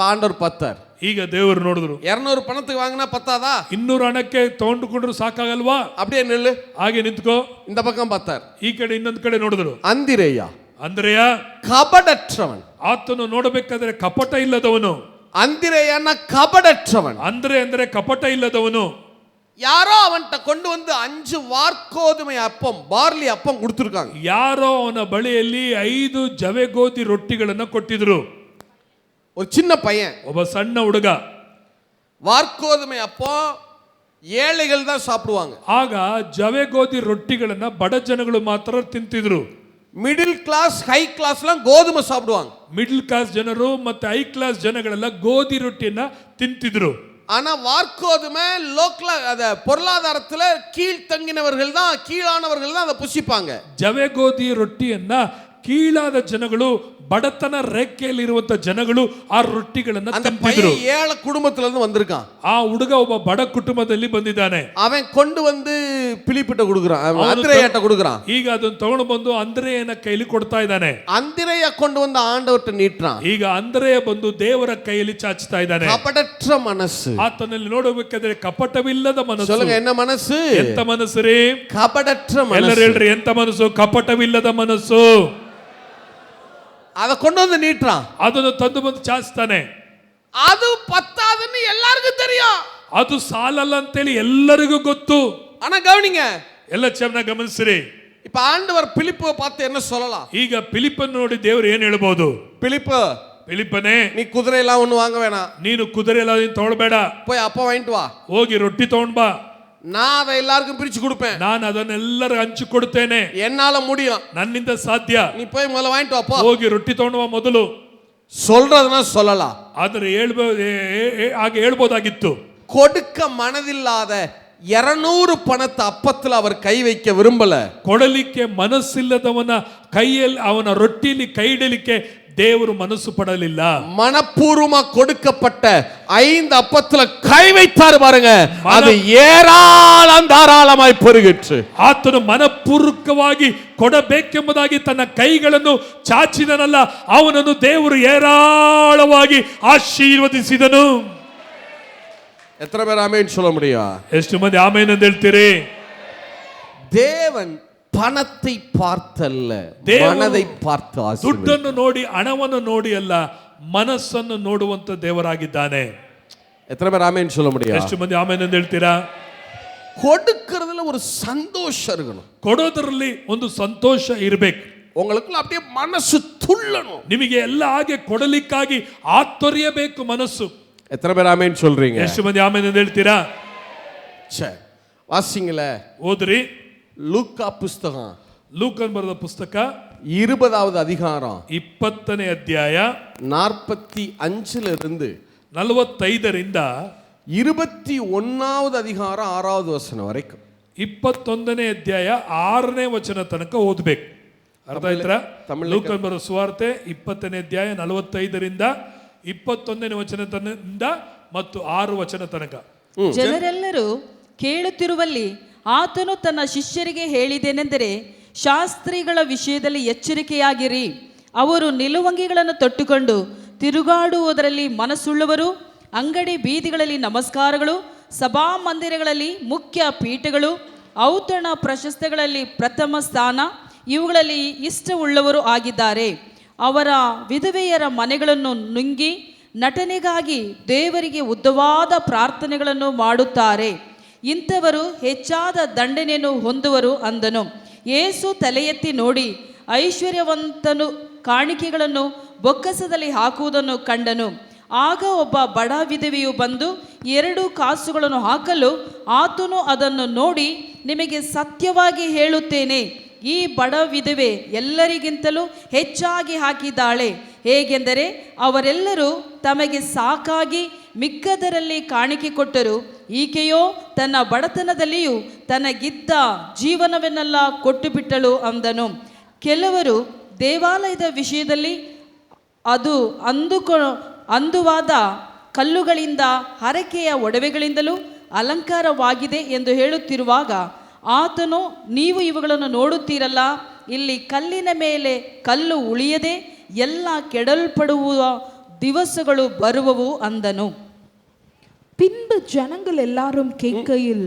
ஆண்டவர் பத்தார். ಈಗ ದೇವರು ನೋಡಿದ್ರು, 200 பணத்துக்கு வாங்கினா பத்தாதா? 200 ಹಣಕ್ಕೆ ತಗೊಂಡುಕೊಂಡ್ರು ಸಾಕಾಗಲ್ವಾ? அப்படியே நில்லு, ಹಾಗೆ ನಿಂತ್ಕೋ. இந்த பக்கம் பத்தார். ಈ ಕಡೆ ಇನ್ನೊಂದು ಕಡೆ ನೋಡಿದ್ರು. அந்திரேயா ಅಂದ್ರೆಯ கபடற்றவன். ಆತನು ನೋಡಬೇಕಾದ್ರೆ ಕಪಟ ಇಲ್ಲದವನು. அந்திரேயான்னா கபடற்றவன். ಅಂದ್ರೆ ಕಪಟ ಇಲ್ಲದವನು. யாரோ அவன்கிட்ட கொண்டு வந்து 5 வார்கோதுமை அப்பம், பார்லி அப்பம் கொடுத்துருக்காங்க. ಯಾರೋ ಅವನ ಬಳಿಯಲ್ಲಿ 5 ಜವೆ ಗೋಧಿ ರೊಟ್ಟಿಗಳನ್ನ ಕೊಟ್ಟಿದ್ರು. ஒரு சின்ன பையன், ಒಬ್ಬ ಸಣ್ಣ ಹುಡುಗ. வார்கோதுமை அப்பம் ஏழைகள் தான் சாப்பிடுவாங்க. ಆಗ ಜವೆ ಗೋಧಿ ರೊಟ್ಟಿಗಳನ್ನ ಬಡ ಜನಗಳು ಮಾತ್ರ ತಿಂತಿದ್ರು. மிடில் கிளாஸ், ஹை கிளாஸ்லாம் கோதுமை சாப்பிடுவாங்க. ಮಿಡ್ಲ್ ಕ್ಲಾಸ್ ಜನರು ಮತ್ತೆ ಹೈ ಕ್ಲಾಸ್ ಜನಗಳೆಲ್ಲ ಗೋಧಿ ರೊಟ್ಟಿಯನ್ನ ತಿಂತಿದ್ರು. ஆனா வார்கோதுமை லோக்கல அத பொருளாதாரத்துல கீழ்த்தங்கினவர்கள் தான், கீழானவர்கள் தான் அதை புசிப்பாங்க. ಜವೆ ಗೋಧಿ ರೊಟ್ಟಿಯನ್ನ ಕೀಳಾದ ಜನಗಳು, ಬಡತನ ರೇಖೆಯಲ್ಲಿರುವಂತ ಜನಗಳು ಆ ರೊಟ್ಟಿಗಳನ್ನ ತಿಂತಿದ್ರು. ஏழை குடும்பத்துல இருந்து வந்திருக்கான். ಆ ಹುಡುಗ ಒಬ್ಬ ಬಡ ಕುಟುಂಬದಲ್ಲಿ ಬಂದಿದ್ದಾನೆ. அவன் கொண்டு வந்து பிலிப்பிட்ட கொடுக்குறான், அந்திரேயாட்ட கொடுக்குறான். ಈಗ ಅದನ್ನ ತಗೊಂಡು ಬಂದು ಅಂದ್ರೆಯನ ಕೈಲಿ ಕೊಡ್ತಾ ಇದ್ದಾನೆ. அந்திரேயா கொண்டு வந்து ஆண்டவர்ட்ட நீட்டுறான். ಈಗ ಅಂದ್ರೆಯ ಬಂದು ದೇವರ ಕೈಯಲ್ಲಿ ಚಾಚ್ತಾ ಇದ್ದಾನೆ. கபடற்ற மனசு. ಆತನಲ್ಲಿ ನೋಡಬೇಕಾದ್ರೆ ಕಪಟವಿಲ್ಲದ ಮನಸ್ಸು. சொல்லுங்க, என்ன மனசு? ಎಂತ ಮನಸ್ಸು ರೀ? கபடற்ற ಎಲ್ಲರೂ மனசு. ಹೇಳ್ರಿ, ಎಂತ ಮನಸ್ಸು? ಕಪಟವಿಲ್ಲದ ಮನಸ್ಸು. அதை கொண்டு வந்து நீட்டுறான். ಅದನ್ನು ತಂದು ಬಂದು ಚಾಚ್ತಾನೆ. அது பத்தாதுன்னு எல்லாருக்கும் தெரியும். ಅದು ಸಾಲಲ್ಲ ಅಂತೇಳಿ ಎಲ್ಲರಿಗೂ ಗೊತ್ತು. ஆனா கவனிங்க, ಎಲ್ಲ ಚೆನ್ನಾಗಿ ಗಮನಿಸ್ರಿ. இப்ப ஆண்டவர் பிலிப்பை பார்த்து என்ன சொல்லலாம்? ಈಗ ಫಿಲಿಪ್ಪನ್ನು ನೋಡಿ ದೇವರು ಏನ್ ಹೇಳ್ಬೋದು? பிலிப்பு, ಫಿಲಿಪ್ಪನೇ, நீ குதிரை எல்லாம் ஒண்ணு வாங்க வேணாம், ನೀನು ಕುದುರೆ ಎಲ್ಲ ತಗೊಳ್ಬೇಡ, போய் அப்ப வாங்கிட்டு வா, ಹೋಗಿ ರೊಟ್ಟಿ ತಗೊಂಡ್ ಬಾ, நான் அதை எல்லாருக்கும் பிரிச்சு கொடுப்பேன், ನಾನು ಅದನ್ನೆಲ್ಲರೂ ಹಂಚಿ ಕೊಡ್ತೇನೆ, என்னால முடியும், ನನ್ನಿಂದ ಸಾಧ್ಯ, நீ போய் முதல்ல வாங்கிட்டு வாப்பா. ಹೋಗಿ ರೊಟ್ಟಿ ತಗೊಂಡು ಬಾ ಮೊದಲು. சொல்றதுனா சொல்லலாம், ಆದ್ರೆ ಹಾಗೆ ಹೇಳ್ಬೋದಾಗಿತ್ತು. கொடுக்க மனதில்லாத 200 பணத்தை அப்பத்துல அவர் கை வைக்க விரும்பல. ಕೊಡಲಿಕ್ಕೆ ಮನಸ್ಸಿಲ್ಲದವನ ಕೈಯಲ್ಲಿ, ಅವನ ರೊಟ್ಟಿಲಿ ಕೈ ಇಡಲಿಕ್ಕೆ ದೇವರು ಮನಸ್ಸು ಪಡಲಿಲ್ಲ. மனப்பூர்வமா கொடுக்கப்பட்ட 5 அப்பத்துல கை வைத்தாரு பாருங்க, அது ஏராளம் தாராளமாய் பெருகிற்று. ಆತನು ಮನಪೂರ್ವಕವಾಗಿ ಕೊಡಬೇಕೆಂಬುದಾಗಿ ತನ್ನ ಕೈಗಳನ್ನು ಚಾಚಿದನಲ್ಲ, ಅವನನ್ನು ದೇವರು ಏರಾಳವಾಗಿ ಆಶೀರ್ವದಿಸಿದನು. எத்தனை பேர் ஆமென் சொல்ல முடியும்? ಎಷ್ಟು ಮಂದಿ ಆಮೇನ್ ಅಂತ ಹೇಳ್ತೀರಿ? தேவன் பணத்தை பார்த்தல்ல, மனதை பார்த்து ஆசீர்வதித்தார். ದುಡ್ಡನ್ನು ನೋಡಿ ಹಣವನ್ನು ನೋಡಿ ಅಲ್ಲ, ಮನಸ್ಸನ್ನು ನೋಡುವಂತ ದೇವರಾಗಿದ್ದಾನೆ. எத்தனை பேர் ஆமென் சொல்ல முடியும்? ಎಷ್ಟು ಮಂದಿ ಆಮೇನ್ ಅಂತ ಹೇಳ್ತೀರಾ? கொடுக்கிறதுல ஒரு சந்தோஷம் இருக்கணும். ಕೊಡೋದ್ರಲ್ಲಿ ಒಂದು ಸಂತೋಷ ಇರಬೇಕು. உங்களுக்குள்ள அப்படியே மனசு துள்ளணும். ನಿಮಗೆ ಎಲ್ಲ ಹಾಗೆ ಕೊಡಲಿಕ್ಕಾಗಿ ಆತೊರೆಯಬೇಕು ಮನಸ್ಸು. எத்தனை பேர் ஆமென் சொல்றீங்க? ಎಷ್ಟು ಮಂದಿ ಆಮೇನ್ ಅಂತ ಹೇಳ್ತೀರಾ? சரி, வாசிங்களே. ಓದ್ರಿ லூக்கா புஸ்தகம் ಲೂಕನ್ ಬರೆದ ಪುಸ್ತಕ 20வது அதிகாரம் 20ನೇ ಅಧ್ಯಾಯ 45 இருந்து 45ರಿಂದ 21வது அதிகாரம் 6வது வசனம் வரைக்கும் 21ನೇ ಅಧ್ಯಾಯ 6ನೇ ವಚನ ತನಕ ಓದಬೇಕು. ಅರ್ಥ ಆಯ್ತಾ? ಲೂಕನ್ ಬರೆದ ಸುವಾರ್ತೆ 20ನೇ ಅಧ್ಯಾಯ 45ರಿಂದ 21ನೇ ವಚನದಿಂದ ಮತ್ತು 6 ವಚನ ತನಕ. ಜನರೆಲ್ಲರೂ ಕೇಳುತ್ತಿರುವಲ್ಲಿ ಆತನು ತನ್ನ ಶಿಷ್ಯರಿಗೆ ಹೇಳಿದ್ದೇನೆಂದರೆ, ಶಾಸ್ತ್ರಿಗಳ ವಿಷಯದಲ್ಲಿ ಎಚ್ಚರಿಕೆಯಾಗಿರಿ. ಅವರು ನಿಲುವಂಗಿಗಳನ್ನು ತೊಟ್ಟುಕೊಂಡು ತಿರುಗಾಡುವುದರಲ್ಲಿ ಮನಸ್ಸುಳ್ಳವರು, ಅಂಗಡಿ ಬೀದಿಗಳಲ್ಲಿ ನಮಸ್ಕಾರಗಳು, ಸಭಾ ಮಂದಿರಗಳಲ್ಲಿ ಮುಖ್ಯ ಪೀಠಗಳು, ಔತಣ ಪ್ರಶಸ್ತಿಗಳಲ್ಲಿ ಪ್ರಥಮ ಸ್ಥಾನ, ಇವುಗಳಲ್ಲಿ ಇಷ್ಟವುಳ್ಳವರು ಆಗಿದ್ದಾರೆ. ಅವರ ವಿಧವೆಯರ ಮನೆಗಳನ್ನು ನುಂಗಿ ನಟನೆಗಾಗಿ ದೇವರಿಗೆ ಉದ್ದವಾದ ಪ್ರಾರ್ಥನೆಗಳನ್ನು ಮಾಡುತ್ತಾರೆ. ಇಂಥವರು ಹೆಚ್ಚಾದ ದಂಡನೆಯನ್ನು ಹೊಂದುವರು ಅಂದನು. ಯೇಸು ತಲೆ ಎತ್ತಿ ನೋಡಿ ಐಶ್ವರ್ಯವಂತನು ಕಾಣಿಕೆಗಳನ್ನು ಬೊಕ್ಕಸದಲ್ಲಿ ಹಾಕುವುದನ್ನು ಕಂಡನು. ಆಗ ಒಬ್ಬ ಬಡ ವಿಧವೆಯು ಬಂದು 2 ಕಾಸುಗಳನ್ನು ಹಾಕಲು ಆತನು ಅದನ್ನು ನೋಡಿ, ನಿಮಗೆ ಸತ್ಯವಾಗಿ ಹೇಳುತ್ತೇನೆ, ಈ ಬಡ ವಿಧವೆ ಎಲ್ಲರಿಗಿಂತಲೂ ಹೆಚ್ಚಾಗಿ ಹಾಕಿದ್ದಾಳೆ. ಹೇಗೆಂದರೆ ಅವರೆಲ್ಲರೂ ತಮಗೆ ಸಾಕಾಗಿ ಮಿಕ್ಕದರಲ್ಲಿ ಕಾಣಿಕೆ ಕೊಟ್ಟರು, ಈಕೆಯೋ ತನ್ನ ಬಡತನದಲ್ಲಿಯೂ ತನಗಿದ್ದ ಜೀವನವನ್ನೆಲ್ಲ ಕೊಟ್ಟು ಬಿಟ್ಟಳು ಅಂದನು. ಕೆಲವರು ದೇವಾಲಯದ ವಿಷಯದಲ್ಲಿ ಅದು ಅಂದುವಾದ ಕಲ್ಲುಗಳಿಂದ ಹರಕೆಯ ಒಡವೆಗಳಿಂದಲೂ ಅಲಂಕಾರವಾಗಿದೆ ಎಂದು ಹೇಳುತ್ತಿರುವಾಗ ಆತನು, ನೀವು ಇವುಗಳನ್ನು ನೋಡುತ್ತೀರಲ್ಲ, ಇಲ್ಲಿ ಕಲ್ಲಿನ ಮೇಲೆ ಕಲ್ಲು ಉಳಿಯದೆ ಎಲ್ಲ ಕೆಡಲ್ಪಡುವ ದಿವಸಗಳು ಬರುವವು ಅಂದನು. பின்பு ஜனங்கள் எல்லாரும் கேட்கையில்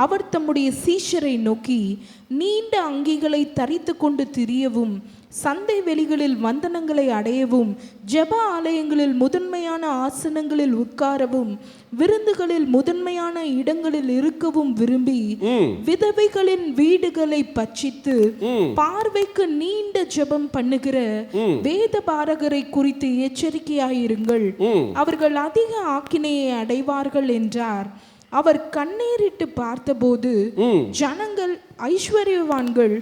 அவர் தம்முடைய சீஷரை நோக்கி, நீண்ட அங்கிகளை தரித்து கொண்டு திரியவும், சந்தை வெளிகளில் வந்தனங்களை அடையவும், ஜெப ஆலயங்களில் முதன்மையான ஆசனங்களில் உட்காரவும், விருந்துகளில் முதன்மையான இடங்களில் இருக்கவும் விரும்பி, விதவைகளின் வீடுகளை பட்சித்து பார்வைக்கு நீண்ட ஜெபம் பண்ணுகிற வேத பாரகரை குறித்து எச்சரிக்கையாயிருங்கள், அவர்கள் அதிக ஆக்கினையை அடைவார்கள் என்றார். அவர் கண்ணீரிட்டு பார்த்தபோது ஜனங்கள் ஐஸ்வர்யவான்கள்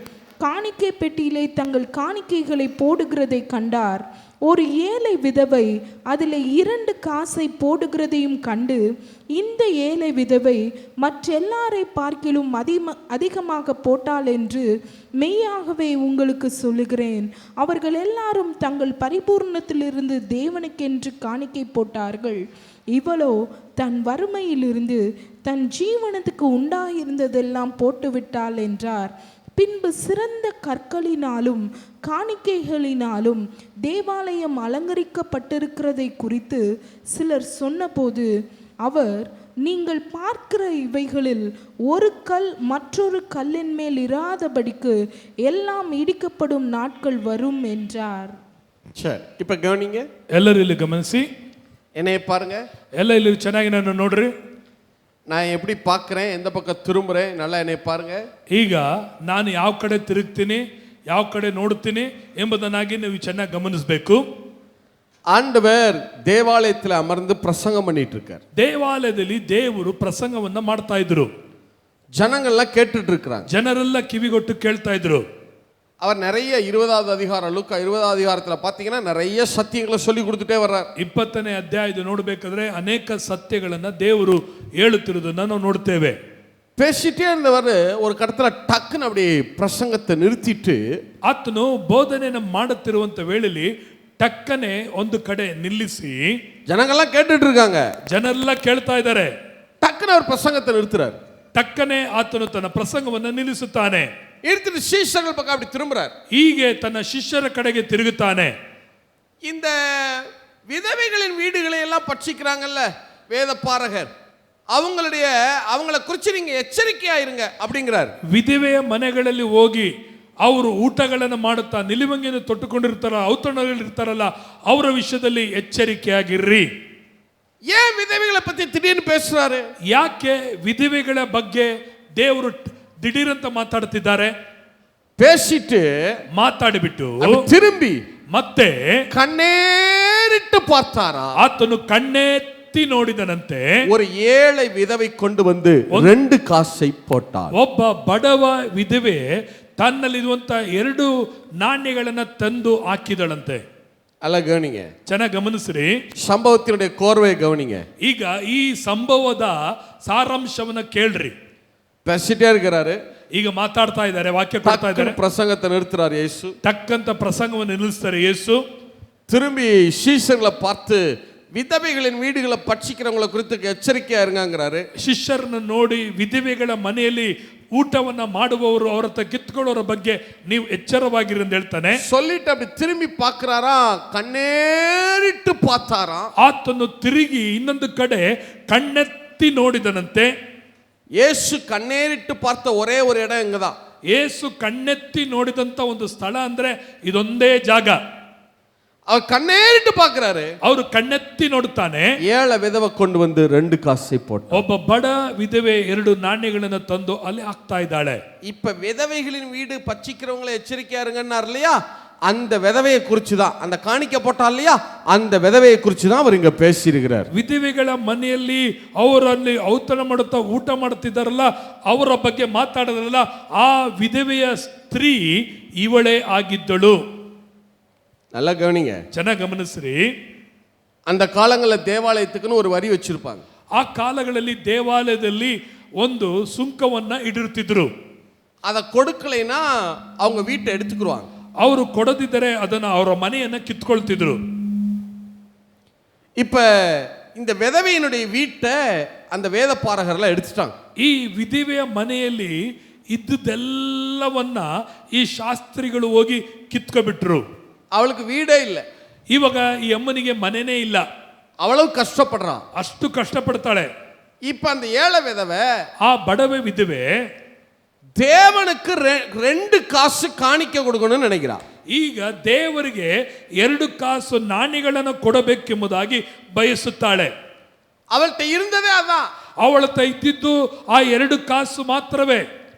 காணிக்கை பெட்டியிலே தங்கள் காணிக்கைகளை போடுகிறதை கண்டார். ஒரு ஏழை விதவை அதில் 2 காசை போடுகிறதையும் கண்டு, இந்த ஏழை விதவை மற்றெல்லாரை பார்க்கிலும் அதிகமாக போட்டாள் என்று மெய்யாகவே உங்களுக்கு சொல்லுகிறேன். அவர்கள் எல்லாரும் தங்கள் பரிபூர்ணத்திலிருந்து தேவனுக்கென்று காணிக்கை போட்டார்கள். இவளோ தன் வறுமையிலிருந்து தன் ஜீவனத்துக்கு உண்டாயிருந்ததெல்லாம் போட்டுவிட்டாள் என்றார். பின்பு சிறந்த கற்களினாலும் காணிக்கைகளினாலும் தேவாலயம் அலங்கரிக்கப்பட்டிருக்கிறதை குறித்து சிலர் சொன்னபோது அவர், நீங்கள் பார்க்கிற இவைகளில் ஒரு கல் மற்றொரு கல்லின் மேல் இராதபடிக்கு எல்லாம் இடிக்கப்படும் நாட்கள் வரும் என்றார். சரி, இப்ப கவனிங்க, ಎಲ್ಲರೂ ಇಲ್ಲಿ ಗಮನಿಸಿ, என்னைய பாருங்க. ಎಲ್ಲ ಇಲ್ಲಿ ಚೆನ್ನಾಗಿ ನನ್ನ ನೋಡ್ರಿ. நான் எப்படி பார்க்குறேன், எந்த பக்கம் திரும்புறேன், நல்லா என்னை பாருங்க. ಈಗ ನಾನು ಯಾವ ಕಡೆ ತಿರುಗ್ತೀನಿ, ಯಾವ ಕಡೆ ನೋಡ್ತೀನಿ ಎಂಬುದನ್ನಾಗಿ ನೀವು ಚೆನ್ನಾಗಿ ಗಮನಿಸಬೇಕು. ஆண்டவர் தேவாலயத்தில் அமர்ந்து பிரசங்கம் பண்ணிட்டு இருக்கார். ದೇವಾಲಯದಲ್ಲಿ ದೇವರು ಪ್ರಸಂಗವನ್ನ ಮಾಡ್ತಾ ಇದ್ರು. ஜனங்கள்லாம் கேட்டுட்டு இருக்கிறாங்க. ಜನರೆಲ್ಲ ಕಿವಿಗೊಟ್ಟು ಕೇಳ್ತಾ ಇದ್ರು. அவர் நிறைய 20வது அதிகாரம், லூக்கா 20வது அதிகாரத்தில் பார்த்தீங்கன்னா நிறைய சத்தியங்களை சொல்லி கொடுத்துட்டே வர்றார். 20ನೇ ಅಧ್ಯಾಯದ ನೋಡಬೇಕಾದ್ರೆ ಅನೇಕ ಸತ್ಯಗಳನ್ನ ದೇವರು ಹೇಳುತ್ತಿರುವುದನ್ನು ನಾವು ನೋಡ್ತೇವೆ. பேசிட்டே இருந்தவர் ஒரு கடத்துல டக்குன்னு அப்படி பிரசங்கத்தை நிறுத்திட்டு ಆತನು ಬೋಧನೆಯನ್ನು ಮಾಡುತ್ತಿರುವಂತ ವೇಳೆಯಲ್ಲಿ ಟಕ್ಕನೆ ಒಂದು ಕಡೆ ನಿಲ್ಲಿಸಿ ஜனங்கள்லாம் கேட்டுட்டு இருக்காங்க. ಜನರೆಲ್ಲ ಕೇಳ್ತಾ ಇದ್ದಾರೆ. டக்குன்னு அவர் பிரசங்கத்தை நிறுத்துறாரு. ಟಕ್ಕನೆ ಆತನು ತನ್ನ ಪ್ರಸಂಗವನ್ನು ನಿಲ್ಲಿಸುತ್ತಾನೆ. நிறுத்திட்டு சீஷர்கள் பக்கம் அப்படி திரும்புறார். ಹೀಗೆ ತನ್ನ ಶಿಷ್ಯರ ಕಡೆಗೆ ತಿರುಗುತ್ತಾನೆ. இந்த விதவைகளின் வீடுகளை எல்லாம் பட்சிக்கிறாங்கல்ல வேத பாரகர், அவங்கள குறித்து நீங்க எச்சரிக்கையா இருங்க அப்படிங்கிறார். ವಿಧವೆಯ ಮನೆಗಳಲ್ಲಿ ಹೋಗಿ ಅವರು ಊಟಗಳನ್ನು ಮಾಡುತ್ತಾ ನಿಲುವಂಗಿಯನ್ನು ತೊಟ್ಟುಕೊಂಡಿರ್ತಾರಲ್ಲ, ಔತಣಗಳಿರ್ತಾರಲ್ಲ, ಅವರ ವಿಷಯದಲ್ಲಿ ಎಚ್ಚರಿಕೆಯಾಗಿರ್ರಿ. ஏன் விதவைகளை பத்தி திடீர்னு பேசுறாரு? ಯಾಕೆ ವಿಧವೆಗಳ ಬಗ್ಗೆ ದೇವರು ದಿಢೀರಂತ ಮಾತಾಡ್ತಿದ್ದಾರೆ? பேசிட்டு ಮಾತಾಡಿಬಿಟ್ಟು திரும்பಿ ಮತ್ತೆ கண்ணேறிட்டு பார்த்தாரா? ಆತನು ಕಣ್ಣೆತ್ತಿ ನೋಡಿದನಂತೆ. ஒரு ஏழை விதவை கொண்டு வந்து 2 காசை போட்டார். ಒಬ್ಬ ಬಡವ ವಿಧವೆ ತನ್ನಲ್ಲಿರುವಂತ 2 ನಾಣ್ಯಗಳನ್ನ ತಂದು ಹಾಕಿದಳಂತೆ. ಅಲ್ಲ ಗವನಿங்க, ಚೆನ್ನಾಗಿ ಗಮನಿಸ್ರಿ, ಸಂಭವத்தினுடைய கோர்வை கவனிங்க. ಈಗ ಈ ಸಂಭವದ ಸಾರಾಂಶವನ್ನ ಕೇಳ್ರಿ. பேசிட்டே இருக்கிறாரு, ಈಗ ಮಾತಾಡ್ತಾ ಇದ್ದಾರೆ, ವಾಕ್ಯ ಕೊಡ್ತಾ ಇದ್ದಾರೆ. பிரசங்கத்தை நிறுத்துறார் இயேசு. ತಕ್ಕಂತ ಪ್ರಸಂಗವನ್ನು ನಿಲ್ಲಿಸ್ತಾರೆ ಯೇಸು. திரும்பி சீஷர்களை பார்த்து விதவைகளின் வீடுகளை பட்சிக்கிறவங்களை குறித்து எச்சரிக்கையா இருங்கிறாரு. ಶಿಷ್ಯರನ್ನ ನೋಡಿ ವಿಧವೆಗಳ ಮನೆಯಲ್ಲಿ ಊಟವನ್ನ ಮಾಡುವವರು ಅವರ ಹತ್ರ ಕಿತ್ಕೊಳ್ಳೋರ ಬಗ್ಗೆ ನೀವು ಎಚ್ಚರವಾಗಿರಿ ಅಂತ ಹೇಳ್ತಾನೆ. சொல்லிட்டு அப்படி திரும்பி பார்க்கறாரா, கண்ணேறிட்டு பார்த்தாரா. ಆತನು ತಿರುಗಿ ಇನ್ನೊಂದು ಕಡೆ ಕಣ್ಣೆತ್ತಿ ನೋಡಿದನಂತೆ. இயேசு கண்ணேறிட்டு பார்த்த ஒரே ஒரு இடம் இங்கதான். ಯೇಸು ಕಣ್ಣೆತ್ತಿ ನೋಡಿದಂತ ಒಂದು ಸ್ಥಳ ಅಂದ್ರೆ ಇದೊಂದೇ ಜಾಗ. அவர் கண்ணேறிட்டு பார்க்கறாரு. ಅವರು ಕಣ್ಣೆತ್ತಿ ನೋಡುತ್ತಾನೆ. ஏழை விதவை கொண்டு வந்து 2 காசை போட்டார். ಒಬ್ಬ ಬಡ ವಿಧವೆ 2 ನಾಣ್ಯಗಳನ್ನು ತಂದು ಅಲ್ಲಿ ಹಾಕ್ತಾ ಇದ್ದಾಳೆ. இப்ப விதவைகளின் வீடு பட்சிக்கிறவங்களை எச்சரிக்கையா இருங்கன்னார் இல்லையா, அந்த விதவையை குறித்து தான், அந்த காணிக்க போட்டா இல்லையா, அந்த விதவையை குறித்து தான் அவர் இங்க பேசியிருக்கிறார். ವಿಧವೆಗಳ ಮನೆಯಲ್ಲಿ ಅವರಲ್ಲಿ ಔತಣ ಮಾಡುತ್ತಾ ಊಟ ಮಾಡುತ್ತಿದ್ದಾರಲ್ಲ, ಅವರ ಬಗ್ಗೆ ಮಾತಾಡೋದಲ್ಲ, ಆ ವಿಧವೆಯ ಸ್ತ್ರೀ ಇವಳೇ ಆಗಿದ್ದಳು. நல்லா கவனிங்க, ಚೆನ್ನಾಗಿ ಗಮನಿಸ್ರಿ. அந்த காலங்களில் தேவாலயத்துக்குன்னு ஒரு வரி வச்சிருப்பாங்க. ಆ ಕಾಲಗಳಲ್ಲಿ ದೇವಾಲಯದಲ್ಲಿ ಒಂದು ಸುಂಕವನ್ನ ಇಡಿರುತ್ತಿದ್ರು. அதை கொடுக்கலைன்னா அவங்க வீட்டை எடுத்துக்குருவாங்க. ಅವರು ಕೊಡದಿದ್ದರೆ ಅದನ್ನ ಅವರ ಮನೆಯನ್ನ ಕಿತ್ಕೊಳ್ತಿದ್ರು. இப்ப இந்த விதவையினுடைய வீட்டை அந்த வேத பாரகர்லாம் எடுத்துட்டாங்க. ಈ ವಿಧವೆಯ ಮನೆಯಲ್ಲಿ ಇದ್ದುದೆಲ್ಲವನ್ನ ಈ ಶಾಸ್ತ್ರಿಗಳು ಹೋಗಿ ಕಿತ್ಕೊಬಿಟ್ರು. அவளுக்கு வீடே இல்லை. ಇವಾಗ ಈ ಅಮ್ಮನಿಗೆ ಮನೆನೇ ಇಲ್ಲ, அவ்வளவு கஷ்டப்படுறான், ಅಷ್ಟು ಕಷ್ಟಪಡ್ತಾಳೆ. இப்ப அந்த ஏழை விதவை, ಆ ಬಡವೆ ವಿಧವೆ தேவனுக்கு 2 காசு காணிக்க கொடுக்கணும்னு நினைக்கிறான். ಈಗ ದೇವರಿಗೆ 2 ಕಾಸು ನಾಣ್ಯಗಳನ್ನು ಕೊಡಬೇಕೆಂಬುದಾಗಿ ಬಯಸುತ್ತಾಳೆ. அவள்கிட்ட இருந்ததே அதான். ಅವಳ ಇದ್ದಿದ್ದು ಆ 2 ಕಾಸು ಮಾತ್ರವೇ.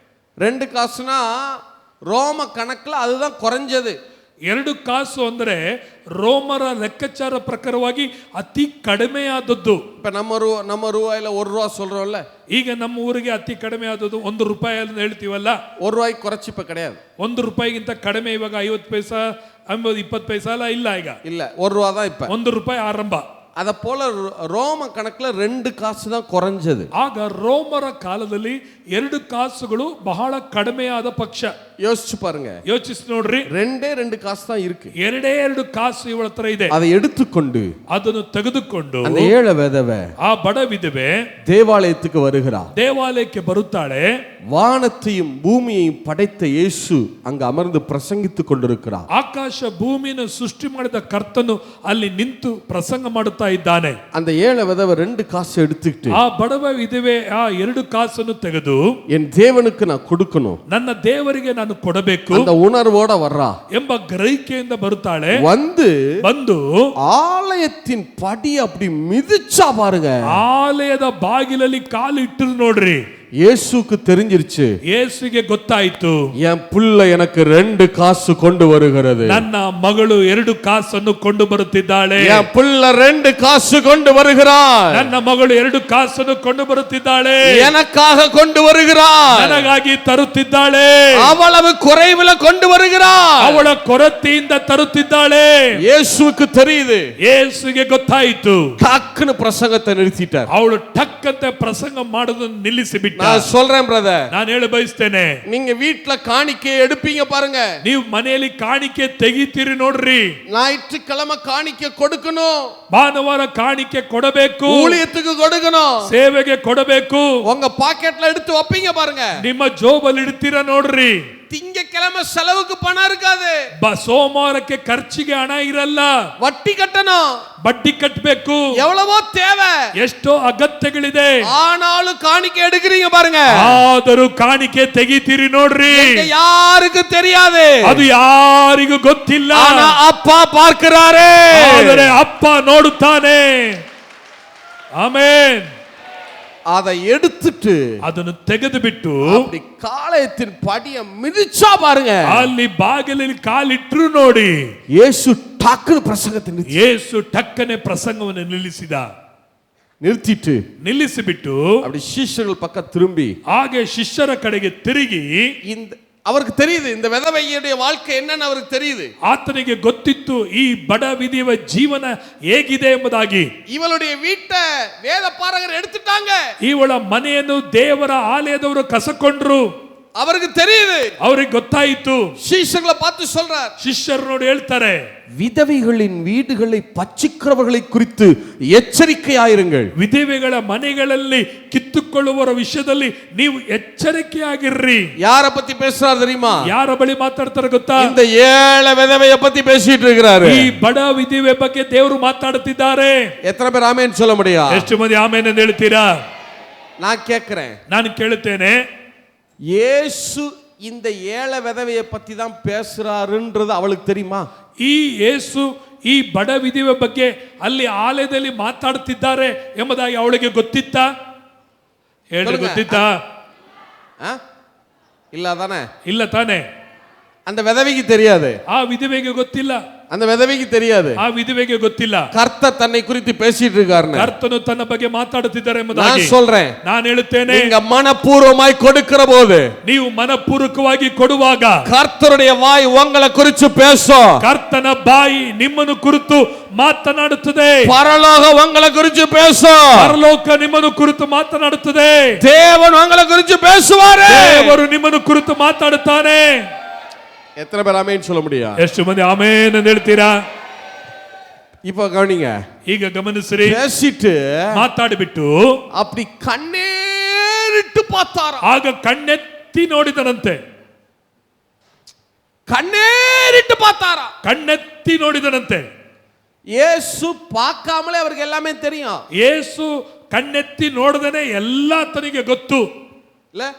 2 காசுனா ரோம கணக்குல அதுதான் குறைஞ்சது. 2 ಕಾಸು ಅಂದ್ರೆ ರೋಮರ ಲೆಕ್ಕಾಚಾರ ಪ್ರಕಾರವಾಗಿ ಅತಿ ಕಡಿಮೆಯಾದದ್ದು. இப்ப நம்ம ரூபாயில 1 ரூபா சொல்றோம்ல, ಈಗ ನಮ್ಮ ಊರಿಗೆ ಅತಿ ಕಡಿಮೆ ಆದದ್ದು 1 ರೂಪಾಯಿ ಅಂತ ಹೇಳ್ತೀವಲ್ಲ, 1 ரூபாய்க்கு குறைச்சு இப்ப கிடையாது. 1 ರೂಪಾಯಿಗಿಂತ ಕಡಿಮೆ ಇವಾಗ 50 ಪೈಸಾ 20 ಪೈಸಾ ಇಲ್ಲ, ಈಗ இல்ல 1 ரூபா தான் இப்ப. 1 ರೂಪಾಯಿ ಆರಂಭ. அத போல ரோம கணக்குல 2 காசு தான் குறைஞ்சது. ಆಗ ರೋಮರ ಕಾಲದಲ್ಲಿ 2 ಕಾಸುಗಳು ಬಹಳ ಕಡಿಮೆಯಾದ ಪಕ್ಷ. யோசிச்சு பாருங்க, ಯೋಚಿಸಿ ನೋಡ್ರಿ, 2 காசு தான் இருக்கு. 2 ಕಾಸು ಇವಳ ಹತ್ರ ಇದೆ. அதை எடுத்துக்கொண்டு ಅದನ್ನು ತೆಗೆದುಕೊಂಡು அந்த ஏழை விதவை ಆ ಬಡ ವಿಧವೆ தேவாலயத்துக்கு வருகிறார். ದೇವಾಲಯಕ್ಕೆ ಬರುತ್ತಾಳೆ. வானத்தையும் பூமியையும் படைத்த இயேசு அங்க அமர்ந்து பிரசங்கித்துக் கொண்டிருக்கிறார். ಆಕಾಶ ಭೂಮಿಯನ್ನು ಸೃಷ್ಟಿ ಮಾಡಿದ ಕರ್ತನು ಅಲ್ಲಿ ನಿಂತು ಪ್ರಸಂಗ ಮಾಡುತ್ತಾ ಇದ್ದಾನೆ. அந்த ஏழை விதவை 2 காசு எடுத்துக்கிட்டு, ಆ ಬಡವ ವಿಧವೆ ಆ 2 ಕಾಸನ್ನು ತೆಗೆದು என் தேவனுக்கு நான் கொடுக்கணும், ನನ್ನ ದೇವರಿಗೆ ನಾನು ಕೊಡಬೇಕು அந்த உணர்வோட வர்றா. ಎಂಬ ಗ್ರಹಿಕೆಯಿಂದ ಬರುತ್ತಾಳೆ. ಬಂದು ஆலயத்தின் படி அப்படி மிதிச்சா பாருங்க. ಆಲಯದ ಬಾಗಿಲಲ್ಲಿ ಕಾಲು ಇಟ್ಟರು ನೋಡ್ರಿ. இயேசுக்கு தெரிஞ்சிருச்சு, ಯೇಸುಗೆ ಗೊತ್ತಾಯ್ತು, என் புள்ள எனக்கு 2 காசு கொண்டு வருகிறது, ನನ್ನ ಮಗಳು 2 ಕಾಸನ್ನು ಕೊಂಡು ಬರುತ್ತಿದ್ದಾಳೆ, என் புள்ள 2 காசு கொண்டு வருகிறார், ನನ್ನ ಮಗಳು 2 ಕಾಸನ್ನು ಕೊಂಡು ಬರುತ್ತಿದ್ದಾಳೆ, எனக்காக கொண்டு வருகிறார், ನನಗಾಗಿ ತರುತ್ತಿದ್ದಾಳೆ, அவ்வளவு குறைவுல கொண்டு வருகிறார். ಅವಳ ಕೊರತೆಯಿಂದ ತರುತ್ತಿದ್ದಾಳೆ. இயேசுவுக்கு தெரியுது. ಯೇಸುಗೆ ಗೊತ್ತಾಯಿತು. டக்குன்னு பிரசங்கத்தை நிறுத்திட்டார். ಅವಳು ಟಕ್ಕಂತೆ ಪ್ರಸಂಗ ಮಾಡೋದನ್ನು ನಿಲ್ಲಿಸಿಬಿಟ್ಟ. நான் சொல்றேன் பிரதர், ನಾನು ಹೇಳ ಬಯಸ್ತೇನೆ, நீங்க வீட்ல காணிக்கை எடுப்பீங்க பாருங்க, ನೀವು ಮನೆಯಲ್ಲಿ ಕಾಣಿಕೆ ತೆಗಿತೀರಿ ನೋಡ್ರಿ. ஞாயிற்றுக்கிழமை காணிக்கை கொடுக்கணும், ಭಾನುವಾರ ಕಾಣಿಕೆ ಕೊಡಬೇಕು, ஊழியத்துக்கு கொடுக்கணும், ಸೇವೆಗೆ ಕೊಡಬೇಕು. உங்க பாக்கெட்ல எடுத்து வைப்பீங்க பாருங்க, ನಿಮ್ಮ ಜೋಬಲ್ಲಿ ಇಡ್ತೀರಾ ನೋಡ್ರಿ. திங்கக்கிழமை செலவுக்கு பணம் இருக்காது, ಸೋಮವಾರಕ್ಕೆ ಖರ್ಚಿಗೆ ಹಣ ಇರಲ್ಲ, வட்டி கட்டணும், ಬಡ್ಡಿ ಕಟ್ಟಬೇಕು, எவ்வளவோ தேவை, ಎಷ್ಟೋ ಅಗತ್ಯಗಳಿದೆ. ஆனாலும் காணிக்கை எடுக்கிறீங்க பாருங்க, ಆದರೂ ಕಾಣಿಕೆ ತೆಗಿತೀರಿ ನೋಡ್ರಿ. இங்க யாருக்கு தெரியாது, ಅದು ಯಾರಿಗೂ ಗೊತ್ತಿಲ್ಲ, ஆனா அப்பா பார்க்கிறாரே, ಆದರೆ ಅಪ್ಪ ನೋಡುತ್ತಾನೆ. ಆಮೆನ್. அதை எடுத்துட்டு ಅದನ್ನು ತೆಗೆದು ಬಿಟ್ಟು அப்படி காலயத்தின் படிய மிதிச்சா பாருங்க, ಅಲ್ಲಿ ಬಾಗಿಲಲ್ಲಿ ಕಾಲಿಟ್ರು ನೋಡಿ, இயேசு டக்குனு பிரசங்கத்தை ಯೇಸು ಟಕ್ಕನೆ ಪ್ರಸಂಗವನ್ನು நிறுத்திட்டு ನಿಲ್ಲಿಸಿಬಿಟ್ಟು அப்படி சீஷர்கள் பக்கம் திரும்பி, ಹಾಗೆ ಶಿಷ್ಯರ ಕಡೆಗೆ ತಿರುಗಿ, இந்த அவருக்கு தெரியுது இந்த விதவையுடைய வாழ்க்கை என்னன்னு அவருக்கு தெரியுது, ಆತನಿಗೆ ಗೊತ್ತಿತ್ತು ಈ ಬಡ ವಿಧವೆಯ ಜೀವನ ಹೇಗಿದೆ ಎಂಬುದಾಗಿ. இவளுடைய வீட்டை வேத பாரகர் எடுத்துட்டாங்க, ಇವಳ ಮನೆಯನ್ನು ದೇವರ ಆಲಯದವರು ಕಸಕೊಂಡ್ರು. அவருக்கு தெரியுது, ಅವ್ರಿಗೆ ಗೊತ್ತಾಯಿತು. சீஷர்களை பார்த்து சொல்றார், ಶಿಷ್ಯರು ನೋಡಿ ಹೇಳ್ತಾರೆ, விதவைகளின் வீடுகளை பச்சிக்கிறவர்களை குறித்து எச்சரிக்கையாயிருங்கள், ವಿಧವೆಗಳ ಮನೆಗಳಲ್ಲಿ ಕಿತ್ತುಕೊಳ್ಳುವವರ ವಿಷಯದಲ್ಲಿ ನೀವು ಎಚ್ಚರಿಕೆಯಾಗಿರ್ರಿ. யார பத்தி பேசுறாரு தெரியுமா? ಯಾರ ಬಳಿ ಮಾತಾಡ್ತಾರೆ ಗೊತ್ತಾ? இந்த ஏழை விதவைய பத்தி பேசிட்டு இருக்கிறாரு. ಈ ಬಡ ವಿಧವೆ ಬಗ್ಗೆ ದೇವರು ಮಾತಾಡುತ್ತಿದ್ದಾರೆ. எத்தனை பேர் ஆமென் சொல்ல முடியும்? ಎಷ್ಟು ಮಂದಿ ಆಮೇನ್ ಎಂದು ಹೇಳ್ತೀರಾ? நான் கேட்கிறேன், ನಾನು ಕೇಳುತ್ತೇನೆ, இயேசு இந்த ஏழை விதவைய பத்தி தான் பேசுறாருன்றது அவளுக்கு தெரியுமா? ಈ ಯೇಸು ಈ ಬಡ ವಿಧವೆ ಬಗ್ಗೆ ಅಲ್ಲಿ ಆಲಯದಲ್ಲಿ ಮಾತಾಡುತ್ತಿದ್ದಾರೆ ಎಂಬುದಾಗಿ ಅವಳಿಗೆ ಗೊತ್ತಿತ್ತಾ? ಹೇಳ್ರಿ, ಗೊತ್ತಿತ್ತಾ? இல்ல தானே? ಇಲ್ಲ ತಾನೆ? அந்த விதவைக்கு தெரியாது, ಆ ವಿಧವೆಗೆ ಗೊತ್ತಿಲ್ಲ, அந்த விதவைக்கு தெரியாது ಆ ವಿಧವೆಗೆ ಗೊತ್ತಿಲ್ಲ கர்த்தர் தன்னை குறித்து பேசிட்டு இருக்காருன்னு. ಕರ್ತನು ತನ್ನ ಬಗ್ಗೆ ಮಾತಾಡುತ್ತಿದ್ದಾರೆ ಎಂಬುದಾಗಿ நான் சொல்றேன், ನಾನು ಹೇಳುತ್ತೇನೆ, நீங்க மனப்பூர்வமாய் கொடுக்கிற போது, ನೀವು ಮನಪೂರ್ವಕವಾಗಿ ಕೊಡುವಾಗ கர்த்தருடைய வாய் உங்களை குறித்து பேசும், ಕರ್ತನ ಬಾಯಿ ನಿಮ್ಮನ್ನು ಕುರಿತು ಮಾತನಾಡುತ್ತದೆ, பரலோகம் உங்களை குறித்து பேசும், ಪರಲೋಕ ನಿಮ್ಮನ್ನು ಕುರಿತು ಮಾತನಾಡುತ್ತದೆ, தேவன் உங்களை குறித்து பேசுவாரு, ದೇವರು ನಿಮ್ಮನ್ನು ಕುರಿತು ಮಾತಾಡುತ್ತಾನೆ. எத்தனை பேர் ஆமென் சொல்ல முடியும்? ಎಷ್ಟು ಮಂದಿ ಆಮೇನ್ ಎಂದು ಹೇಳ್ತೀರಾ? இப்ப கவனிங்க, ಈಗ ಗಮನಿಸ್ರಿ, பேசிட்டு ಮಾತಾಡಿಬಿಟ್ಟು அப்படி கண்ணேறிட்டு பார்த்தாராம், ಆಗ ಕಣ್ಣೆತ್ತಿ ನೋಡಿದನಂತೆ. கண்ணேறிட்டு பார்த்தாராம். ಕಣ್ಣೆತ್ತಿ ನೋಡಿದನಂತೆ. இயேசு பார்க்காமலே அவருக்கு எல்லாமே தெரியும் ಯೇಸು ಕಣ್ಣೆತ್ತಿ ನೋಡದನೆ ಎಲ್ಲ ತನಗೆ ಗೊತ್ತು. இல்ல?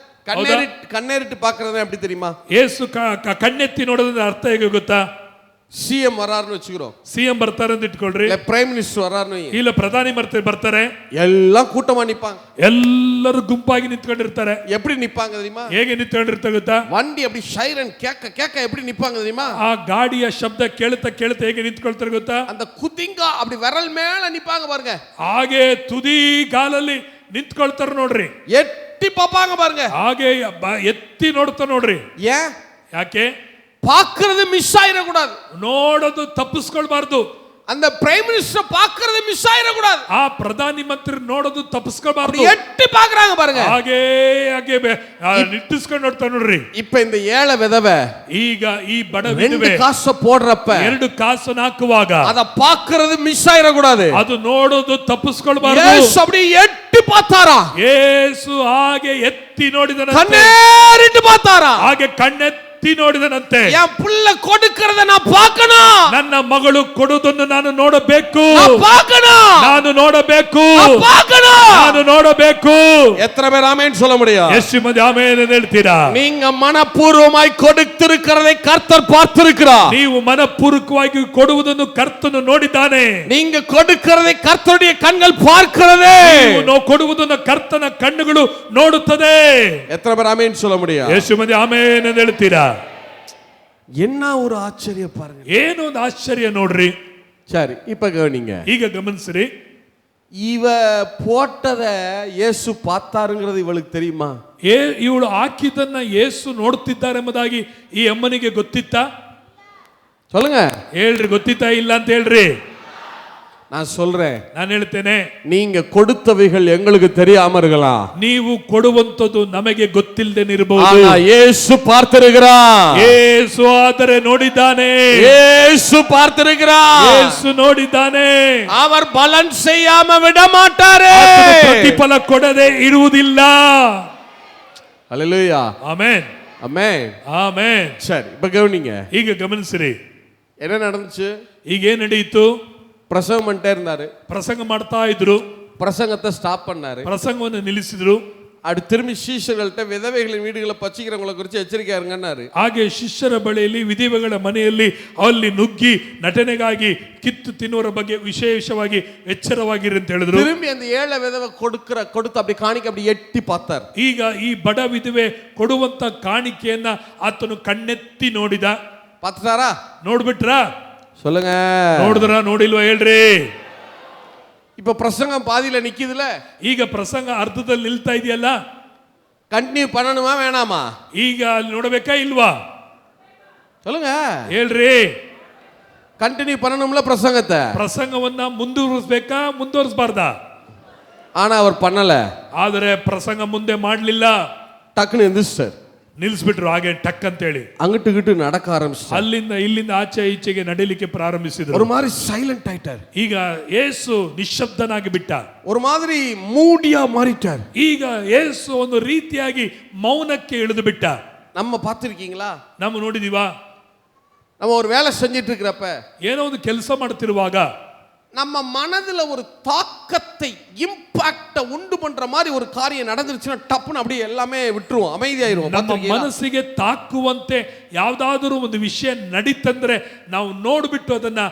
கண்ணேறிட்டு பார்க்கறது எப்படி தெரியுமா? ಯೇಸು ಕಣ್ಣೆತ್ತಿ ನೋಡೋದ್ರ ಅರ್ಥ ಹೇಗೆ ಗೊತ್ತಾ? சிஎம் வராருன்னு வச்சுக்கிறோம், ಸಿಎಂ ಬರ್ತಾರೆ ಅಂತ ಇಟ್ಕೊಳ್ರಿ, இல்ல பிரைம் மினிஸ்டர் வராருன்னு வைங்க, ಇಲ್ಲ ಪ್ರಧಾನಿ ಬರ್ತಾರೆ, எல்லாம் கூட்டமா நிப்பாங்க, ಎಲ್ಲರೂ ಗುಂಪಾಗಿ ನಿಂತ್ಕೊಂಡಿರ್ತಾರೆ. எப்படி நிப்பாங்க தெரியுமா? ಹೇಗೆ ನಿಂತ್ಕೊಂಡಿರ್ತಾರೆ ಗೊತ್ತಾ? வண்டி அப்படி சைரன் கேட்க கேட்க எப்படி நிப்பாங்க தெரியுமா? ಆ ಗಾಡಿಯ ಶಬ್ದ ಕೇಳ್ತಾ ಕೇಳ್ತಾ ಹೇಗೆ ನಿಂತ್ಕೊಳ್ತಾರೆ ಗೊತ್ತಾ? அந்த குதிங்கா அப்படி விரல் மேல நிப்பாங்க பாருங்க, ಹಾಗೆ ತುದಿ ಗಾಲಲ್ಲಿ ನಿಂತ್ಕೊಳ್ತಾರೆ ನೋಡ್ರಿ, எட்டி பாப்பாங்க பாருங்க, ಹಾಗೆ ಎತ್ತಿ ನೋಡ್ತಾ ನೋಡ್ರಿ. ஏன்? ಯಾಕೆ? பார்க்கிறது மிஸ் ஆயிடக்கூடாது, ನೋಡೋದು ತಪ್ಪಿಸ್ಕೊಳ್ಬಾರ್ದು. அந்த பிரைம் மினிஸ்டர் பார்க்கிறது மிஸ் ஆயிடக்கூடாது, ಆ ಪ್ರಧಾನಿ ಮಂತ್ರಿ ನೋಡೋದು ತಪ್ಪಿಸ್ಕೊಳ್ಬಾರ್ದು. எட்டி பாக்குறாங்க பாருங்க, ಹಾಗೆ ಹಾಗೆ ನಿಟ್ಟಿಸ್ಕೊಂಡು ನೋಡ್ತಾ ನೋಡ್ರಿ. இப்ப இந்த ஏழை விதவை ಈಗ ಈ ಬಡ 2 ವಿಧವೆ காசு போடுறப்ப 2 ಕಾಸು ಹಾಕುವಾಗ அத பார்க்கிறது மிஸ் ஆயிடக்கூடாது, ಅದು ನೋಡೋದು ತಪ್ಪಿಸ್ಕೊಳ್ಬಾರ್ದು. இயேசு அப்படி எட்டி பார்த்தாரா, ಯೇಸು ಹಾಗೆ ಎತ್ತಿ ನೋಡಿದನಂತೆ, கண்ணேறிட்டு பார்த்தாரா, ಹಾಗೆ ಕಣ್ಣೆತ್ತಿ ನೋಡಿದನಂತೆ. என் புள்ள கொடுக்கிறத நான் பார்க்கணும், ನನ್ನ ಮಗಳು ಕೊಡುವುದನ್ನು ನಾನು ನೋಡಬೇಕು, நான் பார்க்கணும், ನಾನು ನೋಡಬೇಕು, நான் பார்க்கணும். ನಾನು ನೋಡಬೇಕು. எத்தனை பேர் ஆமென் சொல்ல முடியும்? ಎಷ್ಟು ಮಂದಿ ಆಮೇನ್ ಎಂದು ಹೇಳ್ತೀರಾ? நீங்க மனப்பூர்வமாய் கொடுத்திருக்கிறதை கர்த்தர் பார்த்திருக்கிறார், ನೀವು ಮನಪೂರ್ವಕವಾಗಿ ಕೊಡುವುದನ್ನು ಕರ್ತನು ನೋಡಿದ್ದಾನೆ. நீங்க கொடுக்கிறதை கர்த்தருடைய கண்கள் பார்க்கிறதே, ನೀವು ಕೊಡುವುದನ್ನು ಕರ್ತನ ಕಣ್ಣುಗಳು ನೋಡುತ್ತದೆ. எத்தனை பேர் ஆமென் சொல்ல முடியும்? ಎಷ್ಟು ಮಂದಿ ಆಮೇನ್ ಎಂದು ಹೇಳ್ತೀರಾ? என்ன ஒரு ஆச்சரியம் பாருங்க, ಏನು ಒಂದು ಆಶ್ಚರ್ಯ ನೋಡ್ರಿ. சரி இப்ப கவனிங்க, ಈಗ ಗಮನಿಸ್ರಿ, இவ போட்டத இயேசு பார்த்தாருங்கிறது இவளுக்கு தெரியுமா? ಇವಳು ಹಾಕಿದ್ದನ್ನ ಯೇಸು ನೋಡುತ್ತಿದ್ದಾರೆ ಎಂಬುದಾಗಿ ಈ ಅಮ್ಮನಿಗೆ ಗೊತ್ತಿತ್ತಾ? சொல்லுங்க, ಹೇಳ್ರಿ, ಗೊತ್ತಿತ್ತಾ? ಇಲ್ಲ ಅಂತ ಹೇಳ್ರಿ. நான் சொல்றேன், ನಾನು ಹೇಳ್ತೇನೆ, நீங்க கொடுத்தவைகள் எங்களுக்கு தெரியாம இருக்கலாம், ನೀವು ಕೊಡುವಂತದ್ದು ನಮಗೆ ಗೊತ್ತಿಲ್ಲದೇನಿರಬಹುದು. ஆனா இயேசு பார்த்திருக்கிறார். ಯೇಸು ಆದರೆ ನೋಡಿದ್ದಾನೆ. இயேசு பார்த்திருக்கிறார். ಯೇಸು ನೋಡಿದ್ದಾನೆ. அவர் பலன் செய்யாம விட மாட்டாரே. ಆತನು ಪ್ರತಿಫಲ ಕೊಡದೆ ಇರುವುದಿಲ್ಲ. ஹல்லேலூயா. ಆಮೆನ್, ஆமென். ಆಮೆನ್. சரி, இப்ப கவனிங்க, ಈಗ ಗಮನಿಸಿರಿ, என்ன நடந்துச்சு? ಈಗ ಏನ್ ನಡೀತು? பிரசங்கம் பண்ணிட்டே இருந்தாரு. ಪ್ರಸಂಗ ಮಾಡ್ತಾ ಇದ್ರು, பிரசங்கத்தை ஸ்டாப் பண்ணாரு. ಪ್ರಸಂಗವನ್ನು ನಿಲ್ಲಿಸಿದ್ರು. அடுத்து திரும்பி சீஷர்கள்ட்ட விதவைகளின் வீடுகளை பச்சிக்கிறவங்களை குறித்து எச்சரிக்கையா இருங்கன்னாரு. ಹಾಗೆ ಶಿಷ್ಯರ ಬಳಿಯಲ್ಲಿ ವಿಧವೆಗಳ ಮನೆಯಲ್ಲಿ ಅಲ್ಲಿ ನುಗ್ಗಿ ನಟನೆಗಾಗಿ ಕಿತ್ತು ತಿನ್ನುವರ ಬಗ್ಗೆ ವಿಶೇಷವಾಗಿ ಎಚ್ಚರವಾಗಿರಿ ಅಂತ ಹೇಳಿದ್ರು. திரும்பி அந்த ஏழை விதவை கொடுத்து அப்படி காணிக்க அப்படி எட்டி பார்த்தார். ಈಗ ಈ ಬಡ ವಿಧವೆ ಕೊಡುವಂತ ಕಾಣಿಕೆಯನ್ನ ಆತನು ಕಣ್ಣೆತ್ತಿ ನೋಡಿದ. பார்த்துட்டாரா? ನೋಡ್ಬಿಟ್ರಾ? சொல்லுங்க. ನೋಡಿದ್ರ ನೋಡಿಲ್ವಾ ಹೇಳ್ರಿ? இப்ப பிரசங்கம் பாதியில நிக்குதுல, ಈಗ ಪ್ರಸಂಗ ಅರ್ಧದಲ್ಲಿ ನಿಲ್ತಾ ಇದೆಯಲ್ಲ, கண்டினியூ பண்ணணுமா வேணாமா? ಈಗ ಅಲ್ಲಿ ನೋಡಬೇಕಾ ಇಲ್ವಾ? சொல்லுங்க. ಹೇಳ್ರಿ, கண்டினியூ பண்ணணும்ல பிரசங்கத்தை. ಪ್ರಸಂಗವನ್ನ ಮುಂದುವರಿಸಬೇಕಾ ಮುಂದುವರಿಸಬಾರ್ದಾ? ஆனா அவர் பண்ணல. ಆದರೆ ಪ್ರಸಂಗ ಮುಂದೆ ಮಾಡಲಿಲ್ಲ, டக்குன்னு எந்திரிச்சார். ನಿಲ್ಲಿಸ್ಬಿಟ್ರು. ಹಾಗೆ ಟಕ್ ಅಂತೇಳಿ அங்கிட்டு கிட்டு நடக்க ஆரம்பிச்சார். ಅಲ್ಲಿಂದ ಇಲ್ಲಿಂದ ಆಚೆ ಈಚೆಗೆ ನಡಿಲಿಕ್ಕೆ ಪ್ರಾರಂಭಿಸಿದ್ರು. ஒரு மாதிரி சைலண்ட் ஆயிட்டார். ಈಗ ಯೇಸು ನಿಶ್ಶಬ್ದನಾಗಿ ಬಿಟ್ಟ. ஒரு மாதிரி மூடியா மாறிட்டார். ಈಗ ಯೇಸು ಒಂದು ರೀತಿಯಾಗಿ ಮೌನಕ್ಕೆ ಇಳಿದು ಬಿಟ್ಟ. நம்ம பார்த்திருக்கீங்களா? ನಾವು ನೋಡಿದೀವಾ? நம்ம ஒரு வேலை செஞ்சிட்டு இருக்கிறப்ப, ಏನೋ ಒಂದು ಕೆಲಸ ಮಾಡ್ತಿರುವಾಗ நம்ம மனதுல ஒரு தாக்கத்தை, இம்பாக்ட உண்டு பண்ற மாதிரி ஒரு காரியம் நடந்துருச்சுன்னா டப்புன்னு அப்படியே எல்லாமே விட்டுருவோம், அமைதியாயிருவோம். ನಮ್ಮ ಮನಸ್ಸಿಗೆ ತಾಕುವಂತೆ ಯಾವುದಾದರೂ ಒಂದು ವಿಷಯ ನಡೀತಂದ್ರೆ ನಾವು ನೋಡ್ಬಿಟ್ಟು ಅದನ್ನ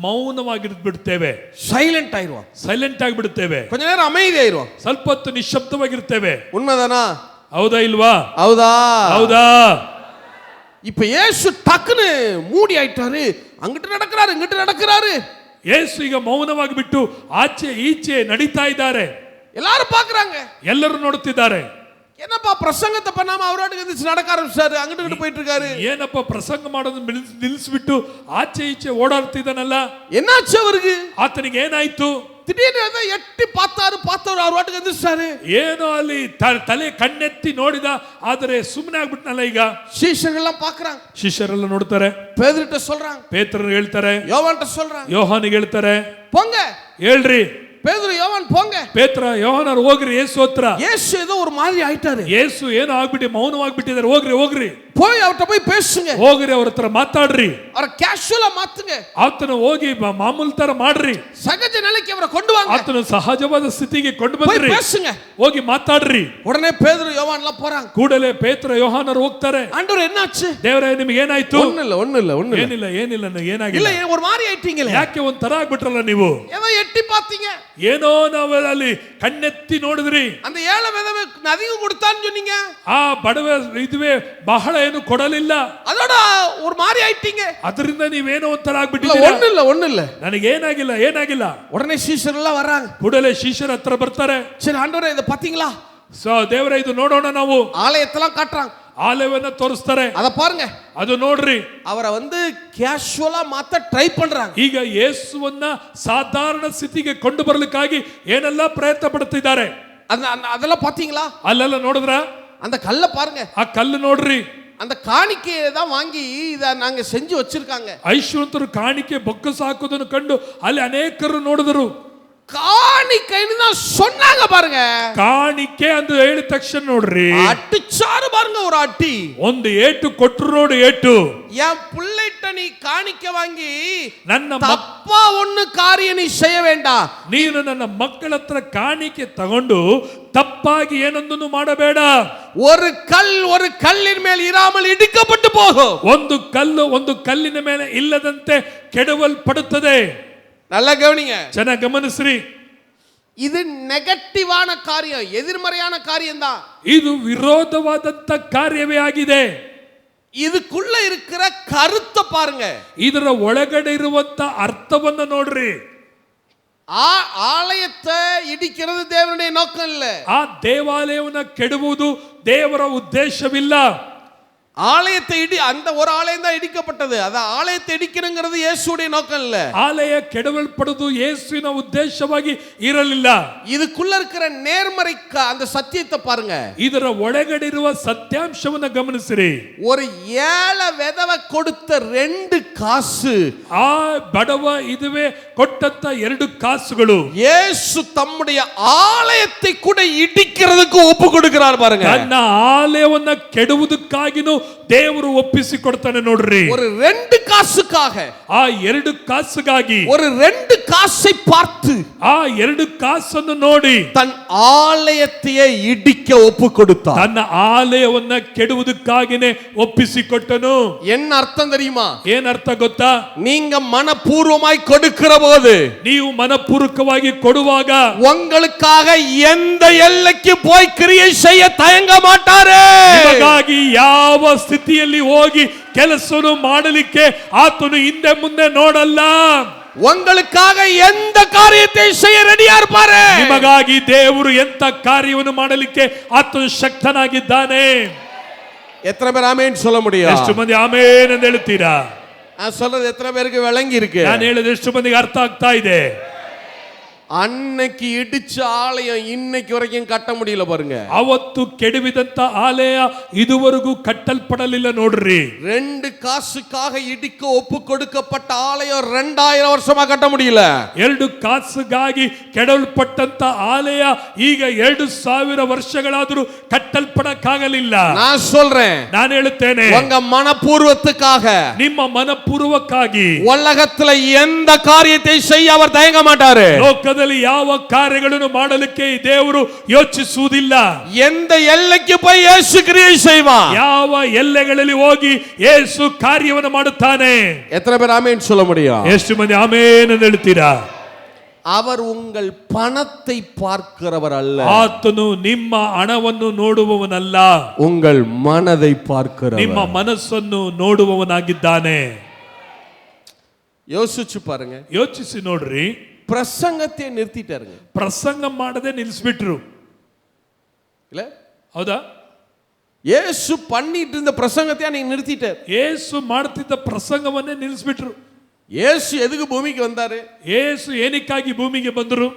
ಮೌನವಾಗಿರ್ದು ಬಿಡ್ತೇವೆ, சைலண்ட் ஆயிருவோம், ಸೈಲೆಂಟ್ ಆಗಿಬಿಡ್ತೇವೆ, கொஞ்ச நேரம் அமைதியாயிருவோம். ಸ್ವಲ್ಪ ಹೊತ್ತು ನಿಶ್ಶಬ್ದವಾಗಿರ್ತೇವೆ. உண்மைதானா? ಹೌದಾ ಇಲ್ವಾ? ಹೌದಾ? ಹೌದಾ? இப்ப இயேசு டக்குன்னு மூடி ஆயிட்டாரு. அங்கிட்டு நடக்கிறாரு, இங்கிட்டு நடக்கிறாரு. ಯೇಸು ಈಗ ಮೌನವಾಗಿ ಬಿಟ್ಟು ಆಚೆ ಈಚೆ ನಡೀತಾ ಇದ್ದಾರೆ. எல்லாரும் பாக்குறாங்க, ಎಲ್ಲರೂ ನೋಡುತ್ತಿದ್ದಾರೆ. என்னப்பா பிரசங்கத்தை பண்ணாம அவராட்டுக்கு எந்திரிச்சு நடக்க ஆரம்பிச்சாரு, அங்கிட்டு இங்கிட்டு போயிட்டு இருக்காரு. ಏನಪ್ಪ ಪ್ರಸಂಗ ಮಾಡೋದು ನಿಲ್ಲಿಸ್ಬಿಟ್ಟು ಆಚೆ ಈಚೆ ಓಡಾಡ್ತಿದ್ದಾನಲ್ಲ, என்னாச்சு அவருக்கு? ಆತನಿಗೆ ಏನಾಯ್ತು? திடீர்னு எட்டி பார்த்தாரு, பார்த்தவர் அவர் வாட்டுக்கு எந்திரிச்சாரு. ಏನೋ ಅಲ್ಲಿ ತಲೆ ಕಣ್ಣೆತ್ತಿ ನೋಡಿದ, ಆದರೆ ಸುಮ್ಮನೆ ಆಗ್ಬಿಟ್ನಲ್ಲ. ಈಗ சீஷர்கள் எல்லாம் பாக்குறாங்க, ಶಿಷ್ಯರೆಲ್ಲ ನೋಡ್ತಾರೆ, பேதுருட்ட சொல்றாங்க, ಪೇತ್ರರು ಹೇಳ್ತಾರೆ, யோவான்ட்ட சொல்றாங்க, ಯೋಹಾನಿಗೆ ಹೇಳ್ತಾರೆ, போங்க. ಹೇಳ್ರಿ, பேதுரு யோவான் போங்க. ಪೇತ್ರ ಯೋಹಾನರು ಹೋಗ್ರಿ ಯೇಸು ಹತ್ರ. இயேசு ஏதோ ஒரு மாதிரி ஆயிட்டாரு. ಯೇಸು ಏನೋ ಆಗ್ಬಿಟ್ಟು ಮೌನವಾಗಿಬಿಟ್ಟಿದ್ದಾರೆ. ಹೋಗ್ರಿ ಹೋಗ್ರಿ, போய் அவர்ட்ட போய் பேசுங்க, ಹೋಗ್ರಿ ಅವ್ರ ಹತ್ರ ಮಾತಾಡ್ರಿ, அவரை கேஷுவலா மாத்துங்க, ಆತನ ಹೋಗಿ ಮಾಮೂಲ್ ತರ ಮಾಡ್ರಿ, சகஜ நிலைக்கு அவரை கொண்டு வாங்க, ಆತನ ಸಹಜವಾದ ಸ್ಥಿತಿಗೆ ಕೊಂಡು போய் ಬಂದ್ರಿ, பேசுங்க. ಹೋಗಿ ಮಾತಾಡ್ರಿ. உடனே பேதுரு யோவான் எல்லாம் போறாங்க. ಕೂಡಲೇ ಪೇತ್ರ ಯೋಹಾನರು ಹೋಗ್ತಾರೆ. ஆண்டவர் என்னாச்சு? ದೇವರೇ ನಿಮಗೆ ಏನಾಯ್ತು? ஒண்ணு இல்ல ಏನಿಲ್ಲ ಏನಿಲ್ಲ ಏನಾಗಿಲ್ಲ. இல்ல, ஒரு மாதிரி ஆயிட்டீங்களே, ಯಾಕೆ ಒಂಥರ ಆಗ್ಬಿಟ್ರಲ್ಲ ನೀವು? ஏதோ எட்டி பாத்தீங்க, ಏನೋ ನಾವು ಅಲ್ಲಿ ಕಣ್ಣೆತ್ತಿ ನೋಡಿದ್ರಿ. அந்த ஏழை விதவை அதிகம் கொடுத்தான்னு சொன்னீங்க, ಆ ಬಡವೆ ಇದುವೆ ಬಹಳ ಏನು ಕೊಡಲಿಲ್ಲ, அதோட ஒரு மாதிரி ஆயிட்டீங்க. ಅದರಿಂದ ನೀವೇನೋ ಒಂಥರ இல்ல, ಆಗ್ಬಿಟ್ಟಿದ್ದೀರಾ. ஒண்ணு இல்ல. ನನಗೆ ಏನಾಗಿಲ್ಲ. உடனே சீஷர்கள் எல்லாம் வர்றாங்க. ಕೂಡಲೇ ಶಿಷ್ಯರ ಹತ್ರ ಬರ್ತಾರೆ. சரி ஆண்டவரே, இத பாத்தீங்களா? ದೇವರೇ ಇದು ನೋಡೋಣ. ನಾವು ஆலயத்தெல்லாம் காட்டுறாங்க, ಆಲಯವನ್ನ ತೋರಿಸ್ತಾರೆ, அத பாருங்க. ಅದು ನೋಡ್ರಿ. அவரை கேஷுவலா மாத்த ட்ரை பண்றாங்க. ಈಗ ಯೇಸುವನ್ನ ಸಾಧಾರಣ ಸ್ಥಿತಿಗೆ ಕೊಂಡು ಬರಲಿಕ್ಕಾಗಿ ಏನೆಲ್ಲ ಪ್ರಯತ್ನ ಪಡ್ತಿದ್ದಾರೆ. அதெல்லாம் பாத்தீங்களா? ಅಲ್ಲೆಲ್ಲ ನೋಡಿದ್ರ? அந்த கல்லை பாருங்க, ಆ ಕಲ್ಲು ನೋಡ್ರಿ. அந்த காணிக்கையை தான் வாங்கி இத நாங்க செஞ்சு வச்சிருக்காங்க. ಐಶ್ವರ್ಯವಂತರು ಕಾಣಿಕೆ ಬೊಕ್ಕಸ ಹಾಕೋದನ್ನು ಕಂಡು ಅಲ್ಲಿ ಅನೇಕರು ನೋಡಿದರು. காணிக்கைன்னு தான் சொன்னாங்க பாருங்க. ಕಾಣಿಕೆ ಅಂತ ಹೇಳಿದ ತಕ್ಷಣ ನೋಡ್ರಿ, அடிச்சாரு பாருங்க, ஒரு அடி. ಒಂದು ಏಟು ಕೊಟ್ರು ನೋಡಿ, ಏಟು. என் பிள்ளைட்ட நீ காணிக்க வாங்கி ನನ್ನ தப்பா ஒண்ணு காரியம் நீ செய்ய வேண்டாம். ನೀನು ನನ್ನ ಮಕ್ಕಳ ಹತ್ರ ಕಾಣಿಕೆ ತಗೊಂಡು ತಪ್ಪಾಗಿ ಏನೊಂದನ್ನು ಮಾಡಬೇಡ. ஒரு கல்லின் மேல் இராமல் இடிக்கப்பட்டு போகும். ಒಂದು ಕಲ್ಲು ಒಂದು ಕಲ್ಲಿನ ಮೇಲೆ ಇಲ್ಲದಂತೆ ಕೆಡವಲ್ಪಡುತ್ತದೆ. நல்லா கவனிங்க, ಚೆನ್ನಾಗಿ ಗಮನಿಸ್ರಿ. இது நெகட்டிவான காரியம், எதிர்மறையான காரியம் தான். ಇದು ವಿರೋಧವಾದಂತ ಕಾರ್ಯವೇ ಆಗಿದೆ. இதுக்குள்ள இருக்கிற கருத்தை பாருங்க, ಇದರ ಒಳಗಡೆ ಇರುವಂತ ಅರ್ಥವನ್ನ ನೋಡ್ರಿ. ஆலயத்தை இடிக்கிறது தேவனுடைய நோக்கம் இல்ல. ಆ ದೇವಾಲಯವನ್ನ ಕೆಡುವುದು ದೇವರ ಉದ್ದೇಶವಿಲ್ಲ. ஆலயத்தை அந்த ஒரு ஆலயம் தான் இடிக்கப்பட்டது. அது ஆலயத்தை இடிக்கணுங்கிறது இயேசுடைய நோக்கம் இல்ல. ಆಲಯ ಕೆಡವಲ್ಪಡುವುದು ಯೇಸುವಿನ ಉದ್ದೇಶವಾಗಿ ಇರಲಿಲ್ಲ. இதுக்குள்ள இருக்கிற நேர்மறை அந்த சத்தியத்தை பாருங்க. ಇದರ ಒಳಗಡೆ ಇರುವ ಸತ್ಯಾಂಶವನ್ನ ಗಮನಿಸಿರಿ. ஒரு ஏழை விதவை கொடுத்த 2 காசு, ಆ ಬಡವ ಇದುವೆ ಕೊಟ್ಟಂತ 2 ಕಾಸುಗಳು இயேசு தம்முடைய ஆலயத்தை கூட இடிக்கிறதுக்கு ஒப்பு கொடுக்கிறார் பாருங்க. ತನ್ನ ಆಲಯವನ್ನ ಕೆಡುವುದಕ್ಕಾಗಿನೂ ದೇವರು ಒಪ್ಪಿಸಿಕೊಡ್ತಾನೆ ನೋಡ್ರಿ. ஒரு 2 காசுக்காக, ಆ 2 ಕಾಸುಗಾಗಿ, ஒரு 2 காசை பார்த்து ಆ 2 ಕಾಸನ್ನು ನೋಡಿ தன் ஆலயத்தையே இடிக்க ஒப்பு கொடுத்தார். ತನ್ನ ಆಲಯವನ್ನ ಕೆಡುವುದಕ್ಕಾಗಿನೇ ಒಪ್ಪಿಸಿಕೊಟ್ಟನು. என்ன அர்த்தம் தெரியுமா? ಏನರ್ಥ ಗೊತ್ತಾ? நீங்க மனப்பூர்வமாய் கொடுக்கிற போது, ನೀವು ಮನಪೂರ್ವಕವಾಗಿ ಕೊಡುವಾಗ உங்களுக்காக எந்த எல்லைக்கு போய் கிரியை செய்ய தயங்க மாட்டாரே. ನಿಮಗಾಗಿ ಯಾವ ಸ್ಥಿತಿಯಲ್ಲಿ ಹೋಗಿ ಕೆಲಸವನ್ನು ಮಾಡಲಿಕ್ಕೆ ಆತನು ಹಿಂದೆ ಮುಂದೆ ನೋಡಲ್ಲ. உங்களுக்காக எந்த காரியத்தை செய்ய ரெடியா இருப்பாரு. ನಿಮಗಾಗಿ ದೇವರು ಎಂತ ಕಾರ್ಯವನ್ನು ಮಾಡಲಿಕ್ಕೆ ಆತನು ಶಕ್ತನಾಗಿದ್ದಾನೆ. எத்தனை பேர் ஆமென் சொல்ல முடியும்? ಎಷ್ಟು ಮಂದಿ ಆಮೇನ್ ಎಂದು ಹೇಳ್ತೀರಾ? நான் சொல்றது எத்தனை பேருக்கு விளங்கி இருக்கு? ನಾನು ಹೇಳೋದು ಎಷ್ಟು ಮಂದಿಗೆ ಅರ್ಥ ಆಗ್ತಾ ಇದೆ? அன்னைக்கு இடிச்ச ஆலயம் இன்னைக்கு வரைக்கும் கட்ட முடியல பாருங்க. ಅವತ್ತು ಕೆಡವಿದಂತ ಆಲಯ ಇದುವರೆಗೂ ಕಟ್ಟಲ್ಪಡಲಿಲ್ಲ ನೋಡ್ರಿ. 2 காசுக்காக இடிக்க ஒப்பு கொடுக்கப்பட்ட ஆலயம் 2000 வருஷமா கட்ட முடியல. 2 ಕಾಸುಗಾಗಿ ಕೆಡವಲ್ಪಟ್ಟಂತ ಆಲಯ ಈಗ 2000 ವರ್ಷಗಳಾದರೂ ಕಟ್ಟಲ್ಪಡಕ್ಕಾಗಲಿಲ್ಲ. நான் சொல்றேன், ನಾನು ಹೇಳುತ್ತೇನೆ, உங்க மனப்பூர்வத்துக்காக, ನಿಮ್ಮ ಮನಪೂರ್ವಕ್ಕಾಗಿ உலகத்துல எந்த காரியத்தை செய்ய அவர் தயங்க மாட்டாரு. ಲೋಕದಲ್ಲಿ ಯಾವ ಕಾರ್ಯಗಳನ್ನು ಮಾಡಲಿಕ್ಕೆ ದೇವರು ಯೋಚಿಸುವುದಿಲ್ಲ. எந்த எல்லைக்கு போய் இயேசு கிரியை செய்வார். ಯಾವ ಎಲ್ಲೆಗಳಲ್ಲಿ ಹೋಗಿ ಯೇಸು ಕಾರ್ಯವನ್ನು ಮಾಡುತ್ತಾನೆ. எத்தனை பேர் ஆமென் சொல்ல முடியும்? ಎಷ್ಟು ಮಂದಿ ಆಮೇನ್ ಎಂದು ಹೇಳ್ತೀರಾ? அவர் உங்கள் பணத்தை பார்க்கிறவர் அல்ல. ಆತನು ನಿಮ್ಮ ಹಣವನ್ನು ನೋಡುವವನಲ್ಲ, உங்கள் மனதை பார்க்கிறவர். ನಿಮ್ಮ ಮನಸ್ಸನ್ನು ನೋಡುವವನಾಗಿದ್ದಾನೆ. யோசிச்சு பாருங்க. ಯೋಚಿಸಿ ನೋಡ್ರಿ. பிரசங்கத்தை நிறுத்திட்டாருங்க. ಪ್ರಸಂಗ ಮಾಡದೆ ನಿಲ್ಲಿಸ್ಬಿಟ್ರು, இல்ல? ಹೌದಾ? இயேசு பண்ணிட்டு இருந்த பிரசங்கத்தை நீங்க நிறுத்திட்டார். ಯೇಸು ಮಾಡ್ತಿದ್ದ ಪ್ರಸಂಗವನ್ನೇ ನಿಲ್ಲಿಸ್ಬಿಟ್ರು. இயேசு எதுக்கு பூமிக்கு வந்தாரு? ಯೇಸು ಏನಕ್ಕಾಗಿ ಭೂಮಿಗೆ ಬಂದರು?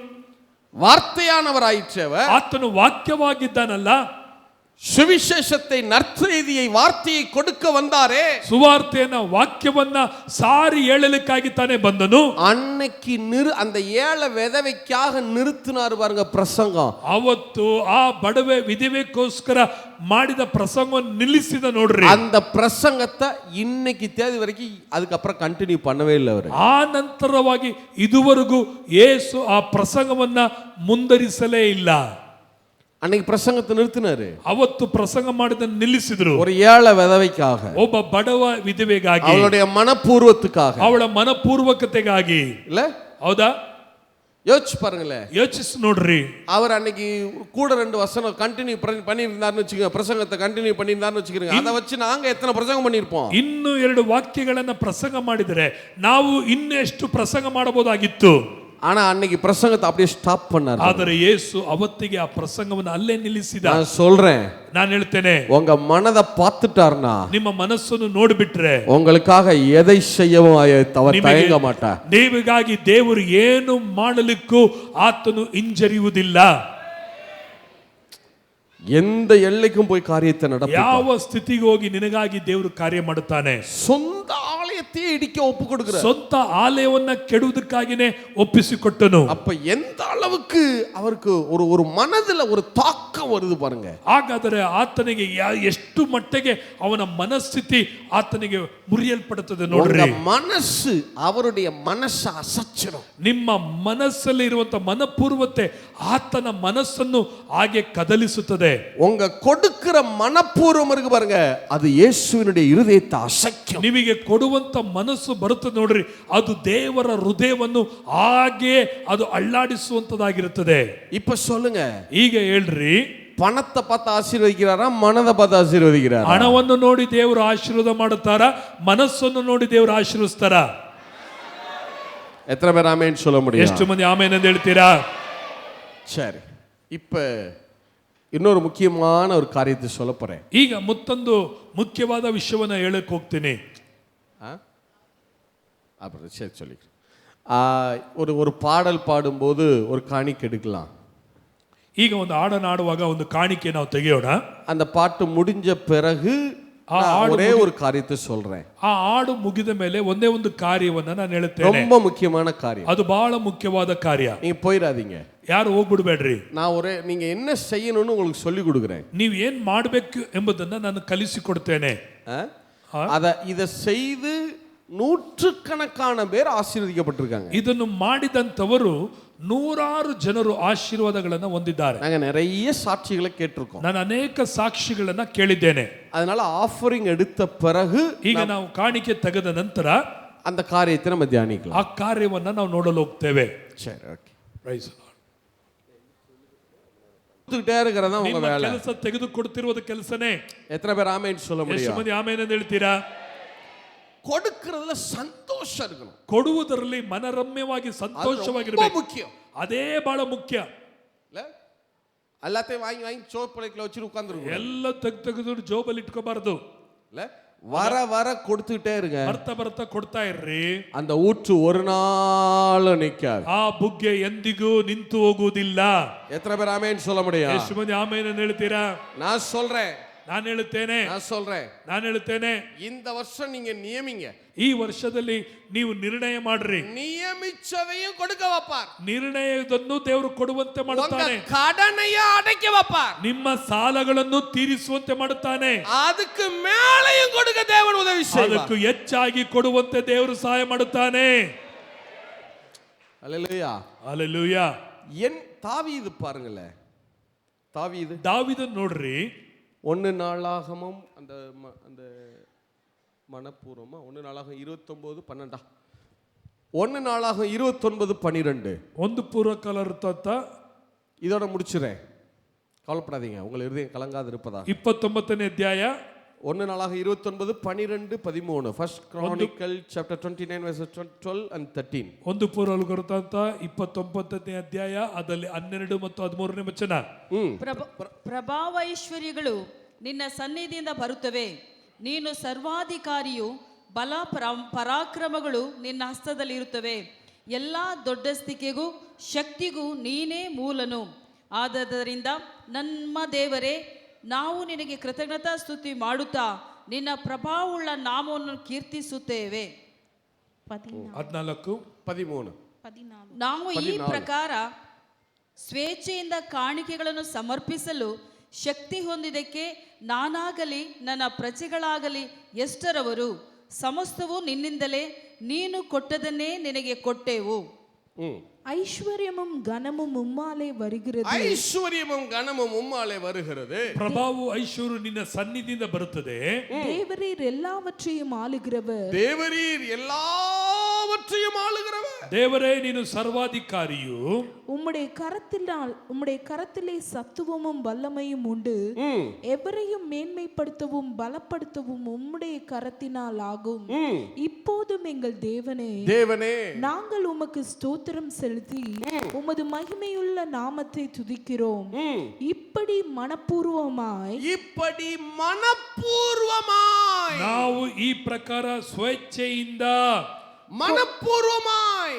வார்த்தையானவர் ஆயிற்றவர். ಆತನು ವಾಕ್ಯವಾಗಿದ್ದಾನಲ್ಲ, சுவிசேஷத்தை, நற்செய்தியை, வார்த்தையை கொடுக்க வந்தாரே, ಸುವಾರ್ತೆಯನ್ನ ವಾಕ್ಯವನ್ನ ಸಾರಿ ಹೇಳಲಿಕ್ಕಾಗಿ ತಾನೇ ಬಂದನು. அன்னைக்கு அந்த ஏழை விதவைக்காக நிறுத்தினார் பாருங்க பிரசங்கம். ಅವತ್ತು ಆ ಬಡವೆ ವಿಧವೆಗೋಸ್ಕರ ಮಾಡಿದ ಪ್ರಸಂಗವನ್ನು ನಿಲ್ಲಿಸಿದ ನೋಡ್ರಿ. அந்த பிரசங்கத்தை இன்னைக்கு தேதி வரைக்கும் அதுக்கப்புறம் கண்டினியூ பண்ணவே இல்லை அவர். ಆ ನಂತರವಾಗಿ ಇದುವರೆಗೂ ಯೇಸು ಆ ಪ್ರಸಂಗವನ್ನ ಮುಂದರಿಸಲೇ ಇಲ್ಲ. அன்னைக்கு பிரசங்கத்தை நிறுத்தினாரு. ಅವತ್ತು ಪ್ರಸಂಗ ಮಾಡಿದ ನಿಲ್ಲಿಸಿದ್ರು. ஒரு ஏழை விதவைக்காக, ಒಬ್ಬ ಬಡವ ವಿಧವೆಗಾಗಿ, அவளுடைய மனப்பூர்வத்துக்காக, ಅವಳ ಮನಪೂರ್ವಕತೆಗಾಗಿ. இல்ல? ಹೌದಾ? யோசிச்சு பாருங்களேன். ಯೋಚಿಸಿ ನೋಡ್ರಿ. அவர் அன்னைக்கு கூட 2 வசனம் கண்டினியூ பண்ணியிருந்தாருன்னு வச்சுக்கோங்க, பிரசங்கத்தை கண்டினியூ பண்ணியிருந்தாருன்னு வச்சுக்கோங்க, அதை வச்சு நாங்க எத்தனை பிரசங்கம் பண்ணியிருப்போம்? ಇನ್ನು 2 ವಾಕ್ಯಗಳನ್ನ ಪ್ರಸಂಗ ಮಾಡಿದರೆ ನಾವು ಇನ್ನೂ ಎಷ್ಟು ಪ್ರಸಂಗ ಮಾಡಬಹುದಾಗಿತ್ತು. ஆனா அன்னைக்கு பிரசங்கத்தை அப்படியே ஸ்டாப் பண்ணாரு. ಆದರೆ ಯೇಸು ಅವತ್ತಿಗೆ ಆ ಪ್ರಸಂಗವನ್ನು ಅಲ್ಲೇ ನಿಲ್ಲಿಸಿದ. நான் சொல்றேன், ನಾನು ಹೇಳ್ತೇನೆ, உங்க மனதை பார்த்துட்டாருன்னா ನಿಮ್ಮ ಮನಸ್ಸನ್ನು ನೋಡಿಬಿಟ್ರೆ உங்களுக்காக எதை செய்யவும் அவர் தயங்க மாட்டார். ನೀವಿಗಾಗಿ ದೇವರು ಏನು ಮಾಡಲಿಕ್ಕೂ ಆತನು ಹಿಂಜರಿಯುವುದಿಲ್ಲ. எந்த எல்லைக்கும் போய் காரியத்தை நடப்பார். ಯಾವ ಸ್ಥಿತಿಗೆ ಹೋಗಿ ನಿನಗಾಗಿ ದೇವರು ಕಾರ್ಯ ಮಾಡುತ್ತಾನೆ. சொந்த ஆலயத்தையே இடிக்க ஒப்பு கொடுக்கிறார். ಸ್ವಂತ ಆಲಯವನ್ನ ಕೆಡುವುದಕ್ಕಾಗಿನೇ ಒಪ್ಪಿಸಿಕೊಟ್ಟನು. அப்ப எந்த அளவுக்கு அவருக்கு ஒரு மனதுல ஒரு தாக்கம் வருது பாருங்க. ಹಾಗಾದರೆ ಆತನಿಗೆ ಎಷ್ಟು ಮಟ್ಟಿಗೆ ಅವನ ಮನಸ್ಥಿತಿ ಆತನಿಗೆ ಮುರಿಯಲ್ಪಡುತ್ತದೆ ನೋಡ್ರಿ. மனசு அவருடைய மனசை அசைச்சிடும். ನಿಮ್ಮ ಮನಸ್ಸಲ್ಲಿ ಇರುವಂತ ಮನಪೂರ್ವತೆ ಆತನ ಮನಸ್ಸನ್ನು ಹಾಗೆ ಕದಲಿಸುತ್ತದೆ. உங்க கொடுக்கிற மனப்பூர்வம் இருக்கு பாருங்க, அது இயேசுவினுடைய இருதயத்தை அசைக்கும். ನಿಮಗೆ ಕೊಡುವಂತ ಮನಸ್ಸು ಬರುತ್ತದೆ ನೋಡ್ರಿ, ಅದು ದೇವರ ಹೃದಯವನ್ನು ಹಾಗೆ ಅದು ಅಲ್ಲಾಡಿಸುವಂತದಾಗಿರುತ್ತದೆ. இப்ப சொல்லுங்க, ಈಗ ಹೇಳ್ರಿ, பணத்தை பார்த்து ஆசீர்வதிக்கிறாரா, மனதை பார்த்து ஆசீர்வதிக்கிறாரா? ಹಣವನ್ನು ನೋಡಿ ದೇವರು ಆಶೀರ್ವಾದ ಮಾಡುತ್ತಾರ, ಮನಸ್ಸನ್ನು ನೋಡಿ ದೇವರು ಆಶೀರ್ವದಿಸ್ತಾರ? எத்தனை பேர் ஆமென் சொல்ல முடியும்? ಎಷ್ಟು ಮಂದಿ ಆಮೇನ್ ಎಂದು ಹೇಳ್ತೀರಾ? சரி, இப்ப இன்னொரு முக்கியமான ஒரு காரியத்தை சொல்ல போறேன். ಈಗ ಮತ್ತೊಂದು ಮುಖ್ಯವಾದ ವಿಷಯವನ್ನ ಹೇಳಕ್ ಹೋಗ್ತೀನಿ. அப்புறம் சரி சொல்லிக்கிறேன். ஒரு பாடல் பாடும்போது ஒரு காணிக்கை எடுக்கலாம். ಈಗ ಒಂದು ಹಾಡನ್ನು ಆಡುವಾಗ ಒಂದು ಕಾಣಿಕೆ ನಾವು ತೆಗೆಯೋಣ. அந்த பாட்டு முடிஞ்ச பிறகு ஒரே ஒரு காரியத்தை சொல்றேன். ಆ ಹಾಡು ಮುಗಿದ ಮೇಲೆ ಒಂದೇ ಒಂದು ಕಾರ್ಯವನ್ನ ನಾನು ಹೇಳುತ್ತೇನೆ. ரொம்ப முக்கியமான காரியம். ಅದು ಬಹಳ ಮುಖ್ಯವಾದ ಕಾರ್ಯ. நீங்க போயிடாதீங்க. ಯಾರು ಹೋಗ್ಬಿಡ್ಬೇಡ್ರಿ. நீங்க என்ன செய்யணும்னு உங்களுக்கு சொல்லி கொடுக்குறேன். ನೀವು ಏನ್ ಮಾಡಬೇಕು ಎಂಬುದನ್ನ ನಾನು ಕಲಿಸಿಕೊಡ್ತೇನೆ. இத செய்து நூற்றுக்கணக்கான பேர் ஆசீர்வதிக்கப்பட்டிருக்காங்க. ಇದನ್ನು ಮಾಡಿದಂತವರು ನೂರಾರು ಜನರು ಆಶೀರ್ವಾದಗಳನ್ನು ಹೊಂದಿದ್ದಾರೆ. நாங்க நிறைய சாட்சிகளை கேட்டிருக்கோம். ನಾನು ಅನೇಕ ಸಾಕ್ಷಿಗಳನ್ನ ಕೇಳಿದ್ದೇನೆ. அதனால ஆஃபரிங் எடுத்த பிறகு ಈಗ ನಾವು ಕಾಣಿಕೆ ತೆಗೆದ ನಂತರ அந்த காரியத்தை நம்ம தியானிக்கலாம். ಆ ಕಾರ್ಯವನ್ನ ನಾವು ನೋಡಲು ಹೋಗ್ತೇವೆ. சரி, ஓகே. ಪ್ರೈಸ್ கொடுத்துட்டே இருக்கிறதா உங்க வேலை. ಕೆಲಸ ತೆಗೆದುಕೊಡ್ತಿರುವುದು ಕೆಲಸನೇ. எத்தனை பேர் ஆமென் சொல்ல ಎಷ್ಟು முடியும்? ಮಂದಿ ಆಮೇನ್ ಅಂತ ಹೇಳ್ತೀರಾ? கொடுக்கிறதுல சந்தோஷம் இருக்கணும். ಕೊಡುವುದರಲ್ಲಿ ಮನರಮ್ಯವಾಗಿ ಸಂತೋಷವಾಗಿರಬೇಕು. முக்கியம். ಅದೇ ಬಹಳ ಮುಖ್ಯ. இல்ல எல்லாத்தையும் வாங்கி வாங்கி சோப்பலைக்குள்ள வச்சு உட்கார்ந்துருக்கோம். ಎಲ್ಲ ತೆಗೆದು ಜೋಬಲ್ಲಿ ಇಟ್ಕೋಬಾರ್ದು. இல்ல வர வர கொடுத்துட்டே இருங்க. ಬರ್ತಾ ಕೊಡ್ತಾ ಇರ್ರಿ. அந்த ஊற்று ஒரு நாள் நிக்காது. ಆ ಬುಗ್ಗೆ ಎಂದಿಗೂ ನಿಂತು ಹೋಗುವುದಿಲ್ಲ. எத்தனை பேர் ஆமென் சொல்ல முடியும்? ಎಷ್ಟು ಮಂದಿ ಆಮೇನ್ ಅಂತ ಹೇಳ್ತೀರಾ? நான் சொல்றேன். ನಾನು ಹೇಳುತ್ತೇನೆ. இந்த வருஷம் நீங்க நியமிங்க. ಈ ವರ್ಷದಲ್ಲಿ ನೀವು ನಿರ್ಣಯ ಮಾಡ್ರಿ. நியமிச்சதையும் கொடுக்க வைப்பார். ನಿರ್ಣಯವನ್ನು ದೇವರು ಕೊಡುವಂತೆ ಮಾಡುತ್ತಾನೆ. கடனையும் அடைக்க வைப்பார். ನಿಮ್ಮ ಸಾಲಗಳನ್ನು ತೀರಿಸುವಂತೆ ಮಾಡುತ್ತಾನೆ. அதுக்கு மேலையும் கொடுக்க தேவன் உதவி செய்வார். ಅದಕ್ಕೂ ಹೆಚ್ಚಾಗಿ ಕೊಡುವಂತೆ ದೇವರು ಸಹಾಯ ಮಾಡುತ್ತಾನೆ. அல்லேலூயா. ಹಲ್ಲೆಲೂಯಾ. தாவீது பாருங்களே. தாவீது ನೋಡ್ರಿ. 1 நாளாகமம் அந்த மனப்பூர்வமா 1 நாளாகம் 29:12 1 நாளாகம் 29:12 ಒಂದು ಪೂರ್ವಕಾಲ ವೃತ್ತಾಂತ. இதோட முடிச்சுறேன். கவலைப்படாதீங்க, உங்கள் இருதயம் கலங்காது இருப்பதா. 29ನೇ ಅಧ್ಯಾಯ 1 நாளாகம் 29:12-13 First Chronicle chapter 29 verses 12 and 13. ಒಂದು ಪೂರ್ವಕಾಲ ವೃತ್ತಾಂತ 29ನೇ ಅಧ್ಯಾಯ ಅದರಲ್ಲಿ 12 ಮತ್ತು 13ನೇ ವಚನ. ಪ್ರಭಾವೈಶ್ವರ್ಯಗಳು ನಿನ್ನ ಸನ್ನಿಧಿಯಿಂದ ಬರುತ್ತವೆ. ನೀನು ಸರ್ವಾಧಿಕಾರಿಯು, ಬಲ ಪರಾಕ್ರಮಗಳು ನಿನ್ನ ಹಸ್ತದಲ್ಲಿ ಇರುತ್ತವೆ. ಎಲ್ಲ ದೊಡ್ಡಸ್ತಿಕೆಗೂ ಶಕ್ತಿಗೂ ನೀನೇ ಮೂಲನು. ಆದ್ದರಿಂದ ನಮ್ಮ ದೇವರೇ, ನಾವು ನಿನಗೆ ಕೃತಜ್ಞತಾ ಸ್ತುತಿ ಮಾಡುತ್ತಾ ನಿನ್ನ ಪ್ರಭಾವವುಳ್ಳ ನಾಮವನ್ನು ಕೀರ್ತಿಸುತ್ತೇವೆ. 14-13 ನಾವು ಈ ಪ್ರಕಾರ ಸ್ವೇಚ್ಛೆಯಿಂದ ಕಾಣಿಕೆಗಳನ್ನು ಸಮರ್ಪಿಸಲು ಶಕ್ತಿ ಹೊಂದಿದ್ದಕ್ಕೆ ನಾನಾಗಲಿ ನನ್ನ ಪ್ರಜೆಗಳಾಗಲಿ ಎಷ್ಟರವರು ಸಮಸ್ತವು ನಿನ್ನಿಂದಲೇ, ನೀನು ಕೊಟ್ಟದನ್ನೇ ನಿನಗೆ ಕೊಟ್ಟೆವು. ஐஸ்வர்யமும் கனமும் உம்மாலே வருகிறது. ಪ್ರಭಾವು ಐಶ್ವರ್ಯ ನಿನ್ನ ಸನ್ನಿಧಿಯಿಂದ ಬರುತ್ತದೆ. தேவரீர் எல்லாவற்றையும் ஆளுகிறவர். ದೇವರೇ, ನೀನು ಸರ್ವಾಧಿಕಾರಿಯು. உம்முடைய கரத்திலே சத்துவமும் வல்லமையும் உண்டு. எவரையும் மேன்மைப்படுத்தவும் பலப்படுத்தவும் உம்முடைய கரத்தினால் ஆகும். இப்போதும் எங்கள் தேவனே, நாங்கள் உமக்கு ஸ்தோத்திரம் செலுத்தி உமது மகிமையுள்ள நாமத்தை துதிக்கிறோம். இப்படி மனப்பூர்வமாய் ನಾವು ಈ ಪ್ರಕಾರ ಸ್ವೇಚ್ಛೆಯಿಂದ,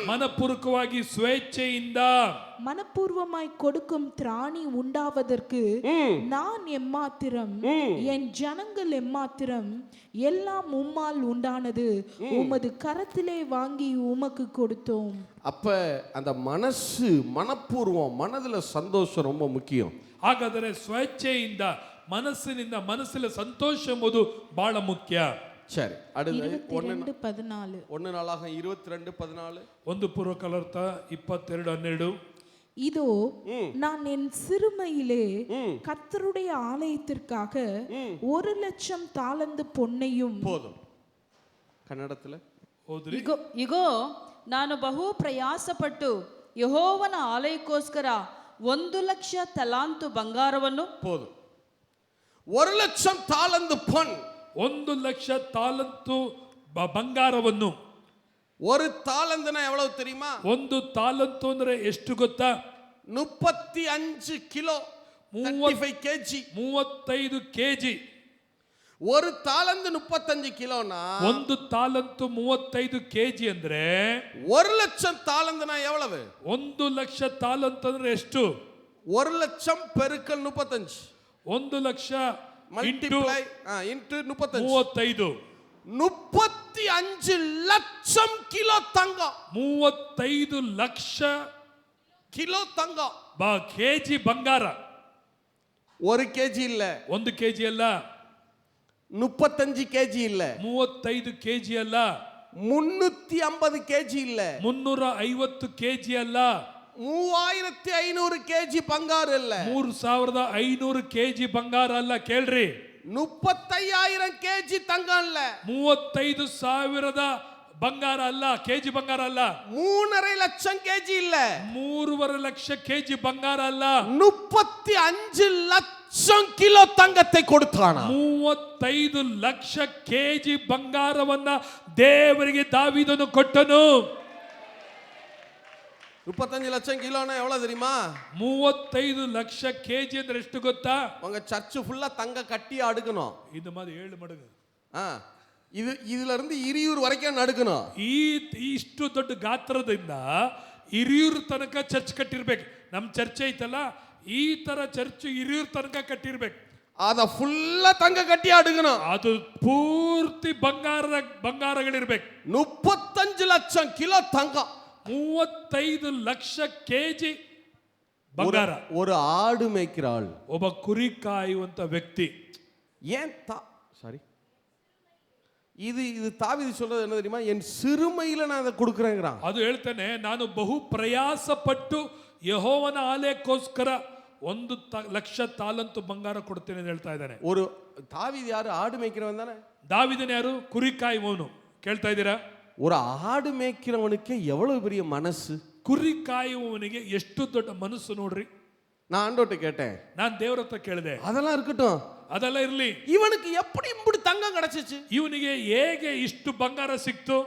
ಮನಪೂರ್ವಕವಾಗಿ ಸ್ವೇಚ್ಛೆಯಿಂದ மனப்பூர்வமாய் கொடுக்கும் திராணி உண்டாவதற்கு நான் எம்மாத்திரம், என் ஜனங்கள் எம்மாத்திரம், எல்லாம் உம்மால் உண்டானது, உமது கரத்திலே வாங்கி உமக்கு கொடுத்தோம். அப்ப அந்த மனப்பூர்வம், மனதுல சந்தோஷம் ரொம்ப முக்கியம். ಹಾಗಾದರೆ ಸ್ವೇಚ್ಛೆಯಿಂದ, ಮನಸ್ಸಿನ ಸಂತೋಷ ಎಂಬುದು ಬಹಳ ಮುಖ್ಯ. சரி, அடுத்து 22:14 1 நாளாகம் 22:14 ಒಂದು ಪೂರ್ವಕಾಲಾರ್ಥ 22:12 இதோ நான் என் சிறுமையிலே கர்த்தருடைய ஆலயத்திற்காக 1,00,000 தாலந்து பொன்னையும். போதும். ಕನ್ನಡத்துல ಓದ್ರಿ. ಇಗೋ ನಾನು ಬಹು ಪ್ರಯಾಸಪಟ್ಟು ಯೆಹೋವನ ಆಲಯಕ್ಕೋಸ್ಕರ 1,00,000 ತಲಾಂತು ಬಂಗಾರವನ್ನು. போதும். 1,00,000 தாலந்து பொன். 1,00,000 ತಾಲಂತು ಬಂಗಾರವನ್ನು. ஒரு தாலந்துனா எவ்வளவு தெரியுமா? ಒಂದು ತಾಲಂತು ಅಂದ್ರೆ ಎಷ್ಟು ಗೊತ್ತಾ? 35 கிலோ. 35 kg. 35 ಕೆಜಿ. ஒரு தாலந்து 35 கிலோனா ಒಂದು ತಾಲಂತು 35 ಕೆಜಿ ಅಂದ್ರೆ 1,00,000 தாலந்துனா எவ்வளவு? 1,00,000 ತಾಲಂತು ಅಂದ್ರೆ ಎಷ್ಟು? 1,00,000 பெருக்கல் 35. 1,00,000 மல்டிப்ளை இன்டு 35. 35. 35 லட்சம் கிலோ தங்கம். 35 ಲಕ್ಷ கிலோ தங்கம். ಕೆಜಿ ಬಂಗಾರ. 1 kg இல்ல, 1 ಕೆಜಿ ಅಲ್ಲ, 35 kg இல்ல, 35 ಕೆಜಿ ಅಲ್ಲ, 350 kg இல்ல, 350 ಕೆಜಿ ಅಲ್ಲ, 3500 kg ಬಂಗಾರ இல்ல, 3500 ಕೆಜಿ ಬಂಗಾರ ಅಲ್ಲ. ಕೇಳ್ರಿ, 35,000 kg தங்கம் இல்ல, 35,000 ಬಂಗಾರ ಅಲ್ಲ, ಕೆಜಿ ಬಂಗಾರ ಅಲ್ಲ, 3.5 லட்சம் kg இல்ல, 3.5 ಲಕ್ಷ ಕೆಜಿ ಬಂಗಾರ ಅಲ್ಲ, 35 லட்சம் கிலோ தங்கத்தை கொடுத்தானா. 35 ಲಕ್ಷ ಕೆಜಿ ಬಂಗಾರವನ್ನ ದೇವರಿಗೆ ದಾವೀದನು ಕೊಟ್ಟನು. 35 லட்சம் கிலோனா எவ்வளவு தெரியுமா? 35 ಲಕ್ಷ ಕೆಜಿ ಅಂದ್ರೆ ಎಷ್ಟು ಗೊತ್ತಾ? உங்க சர்ச் ஃபுல்லா தங்க கட்டி அடுக்கணும். ಇದು ಮಾದು 7 ಮಡಗು. இதுல இருந்து இரியூர் வரைக்கும் நடுக்கணும். ಇಷ್ಟು ದೊಡ್ಡ ಗಾತ್ರದಿಂದ ಹಿರಿಯೂರ್ ತನಕ ಚರ್ಚ್ ಕಟ್ಟಿರ್ಬೇಕು. ನಮ್ ಚರ್ಚ್ ಐತಲ್ಲ, ಈ ತರ ಚರ್ಚ್ ಹಿರಿಯೂರ್ ತನಕ ಕಟ್ಟಿರ್ಬೇಕು. ಅದ ಫುಲ್ಲ ತಂಗ ಕಟ್ಟಿ அடுக்கணும். ಅದು ಪೂರ್ತಿ ಬಂಗಾರಗಳಿರ್ಬೇಕು. 35 லட்சம் கிலோ தங்கம், 35 ಲಕ್ಷ ಕೆಜಿ ಬಂಗಾರ. ஒரு ஆடு மேய்க்கிற ஆள், ಒಬ್ಬ ಕುರಿ ಕಾಯುವಂತ ವ್ಯಕ್ತಿ. ஏன் சாரி, இது தாவீது சொல்றது என்ன தெரியுமா? என் சிறுமையில நான் அதை கொடுக்குறேங்கிறான். ಅದು ಹೇಳ್ತಾನೆ, ನಾನು ಬಹು ಪ್ರಯಾಸ ಪಟ್ಟು ಯೆಹೋವನ ಆಲಯಕ್ಕೋಸ್ಕರ 1,00,000 ತಾಲಂತು ಬಂಗಾರ ಕೊಡ್ತೇನೆ ಅಂತ ಹೇಳ್ತಾ ಇದ್ದಾನೆ. ஒரு தாவீது யாரு? ஆடு மேய்க்கிறவன் தானே. ದಾವಿದನ ಯಾರು? ಕುರಿ ಕಾಯುವವನು. ಕೇಳ್ತಾ ಇದ್ದೀರಾ? ஒரு ஆடு மேய்க்கிறவனுக்கு எவ்வளவு பெரிய மனசு. ಕುರಿ ಕಾಯುವವನಿಗೆ ಎಷ್ಟು ದೊಡ್ಡ ಮನಸ್ಸು ನೋಡ್ರಿ. நான் ஆண்டோட்ட கேட்டேன், ನಾನು ದೇವರ ಹತ್ರ ಕೇಳಿದೆ, அதெல்லாம் இருக்கட்டும், ಅದೆಲ್ಲ ಇರ್ಲಿ, இவனுக்கு எப்படி இப்படி தங்கம் கிடைச்சிச்சு? ಇವನಿಗೆ ಹೇಗೆ ಇಷ್ಟು ಬಂಗಾರ ಸಿಕ್ತು?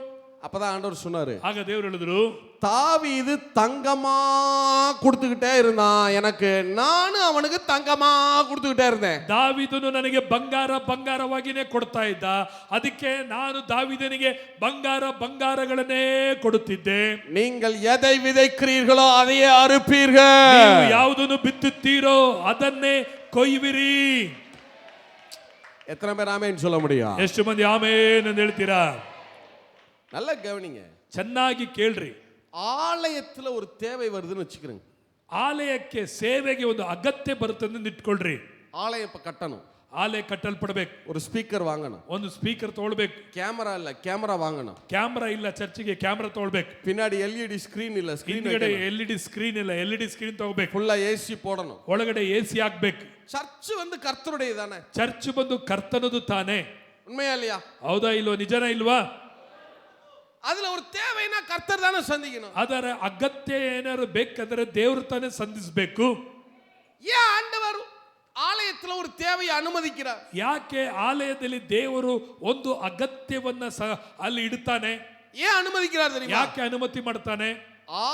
அப்பதான் ஆண்டவர் சொன்னாரு, ಆಗ ದೇವರು ಹೇಳಿದ್ರು, தாவீது தங்கமா கொடுத்துக்கிட்டே இருந்தான் எனக்கு, நானும் அவனுக்கு தங்கமா கொடுத்துக்கிட்டே இருந்தேன். ದಾವಿದನು ನನಗೆ ಬಂಗಾರವಾಗಿನೇ ಕೊಡ್ತಾ ಇದ್ದ, ಅದಕ್ಕೆ ನಾನು ದಾವಿದನಿಗೆ ಬಂಗಾರಗಳನ್ನೇ ಕೊಡುತ್ತಿದ್ದೆ. நீங்கள் எதை விதைக்கிறீர்களோ அதையே அறுப்பீர்கள். ನೀವು ಯಾವುದನ್ನು ಬಿತ್ತುತ್ತೀರೋ ಅದನ್ನೇ ಕೊಯ್ಯುವಿರಿ. எத்தனை பேர் ஆமென் சொல்ல முடியும்? ಎಷ್ಟು ಮಂದಿ ಆಮೇನ್ ಅಂತ ಹೇಳ್ತೀರಾ? நல்லா கவனிங்க, ಚೆನ್ನಾಗಿ ಕೇಳ್ರಿ. ஆலயத்துல ஒரு தேவை வருதுன்னு வச்சுக்கிறேங்க. ಆಲಯಕ್ಕೆ ಸೇವೆಗೆ ಒಂದು ಅಗತ್ಯ ಬರುತ್ತದೆ ಇಟ್ಕೊಳ್ರಿ. ஆலயம் இப்ப கட்டணும், ಆಲಯ ಕಟ್ಟಲ್ಪಡಬೇಕು, ஒரு ஸ்பீக்கர் வாங்கணும், ಒಂದು ಸ್ಪೀಕರ್ ತಗೊಳ್ಬೇಕು, கேமரா இல்ல கேமரா வாங்கணும், ಕ್ಯಾಮ್ರಾ ಇಲ್ಲ ಚರ್ಚಿಗೆ ಕ್ಯಾಮ್ರಾ ತಗೊಳ್ಬೇಕು, பின்னாடி LED ஸ்கிரீன் இல்ல ಹಿಂದ್ಗಡೆ LED ಸ್ಕ್ರೀನ್ ಇಲ್ಲ LED ಸ್ಕ್ರೀನ್ ತಗೋಬೇಕು, ஃபுல்லா ஏசி போடணும், ಒಳಗಡೆ AC ಹಾಕ್ಬೇಕು. சர்ச் வந்து கர்த்தருடைய தானே, ಚರ್ಚ್ ಬಂದು ಕರ್ತನದು ತಾನೇ. உண்மையா இல்லையா? ಹೌದಾ ಇಲ್ವಾ? ನಿಜನಾ ಇಲ್ವಾ? அதுல ஒரு தேவைனா கர்த்தர் தானே சந்திக்கணும். ಅದರ ಅಗತ್ಯ ಏನಾದ್ರು ಬೇಕಾದ್ರೆ ದೇವ್ರು ತಾನೇ ಸಂಧಿಸಬೇಕು. ஏன் ஆண்டவர் ஆலயத்துல ஒரு தேவையை அனுமதிக்கிறார்? ಯಾಕೆ ಆಲಯದಲ್ಲಿ ದೇವರು ಒಂದು ಅಗತ್ಯವನ್ನ ಅಲ್ಲಿ ಇಡ್ತಾನೆ? ஏன் அனுமதிக்கிறார் தெரியுமா? ಯಾಕೆ ಅನುಮತಿ ಮಾಡ್ತಾನೆ?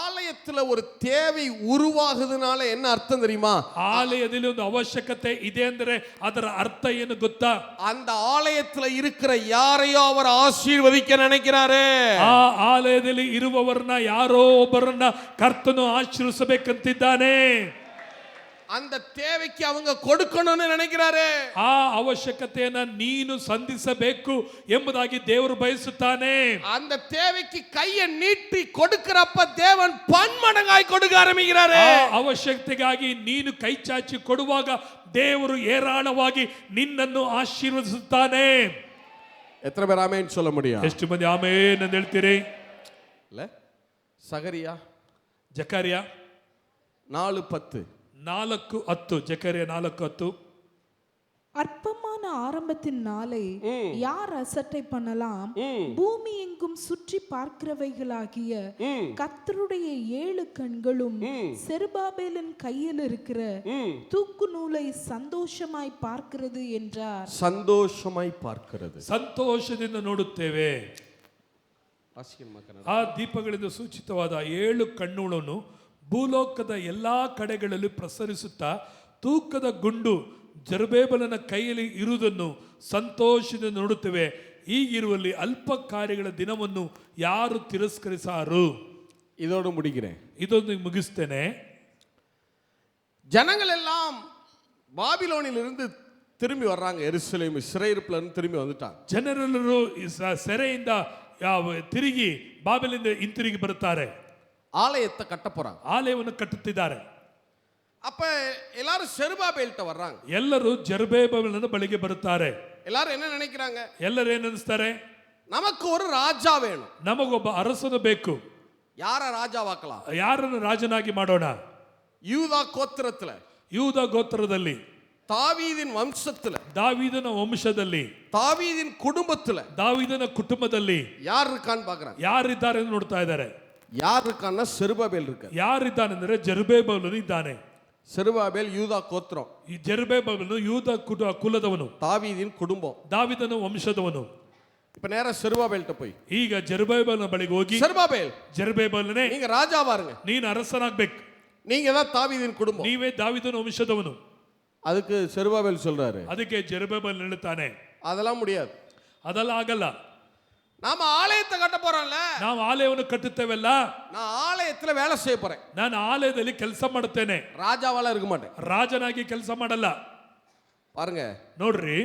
ஆலயத்துல ஒரு தேவை உருவாகுதுனால என்ன அர்த்தம் தெரியுமா? ಆಲಯದಲ್ಲಿ ಒಂದು ಅವಶ್ಯಕತೆ ಇದೆ ಅಂದ್ರೆ ಅದರ ಅರ್ಥ ಏನು ಗೊತ್ತಾ? அந்த ஆலயத்துல இருக்கிற யாரையோ அவர் ஆசீர்வதிக்க நினைக்கிறாரு. ಆ ಆಲಯದಲ್ಲಿ ಇರುವವರನ್ನ ಯಾರೋ ಒಬ್ಬರನ್ನ ಕರ್ತನು ಆಶೀರ್ವದಿಸಬೇಕಂತಿದ್ದಾನೆ. அந்த தேவைக்கு அவங்க கொடுக்கணும்னு நினைக்கிறாரு. ಆ ಅವಶ್ಯಕತೆಯನ್ನ ನೀನು ಸಂಧಿಸಬೇಕು ಎಂಬುದಾಗಿ ದೇವರು ಬಯಸುತ್ತಾನೆ. அந்த தேவைக்கு கையை நீட்டி கொடுக்கிறப்ப தேவன் பன்மடங்காய் கொடுக்க ஆரம்பிக்கிறாரு. ಆ ಅವಶ್ಯಕತೆಗಾಗಿ ನೀನು ಕೈ ಚಾಚಿ ಕೊಡುವಾಗ ದೇವರು ಏರಾಳವಾಗಿ ನಿನ್ನನ್ನು ಆಶೀರ್ವದಿಸುತ್ತಾನೆ. எத்தனை பேர் ஆமென் சொல்ல முடியும்? ಎಷ್ಟು ಮಂದಿ ಆಮೇನ್ ಅಂತ ಹೇಳ್ತೀರಿ? இல்ல சகரியா ಜಕರ್ಯ 4:10, 4:10, ಜಕರ್ಯ 4:10. அற்பமான ஆரம்பத்தின் நாளை யார் அசட்டை பண்ணலாம்? பூமி எங்கும் சுற்றி பார்க்கிறவைகளாகிய கர்த்தருடைய 7 கண்களும் செருபாபேலின் கையில் இருக்கிற தூக்கு நூலை சந்தோஷமாய் பார்க்கிறது என்றார். சந்தோஷமாய் பார்க்கிறது. ಸಂತೋಷದಿಂದ ನೋಡುತ್ತೇವೆ. ಆ ದೀಪಗಳಿಂದ ಸೂಚಿತವಾದ 7 ಕಣ್ಣುಗಳನ್ನು ಭೂಲೋಕದ ಎಲ್ಲಾ ಕಡೆಗಳಲ್ಲಿ ಪ್ರಸರಿಸುತ್ತಾ ತೂಕದ ಗುಂಡು ಜೆರುಬ್ಬಾಬೆಲನ ಕೈಯಲ್ಲಿ ಇರುವುದನ್ನು ಸಂತೋಷದಿಂದ ನೋಡುತ್ತೇವೆ. ಹೀಗಿರುವಲ್ಲಿ ಅಲ್ಪ ಕಾರ್ಯಗಳ ದಿನವನ್ನು ಯಾರು ತಿರಸ್ಕರಿಸಾರು? இதோடு முடிக்கிறேன். ಇದೊಂದು ಮುಗಿಸ್ತೇನೆ. ஜனங்கள் எல்லாம் பாபிலோனிலிருந்து திரும்பி வர்றாங்க. எருசலேம் சிறையிருப்புல இருந்து திரும்பி வந்துட்டாங்க. ಜನರೆಲ್ಲರೂ ಸೆರೆಯಿಂದ ತಿರುಗಿ ಬಾಬೆಲಿಂದ ಹಿಂತಿರುಗಿ ಬರುತ್ತಾರೆ. ஆலயத்தை கட்ட போறாங்க. ಆಲಯವನ್ನು ಕಟ್ಟುತ್ತಿದ್ದಾರೆ. அப்ப எல்லாரும் செருபாபேல்ட்ட வர்றாங்க. ಎಲ್ಲರೂ ಜೆರುಬ್ಬಾಬೆಲನ ಬಳಿಗೆ ಬರುತ್ತಾರೆ. எல்லாரும் என்ன நினைக்கிறாங்க? ಎಲ್ಲರೂ ಏನು ಅನಿಸ್ತಾರೆ? நமக்கு ஒரு ராஜா வேணும். ನಮಗೊಬ್ಬ ಅರಸನು ಬೇಕು. யார ராஜாவாக்கலாம்? ಯಾರನ್ನು ರಾಜನಾಗಿ ಮಾಡೋಣ? யூதா கோத்திரத்துல, ಯೂದ ಗೋತ್ರದಲ್ಲಿ, தாவீதின் வம்சத்துல, ದಾವೀದನ ವಂಶದಲ್ಲಿ, தாவீதின் குடும்பத்துல ದಾವೀದನ ಕುಟುಂಬದಲ್ಲಿ யார் இருக்கான்னு பாக்குறாங்க. ಯಾರಿದ್ದಾರೆ ಎಂದು ನೋಡ್ತಾ ಇದ್ದಾರೆ. யார் இருக்கான்னா செருபாபேல் இருக்கார். ಯಾರಿದ್ದಾನೆಂದರೆ ಜೆರುಬ್ಬಾಬೆಲನು ಇದ್ದಾನೆ. செருபாபேல் யூதா கோத்திரம், ಈ ಜೆರುಬ್ಬಾಬೆಲನು ಯೂದ ಕುಲದವನು, தாவீதின் குடும்பம். ದಾವೀದನ ವಂಶದವನು. இப்ப நேரா செருபாபேல்ட்ட போய், ಈಗ ಜೆರುಬ್ಬಾಬೆಲನ ಬಳಿಗೆ ಹೋಗಿ, செருபாபேல் ಜೆರುಬ್ಬಾಬೆಲನೇ, நீங்க ராஜாவா இருங்க. ನೀನು ಅರಸನಾಗ್ಬೇಕು. நீங்க தான் தாவீதின் குடும்பம். ನೀವೇ ದಾವೀದನ ವಂಶದವನು. அதுக்கு செருபாபேல் சொல்றாரு, ಅದಕ್ಕೆ ಜೆರುಬ್ಬಾಬೆಲ್ ಹೇಳುತ್ತಾನೆ, அதெல்லாம் முடியாது. ಅದೆಲ್ಲ ಆಗಲ್ಲ. நாம ஆலயத்தை கட்ட போறோம்ல, ನಾವು ಆಲಯವನ್ನು ಕಟ್ಟುತ್ತೇವಲ್ಲ, நான் ஆலயத்துல வேலை செய்ய போறேன். ನಾನು ಆಲಯದಲ್ಲಿ ಕೆಲಸ ಮಾಡುತ್ತೇನೆ, ராஜாவால இருக்க மாட்டேன். ರಾಜನಾಗಿ ಕೆಲಸ ಮಾಡಲ್ಲ. பாருங்க, ನೋಡ್ರಿ,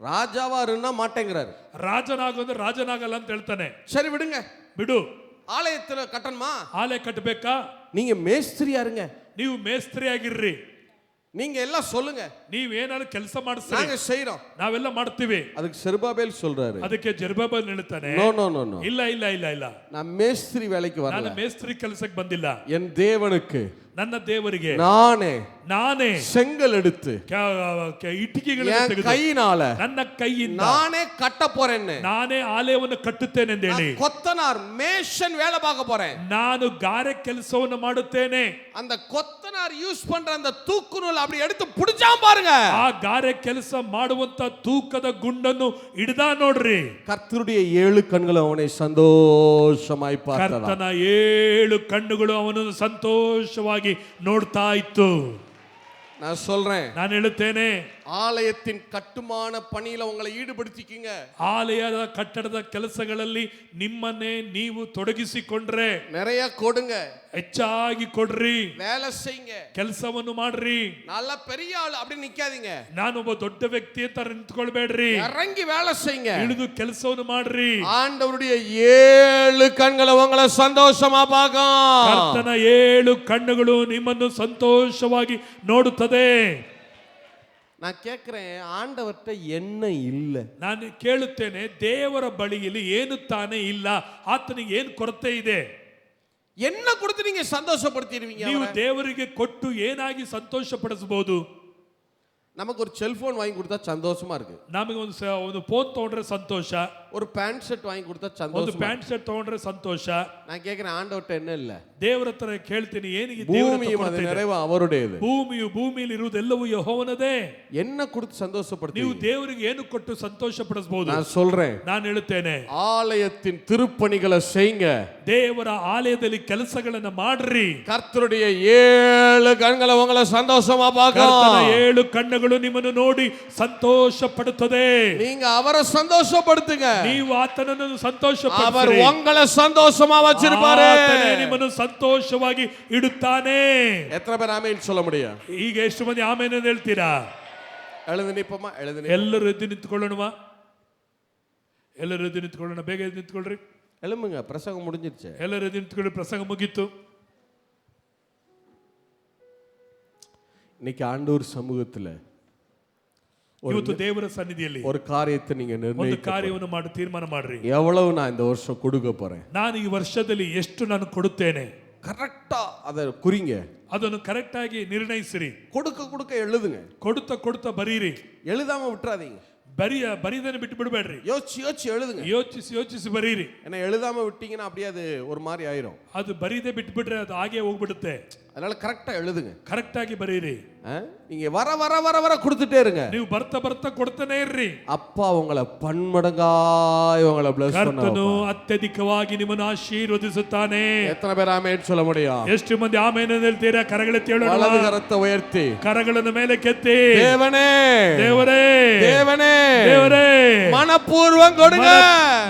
ராஜாவா இருந்தா மாட்டேங்கிறாரு. ರಾಜನಾಗೋದು ರಾಜನಾಗಲ್ಲ ಅಂತ ಹೇಳ್ತಾನೆ. சரி விடுங்க, ಬಿಡು. ஆலயத்துல கட்டணுமா? ಆಲಯ ಕಟ್ಟಬೇಕಾ? நீங்க மேஸ்திரியா இருங்க. ನೀವು ಮೇಸ್ತ್ರಿ ಆಗಿರ್ರಿ. நீங்க எல்லாம் சொல்லுங்க, ನೀವೇನಾದ್ರು ಕೆಲಸ ಮಾಡಿಸ್ರಿ, நாங்க செய்றோம். ನಾವೆಲ್ಲ ಮಾಡ್ತೀವಿ. அதுக்கு செருபாபேல் சொல்றாரு, ಅದಕ್ಕೆ ಜೆರುಬ್ಬಾಬೆಲ್ ಹೇಳ್ತಾನೆ, நோ நோ நோ நோ, ಇಲ್ಲ ಇಲ್ಲ ಇಲ್ಲ ಇಲ್ಲ, நான் மேஸ்திரி வேலைக்கு ನಾನು வரல. ಮೇಸ್ತ್ರಿ ಕೆಲಸಕ್ಕೆ ಬಂದಿಲ್ಲ. என் தேவனுக்கு ನನ್ನ ದೇವರಿಗೆ நானே செங்கல் எடுத்து ಇಟ್ಟಿಗೆಗಳನ್ನು என் ತೆಗೆದು கையினால ನನ್ನ ಕೈಯಿಂದ நானே கட்ட போறேன்னு, ನಾನೇ ಆಲಯವನ್ನು ಕಟ್ಟುತ್ತೇನೆ ಅಂತ ಹೇಳಿ, கொத்தனார் மேஷன் வேலை பார்க்க போறேன். ನಾನು ಗಾರೆ ಕೆಲಸವನ್ನು ಮಾಡುತ್ತೇನೆ. அந்த கொத்தனார் யூஸ் பண்ற அந்த தூக்கு நூல் அப்படி எடுத்து புடிச்சாம் பாருங்க. ಆ ಗಾರೆ ಕೆಲಸ ಮಾಡುವಂತ ತೂಕದ ಗುಂಡನ್ನು ಹಿಡಿದ ನೋಡ್ರಿ. கர்த்தருடைய 7 கண்கள் அவனை சந்தோஷமாய் பார்த்ததா. ಕರ್ತನ 7 ಕಣ್ಣುಗಳು ಅವನನ್ನು ಸಂತೋಷವಾಗಿ ನೋಡ್ತಾ ಇತ್ತು. நான் சொல்றேன், ನಾನು ಹೇಳುತ್ತೇನೆ, ஆலயத்தின் கட்டுமான பணியில உங்களை ஈடுபடுத்திக்கீங்க. ಆಲಯದ ಕಟ್ಟಡದ ಕೆಲಸಗಳಲ್ಲಿ ನಿಮ್ಮನ್ನೇ ನೀವು ತೊಡಗಿಸಿಕೊಂಡ್ರೆ நிறைய கொடுங்க, ಹೆಚ್ಚಾಗಿ ಕೊಡ್ರಿ, வேலை செய்யுங்க, ಕೆಲಸವನ್ನು ಮಾಡ್ರಿ. நல்ல பெரிய ஆள் அப்படி நிக்காதீங்க. ನಾನೊಬ್ಬ ದೊಡ್ಡ ವ್ಯಕ್ತಿ ಅಂತ ನಿಂತ್ಕೊಳ್ಬೇಡ್ರಿ, இறங்கி வேலை செய்யுங்க, ಇಳಿದು ಕೆಲಸವನ್ನು ಮಾಡ್ರಿ. ஆண்டவருடைய 7 கண்களை உங்களை சந்தோஷமா பார்க்கும். ಕರ್ತನ 7 ಕಣ್ಣುಗಳು ನಿಮ್ಮನ್ನು ಸಂತೋಷವಾಗಿ ನೋಡುತ್ತದೆ. நான் கேட்கிறேன், ஆண்டவர்கிட்ட என்ன இல்ல? ನಾನು ಕೇಳುತ್ತೇನೆ, ದೇವರ ಬಳಿಯಲ್ಲಿ ಏನು ತಾನೇ ಇಲ್ಲ, ಆತನಿಗೆ ಏನು ಕೊರತೆ ಇದೆ? என்ன கொடுத்து நீங்க சந்தோஷப்படுத்திடுவீங்க? ನೀವು ದೇವರಿಗೆ ಕೊಟ್ಟು ಏನಾಗಿ ಸಂತೋಷ ಪಡಿಸಬಹುದು? நமக்கு ஒரு செல்போன் வாங்கி கொடுத்தா சந்தோஷமா இருக்கு. ನಮಗೆ ಒಂದು ಫೋನ್ ತಗೊಂಡ್ರೆ ಸಂತೋಷ, ஒரு பேண்ட் ஷர்ட் வாங்கி கொடுத்தா ಒಂದು சந்தோஷம். ಪ್ಯಾಂಟ್ ಶರ್ಟ್ ತಗೊಂಡ್ರೆ ಸಂತೋಷ. நான் கேட்கிறேன், ஆண்டவர்கிட்ட என்ன இல்ல? ದೇವರ ಹತ್ರ ಕೇಳ್ತೀನಿ, ಏನಿಗೆ ದೇವರ ಹತ್ರ பூமியும் அது ಕೊರತೆ ಇದೆ? நிறைவு அவருடையது. ಭೂಮಿಯು ಭೂಮಿಯಲ್ಲಿ ಇರುವುದೆಲ್ಲವೂ ಯೆಹೋವನದೇ. என்ன கொடுத்து சந்தோஷப்படுத்தி? ನೀವು ದೇವರಿಗೆ ಏನು ಕೊಟ್ಟು ಸಂತೋಷ ಪಡಿಸಬಹುದು? நான் சொல்றேன், ನಾನು ಹೇಳುತ್ತೇನೆ, ஆலயத்தின் திருப்பணிகளை செய்யுங்க. ದೇವರ ಆಲಯದಲ್ಲಿ ಕೆಲಸಗಳನ್ನ ಮಾಡ್ರಿ. கர்த்தருடைய 7 கண்களை உங்களை சந்தோஷமா ಕರ್ತನ பார்க்கும். 7 ಕಣ್ಣುಗಳು ನಿಮ್ಮನ್ನು ನೋಡಿ ಸಂತೋಷ ಪಡುತ್ತದೆ. நீங்க அவரை சந்தோஷப்படுத்துங்க, ನೀವು ಆತನನ್ನು ಸಂತೋಷ அவர் ಪಡಿಸಿರಿ. உங்களை சந்தோஷமா வச்சிருப்பாரு. ಆತನೇ ನಿಮ್ಮನ್ನು ಸಂತೋಷವಾಗಿ ಇಡುತ್ತಾನೆ. எத்தனை பேர் ஆமென் சொல்ல முடியும்? ಈಗ ಎಷ್ಟು ಮಂದಿ ಆಮೇಲೆ ಹೇಳ್ತೀರಾ? எழுந்து நிப்போமா? எழுந்து ಎಲ್ಲರೂ ಎದ್ದು ನಿಂತ್ಕೊಳ್ಳೋಣವಾ? ಎಲ್ಲರೂ ಎದ್ದು ನಿಂತ್ಕೊಳ್ಳೋಣ. ಬೇಗ ಎದ್ದು ನಿಂತ್ಕೊಳ್ರಿ. எழும்புங்க, பிரசங்கம் முடிஞ்சிருச்சு. ಎಲ್ಲರೂ ಎದ್ದು ನಿಂತ್ಕೊಳ್ಳಿ, ಪ್ರಸಂಗ ಮುಗೀತು. இன்னைக்கு ஆண்டவர் சமூகத்துல ಇವತ್ತು ದೇವರ ಸನ್ನಿಧಿಯಲ್ಲಿ ஒரு காரியத்தை நீங்க ಒಂದು நிர்ணயிக்க ಕಾರ್ಯವನ್ನು ಮಾಡಿ ತೀರ್ಮಾನ ಮಾಡ್ರಿ. எவ்வளவு நான் இந்த வருஷம் கொடுக்க போறேன், ನಾನು ಈ ವರ್ಷದಲ್ಲಿ ಎಷ್ಟು ನಾನು ಕೊಡುತ್ತೇನೆ, கரெக்டா அதை குறிங்க. ಅದನ್ನು ಕರೆಕ್ಟ್ ಆಗಿ ನಿರ್ಣಯಿಸಿರಿ. கொடுக்க எழுதுங்க. ಕೊಡುತ್ತಾ ಬರೀರಿ. எழுதாம விட்டுறாதீங்க. ಬರೀದನ್ನು ಬಿಟ್ಟು ಬಿಡಬೇಡ್ರಿ. யோசிச்சு எழுதுங்க. ಯೋಚಿಸಿ ಬರೀರಿ. ஏன்னா எழுதாம விட்டீங்கன்னா அப்படியே அது ஒரு மாதிரி ஆயிரும். ಅದು ಬರೀದೆ ಬಿಟ್ಬಿಟ್ರೆ ಅದು ಹಾಗೆ ಹೋಗ್ಬಿಡುತ್ತೆ. அதனால கரெக்டா எழுதுங்க. ಕರೆಕ್ಟ್ ಆಗಿ ಬರೀರಿ. நீங்க வர வர வர வர கொடுத்துட்டே இருங்க. ನೀವು ಬರ್ತಾ ಬರ್ತಾ ಕೊಡ್ತಾನೆ ಇರ್ರಿ. அப்பா உங்களை பன்மடங்காய் உங்களை bless ಕರ್ತನು பண்ணுவார். ಅತ್ಯಧಿಕವಾಗಿ ನಿಮ್ಮನ್ನು ಆಶೀರ್ವದಿಸುತ್ತಾನೆ. எத்தனை பேர் ஆமென் சொல்ல முடியும்? ಎಷ್ಟು ಮಂದಿ ಆಮೆನ್ ಅಂತ ಹೇಳ್ತೀರಾ? ಕರಗಳೆತ್ತಿ ಹೇಳೋಣ. வலது கரத்தை உயர்த்தி ಕರಗಳನ್ನು ಮೇಲೆ ಕೆತ್ತಿ. தேவனே ದೇವರೇ தேவனே ದೇವರೇ மனப்பூர்வம் கொடுங்க.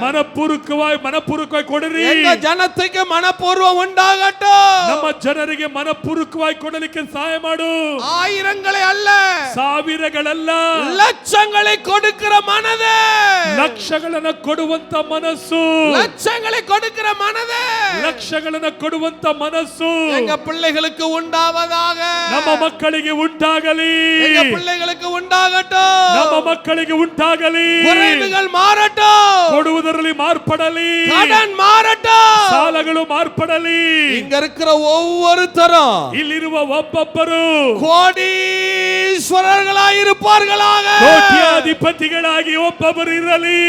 ಮನಪೂರ್ವಕವಾಗಿ ಕೊಡಿರಿ. எங்க ஜனத்துக்கு மனப்பூர்வம் உண்டாகட்டும். ನಮ್ಮ ಜನರಿಗೆ ಮನಪೂರ್ವಕವಾಗಿ ಕೊಡಲಿಕ್ಕೆ ಸಹಾಯ ಮಾಡು. ஆயிரங்களை அல்ல, ಸಾವಿರಗಳಲ್ಲ, லட்சங்களை கொடுக்கிற மனது, ಲಕ್ಷಗಳನ್ನು ಕೊಡುವಂತ ಮನಸ್ಸು, லட்சங்களை கொடுக்கிற மனது, ಲಕ್ಷಗಳನ್ನು ಕೊಡುವಂತ ಮನಸ್ಸು எங்க பிள்ளைகளுக்கு உண்டாவதாக. ನಮ್ಮ ಮಕ್ಕಳಿಗೆ ಉಂಟಾಗಲಿ. எங்க பிள்ளைகளுக்கு உண்டாகட்டும். ನಮ್ಮ ಮಕ್ಕಳಿಗೆ ಉಂಟಾಗಲಿ. குறைவுகள் மாறட்டும். ಕೊಡುವುದರಲ್ಲಿ ಮಾರ್ಪಡಲಿ. கடன் மாறட்டும். ಸಾಲಗಳು ಮಾರ್ಪಡಲಿ. இங்க இருக்கிற ஒவ்வொருத்தரும் ಇಲ್ಲಿರುವ ಒಬ್ಬೊಬ್ಬರು கோடீஸ்வரர்களாய் இருப்பார்களாக. ಕೋಟ್ಯಾಧಿಪತಿಗಳಾಗಿ ಒಬ್ಬೊಬ್ಬರು ಇರಲಿ.